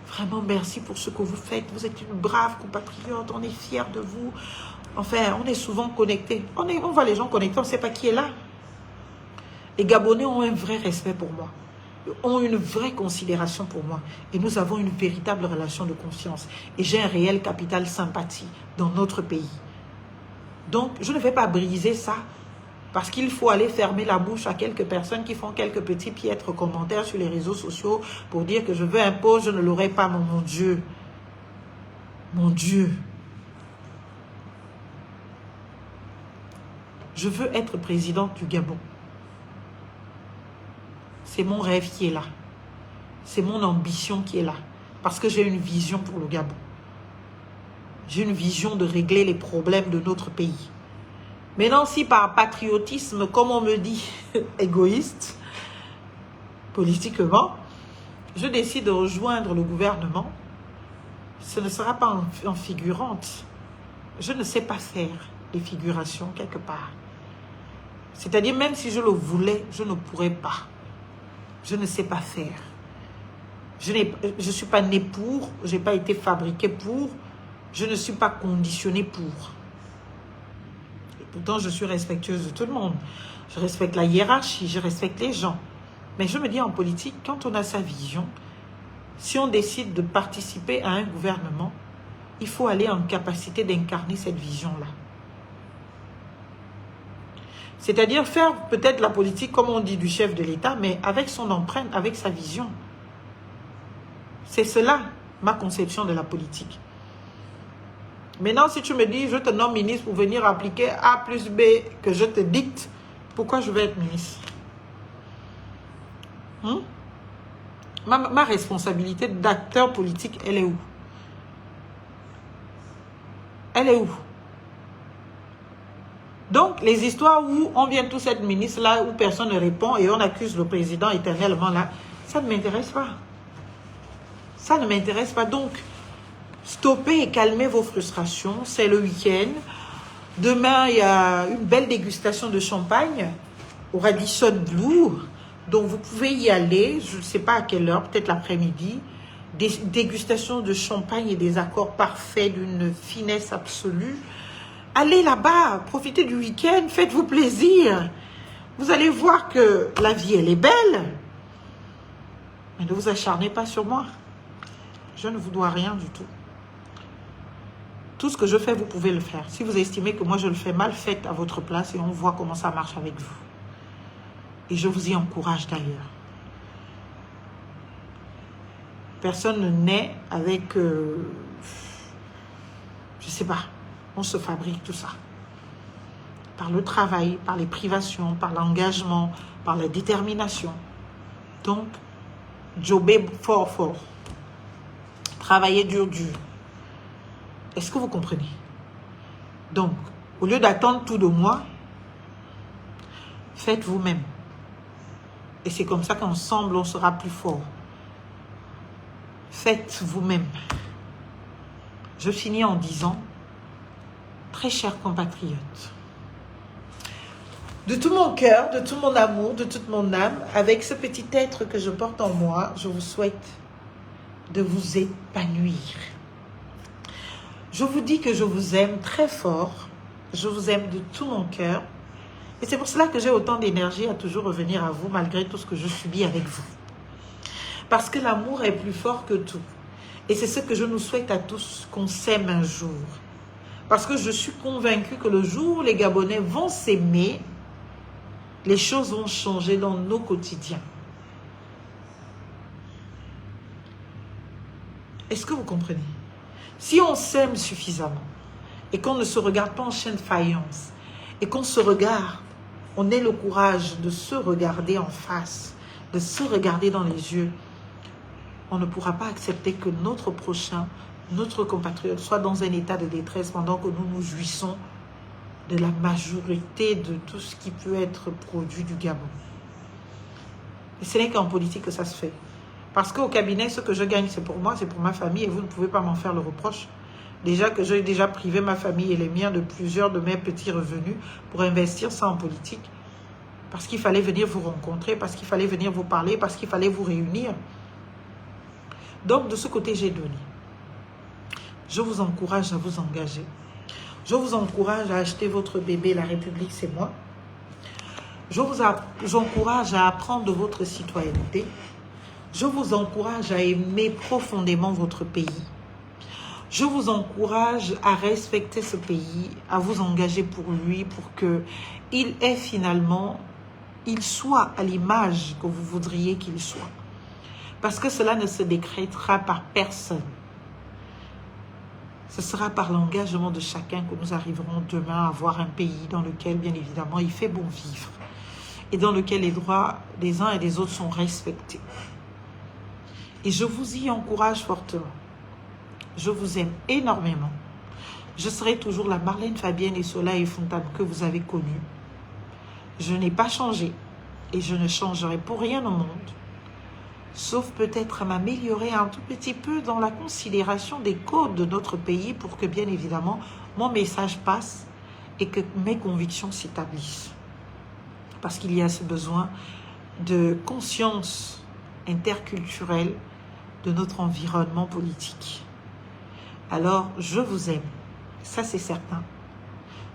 Speaker 2: Vraiment, merci pour ce que vous faites. Vous êtes une brave compatriote. On est fiers de vous. Enfin, on est souvent connectés. On voit les gens connectés, on ne sait pas qui est là. Les Gabonais ont un vrai respect pour moi. ont une vraie considération pour moi. Et nous avons une véritable relation de confiance. Et j'ai un réel capital sympathie dans notre pays. Donc, je ne vais pas briser ça parce qu'il faut aller fermer la bouche à quelques personnes qui font quelques petits piètres commentaires sur les réseaux sociaux pour dire que je veux un poste, je ne l'aurai pas, mon Dieu. Mon Dieu. Je veux être présidente du Gabon. C'est mon rêve qui est là. C'est mon ambition qui est là. Parce que j'ai une vision pour le Gabon. J'ai une vision de régler les problèmes de notre pays. Maintenant, si par patriotisme, comme on me dit, égoïste, politiquement, je décide de rejoindre le gouvernement, ce ne sera pas en figurante. Je ne sais pas faire des figurations quelque part. C'est-à-dire, même si je le voulais, je ne pourrais pas. Je ne sais pas faire. Je ne suis pas née pour, je n'ai pas été fabriquée pour, je ne suis pas conditionnée pour. Et pourtant, je suis respectueuse de tout le monde. Je respecte la hiérarchie, je respecte les gens. Mais je me dis en politique, quand on a sa vision, si on décide de participer à un gouvernement, il faut aller en capacité d'incarner cette vision-là. C'est-à-dire faire peut-être la politique, comme on dit, du chef de l'État, mais avec son empreinte, avec sa vision. C'est cela, ma conception de la politique. Maintenant, si tu me dis, je te nomme ministre pour venir appliquer A plus B que je te dicte, pourquoi je vais être ministre? Ma responsabilité d'acteur politique, elle est où? Elle est où? Donc, les histoires où on vient tous être ministre là, où personne ne répond et on accuse le président éternellement là, ça ne m'intéresse pas. Ça ne m'intéresse pas. Donc, stoppez et calmez vos frustrations. C'est le week-end. Demain, il y a une belle dégustation de champagne au Radisson Blu. Donc, vous pouvez y aller. Je ne sais pas à quelle heure, peut-être l'après-midi. Des dégustations de champagne et des accords parfaits d'une finesse absolue. Allez là-bas, profitez du week-end, faites-vous plaisir. Vous allez voir que la vie, elle est belle. Mais ne vous acharnez pas sur moi. Je ne vous dois rien du tout. Tout ce que je fais, vous pouvez le faire. Si vous estimez que moi, je le fais mal, faites à votre place et on voit comment ça marche avec vous. Et je vous y encourage d'ailleurs. Personne ne naît avec... je ne sais pas. On se fabrique tout ça. Par le travail, par les privations, par l'engagement, par la détermination. Donc, jobber fort, fort. Travailler dur, dur. Est-ce que vous comprenez? Donc, au lieu d'attendre tout de moi, faites vous-même. Et c'est comme ça qu'ensemble, on sera plus fort. Faites vous-même. Je finis en disant, très chers compatriotes, de tout mon cœur, de tout mon amour, de toute mon âme, avec ce petit être que je porte en moi, je vous souhaite de vous épanouir. Je vous dis que je vous aime très fort, je vous aime de tout mon cœur, et c'est pour cela que j'ai autant d'énergie à toujours revenir à vous, malgré tout ce que je subis avec vous. Parce que l'amour est plus fort que tout. Et c'est ce que je nous souhaite à tous, qu'on s'aime un jour. Parce que je suis convaincue que le jour où les Gabonais vont s'aimer, les choses vont changer dans nos quotidiens. Est-ce que vous comprenez? Si on s'aime suffisamment et qu'on ne se regarde pas en chaîne de faïence et qu'on se regarde, on ait le courage de se regarder en face, de se regarder dans les yeux, on ne pourra pas accepter que notre prochain, notre compatriote soit dans un état de détresse pendant que nous nous jouissons de la majorité de tout ce qui peut être produit du Gabon. Et ce n'est qu'en politique que ça se fait. Parce qu'au cabinet, ce que je gagne, c'est pour moi, c'est pour ma famille, et vous ne pouvez pas m'en faire le reproche. Déjà que j'ai déjà privé ma famille et les miens de plusieurs de mes petits revenus pour investir ça en politique. Parce qu'il fallait venir vous rencontrer, parce qu'il fallait venir vous parler, parce qu'il fallait vous réunir. Donc, de ce côté, j'ai donné. Je vous encourage à vous engager. Je vous encourage à acheter votre bébé, la République, c'est moi. Je vous encourage à apprendre de votre citoyenneté. Je vous encourage à aimer profondément votre pays. Je vous encourage à respecter ce pays, à vous engager pour lui, pour qu'il ait finalement, il soit à l'image que vous voudriez qu'il soit. Parce que cela ne se décrétera par personne. Ce sera par l'engagement de chacun que nous arriverons demain à avoir un pays dans lequel, bien évidemment, il fait bon vivre et dans lequel les droits des uns et des autres sont respectés. Et je vous y encourage fortement. Je vous aime énormément. Je serai toujours la Marlène Fabienne et Soleil Fontane que vous avez connue. Je n'ai pas changé et je ne changerai pour rien au monde. Sauf peut-être à m'améliorer un tout petit peu dans la considération des codes de notre pays pour que, bien évidemment, mon message passe et que mes convictions s'établissent. Parce qu'il y a ce besoin de conscience interculturelle de notre environnement politique. Alors, je vous aime, ça c'est certain.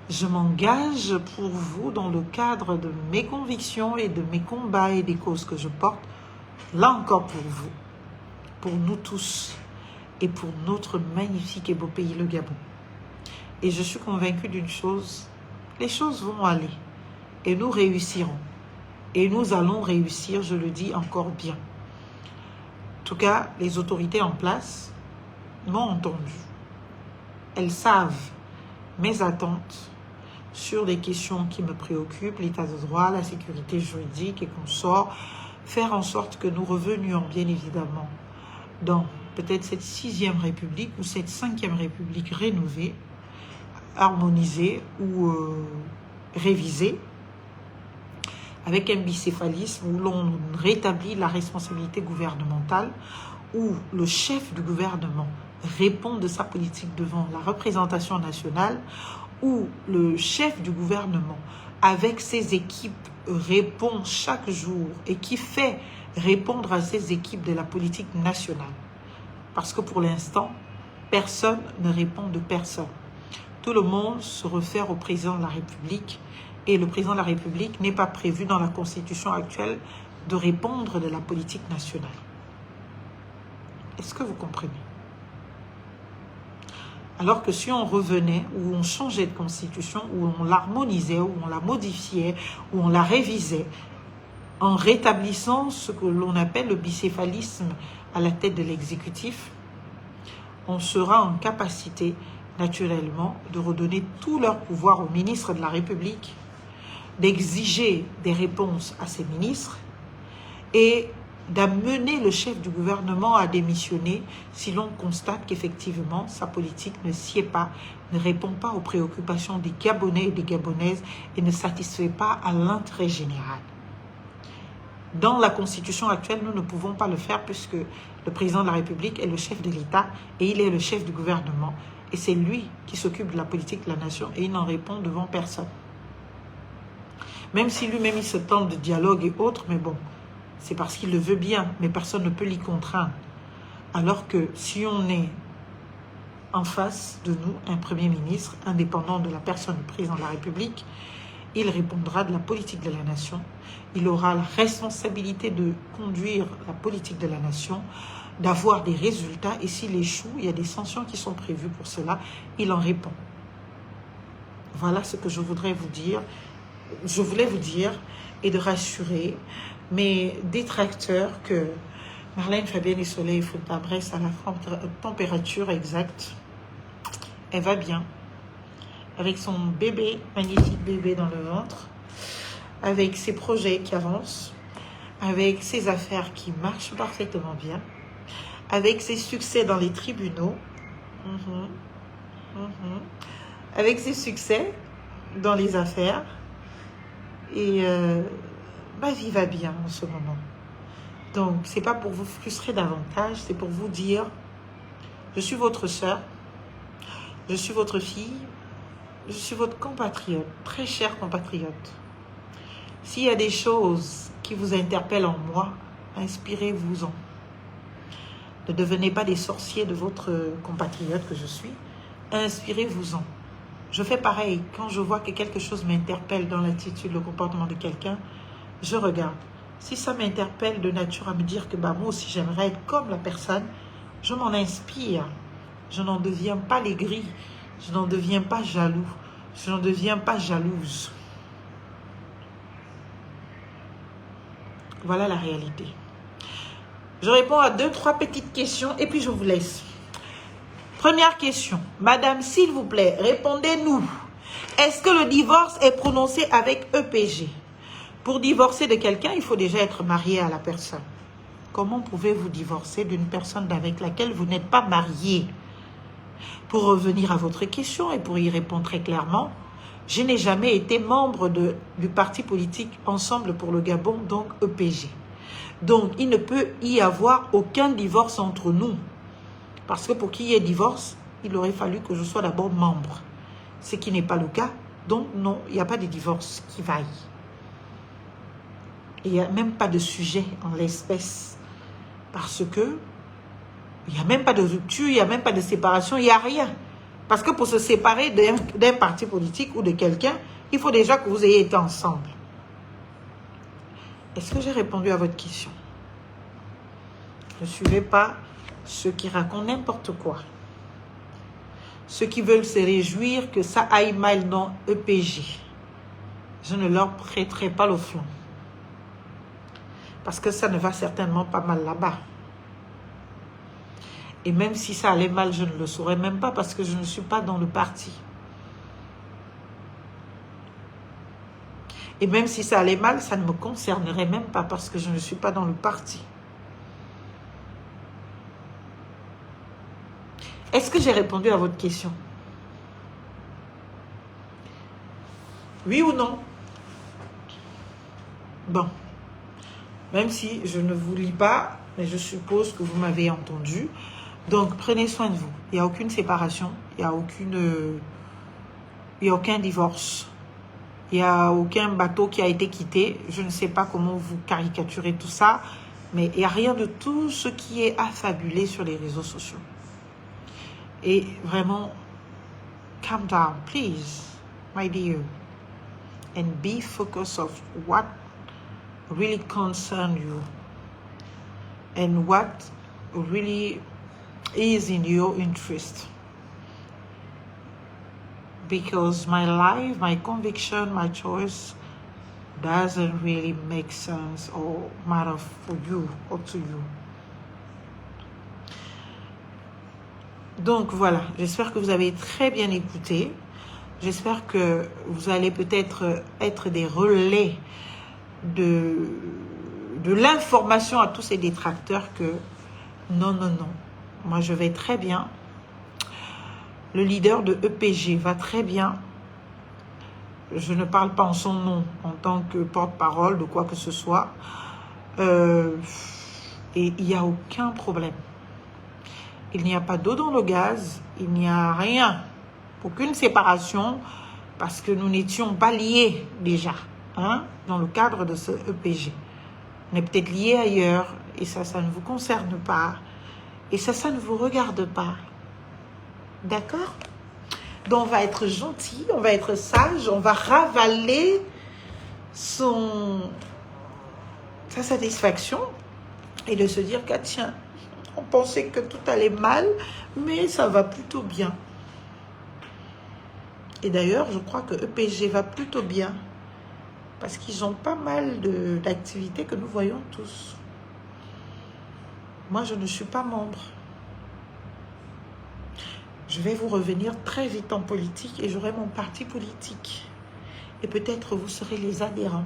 Speaker 2: Je m'engage pour vous dans le cadre de mes convictions et de mes combats et des causes que je porte. Là encore pour vous, pour nous tous et pour notre magnifique et beau pays, le Gabon. Et je suis convaincue d'une chose, les choses vont aller et nous réussirons. Et nous allons réussir, je le dis encore bien. En tout cas, les autorités en place m'ont entendu. Elles savent mes attentes sur des questions qui me préoccupent, l'état de droit, la sécurité juridique et consorts. Faire en sorte que nous revenions, bien évidemment, dans peut-être cette 6e République ou cette 5e République rénovée, harmonisée ou révisée, avec un bicéphalisme où l'on rétablit la responsabilité gouvernementale, où le chef du gouvernement répond de sa politique devant la représentation nationale, où le chef du gouvernement, avec ses équipes, répond chaque jour et qui fait répondre à ses équipes de la politique nationale. Parce que pour l'instant, personne ne répond de personne. Tout le monde se réfère au président de la République et le président de la République n'est pas prévu dans la Constitution actuelle de répondre de la politique nationale. Est-ce que vous comprenez? Alors que si on revenait, ou on changeait de constitution, ou on l'harmonisait, ou on la modifiait, ou on la révisait, en rétablissant ce que l'on appelle le bicéphalisme à la tête de l'exécutif, on sera en capacité, naturellement, de redonner tout leur pouvoir aux ministres de la République, d'exiger des réponses à ces ministres, et d'amener le chef du gouvernement à démissionner si l'on constate qu'effectivement sa politique ne sied pas, ne répond pas aux préoccupations des Gabonais et des Gabonaises et ne satisfait pas à l'intérêt général. Dans la Constitution actuelle, nous ne pouvons pas le faire puisque le président de la République est le chef de l'État et il est le chef du gouvernement. Et c'est lui qui s'occupe de la politique de la nation et il n'en répond devant personne. Même si lui-même il se tente de dialogue et autres, mais bon, c'est parce qu'il le veut bien, mais personne ne peut l'y contraindre. Alors que si on est en face de nous, un Premier ministre, indépendant de la personne du président de la République, il répondra de la politique de la nation. Il aura la responsabilité de conduire la politique de la nation, d'avoir des résultats. Et s'il échoue, il y a des sanctions qui sont prévues pour cela. Il en répond. Voilà ce que je voudrais vous dire. Je voulais vous dire et de rassurer mes détracteurs que Marlène Fabienne et Soleil Fontane reste à la température exacte. Elle va bien. Avec son bébé, magnifique bébé dans le ventre. Avec ses projets qui avancent. Avec ses affaires qui marchent parfaitement bien. Avec ses succès dans les tribunaux. Avec ses succès dans les affaires. Et ma vie va bien en ce moment. Donc, c'est pas pour vous frustrer davantage, c'est pour vous dire, je suis votre sœur, je suis votre fille, je suis votre compatriote, très cher compatriote. S'il y a des choses qui vous interpellent en moi, inspirez-vous-en. Ne devenez pas des sorciers de votre compatriote que je suis, inspirez-vous-en. Je fais pareil. Quand je vois que quelque chose m'interpelle dans l'attitude, le comportement de quelqu'un, je regarde. Si ça m'interpelle de nature à me dire que bah, moi aussi j'aimerais être comme la personne, je m'en inspire. Je n'en deviens pas l'aigri. Je n'en deviens pas jaloux. Je n'en deviens pas jalouse. Voilà la réalité. Je réponds à 2-3 petites questions et puis je vous laisse. Première question. Madame, s'il vous plaît, répondez-nous. Est-ce que le divorce est prononcé avec EPG? Pour divorcer de quelqu'un, il faut déjà être marié à la personne. Comment pouvez-vous divorcer d'une personne avec laquelle vous n'êtes pas marié? Pour revenir à votre question et pour y répondre très clairement, je n'ai jamais été membre du parti politique Ensemble pour le Gabon, donc EPG. Donc, il ne peut y avoir aucun divorce entre nous. Parce que pour qu'il y ait divorce, il aurait fallu que je sois d'abord membre. Ce qui n'est pas le cas. Donc, non, il n'y a pas de divorce qui vaille. Il n'y a même pas de sujet en l'espèce. Parce que il n'y a même pas de rupture, il n'y a même pas de séparation, il n'y a rien. Parce que pour se séparer d'un parti politique ou de quelqu'un, il faut déjà que vous ayez été ensemble. Est-ce que j'ai répondu à votre question? Ne suivez pas ceux qui racontent n'importe quoi. Ceux qui veulent se réjouir que ça aille mal dans EPG. Je ne leur prêterai pas le flanc. Parce que ça ne va certainement pas mal là-bas. Et même si ça allait mal, je ne le saurais même pas parce que je ne suis pas dans le parti. Et même si ça allait mal, ça ne me concernerait même pas parce que je ne suis pas dans le parti. Est-ce que j'ai répondu à votre question? Oui ou non? Bon. Même si je ne vous lis pas, mais je suppose que vous m'avez entendu. Donc, prenez soin de vous. Il n'y a aucune séparation. Il n'y a aucun divorce. Il n'y a aucun bateau qui a été quitté. Je ne sais pas comment vous caricaturez tout ça. Mais il n'y a rien de tout ce qui est affabulé sur les réseaux sociaux. Et vraiment, calm down, please, my dear. And be focused of what really concerns you. And what really is in your interest. Because my life, my conviction, my choice doesn't really make sense or matter for you or to you. Donc voilà, j'espère que vous avez très bien écouté. J'espère que vous allez peut-être être des relais de l'information à tous ces détracteurs que non, non, non. Moi, je vais très bien. Le leader de EPG va très bien. Je ne parle pas en son nom, en tant que porte-parole de quoi que ce soit. Et il n'y a aucun problème. Il n'y a pas d'eau dans le gaz. Il n'y a rien. Aucune séparation. Parce que nous n'étions pas liés déjà. Hein, dans le cadre de ce EPG. On est peut-être liés ailleurs. Et ça ne vous concerne pas. Et ça ne vous regarde pas. D'accord? Donc, on va être gentil, on va être sage, on va ravaler sa satisfaction et de se dire que, tiens, on pensait que tout allait mal, mais ça va plutôt bien. Et d'ailleurs, je crois que EPG va plutôt bien parce qu'ils ont pas mal d'activités que nous voyons tous. Moi, je ne suis pas membre. Je vais vous revenir très vite en politique et j'aurai mon parti politique. Et peut-être vous serez les adhérents.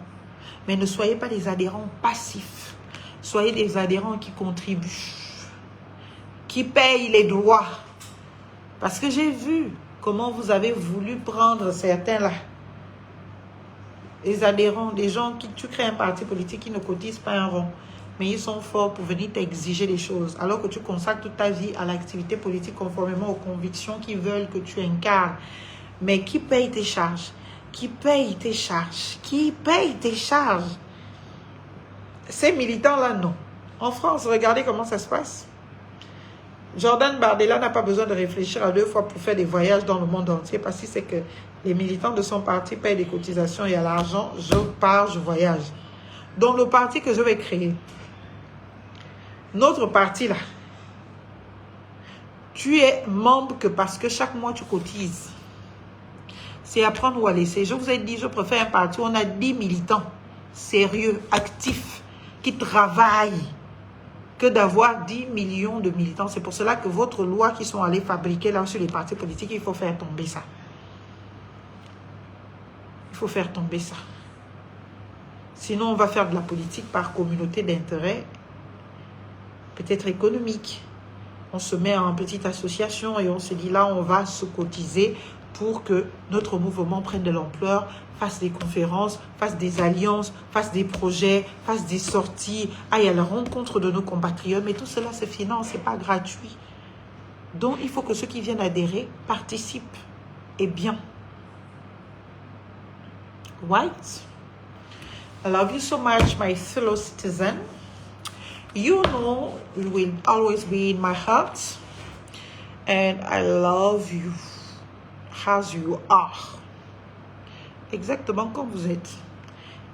Speaker 2: Mais ne soyez pas des adhérents passifs. Soyez des adhérents qui contribuent, qui payent les droits. Parce que j'ai vu comment vous avez voulu prendre certains là. Les adhérents, des gens qui, tu crées un parti politique qui ne cotise pas un rond. Mais ils sont forts pour venir t'exiger des choses. Alors que tu consacres toute ta vie à l'activité politique conformément aux convictions qu'ils veulent que tu incarnes. Mais qui paye tes charges? Qui paye tes charges? Qui paye tes charges? Ces militants-là, non. En France, regardez comment ça se passe. Jordan Bardella n'a pas besoin de réfléchir à 2 fois pour faire des voyages dans le monde entier parce que c'est que les militants de son parti payent des cotisations et à l'argent, je pars, je voyage. Donc le parti que je vais créer, notre parti là, tu es membre que parce que chaque mois tu cotises. C'est à prendre ou à laisser. Je vous ai dit, je préfère un parti où on a 10 militants sérieux, actifs, qui travaillent, que d'avoir 10 millions de militants. C'est pour cela que votre loi qui sont allés fabriquer là sur les partis politiques, il faut faire tomber ça. Il faut faire tomber ça. Sinon, on va faire de la politique par communauté d'intérêt, peut-être économique. On se met en petite association et on se dit là, on va se cotiser pour que notre mouvement prenne de l'ampleur, fasse des conférences, fasse des alliances, fasse des projets, fasse des sorties, aille à la rencontre de nos compatriotes. Mais tout cela se finance, ce n'est pas gratuit. Donc, il faut que ceux qui viennent adhérer participent. Et bien. Right? I love you so much, my fellow citizen. You know you will always be in my heart. And I love you as you are. Exactement comme vous êtes.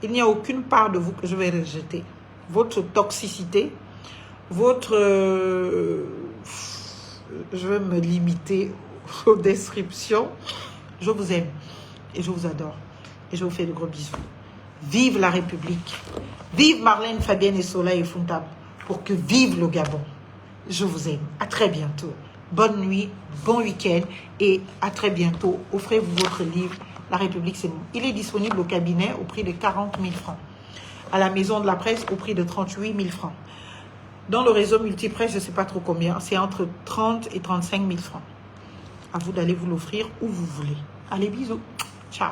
Speaker 2: Il n'y a aucune part de vous que je vais rejeter. Votre toxicité, votre... je vais me limiter aux descriptions. Je vous aime et je vous adore. Et je vous fais de gros bisous. Vive la République. Vive Marlène, Fabienne et Soleil et Fontab. Pour que vive le Gabon. Je vous aime. À très bientôt. Bonne nuit, bon week-end et à très bientôt. Offrez-vous votre livre, La République, c'est nous. Il est disponible au cabinet au prix de 40 000 francs. À la maison de la presse au prix de 38 000 francs. Dans le réseau multipresse, je ne sais pas trop combien. C'est entre 30 et 35 000 francs. À vous d'aller vous l'offrir où vous voulez. Allez, bisous. Ciao.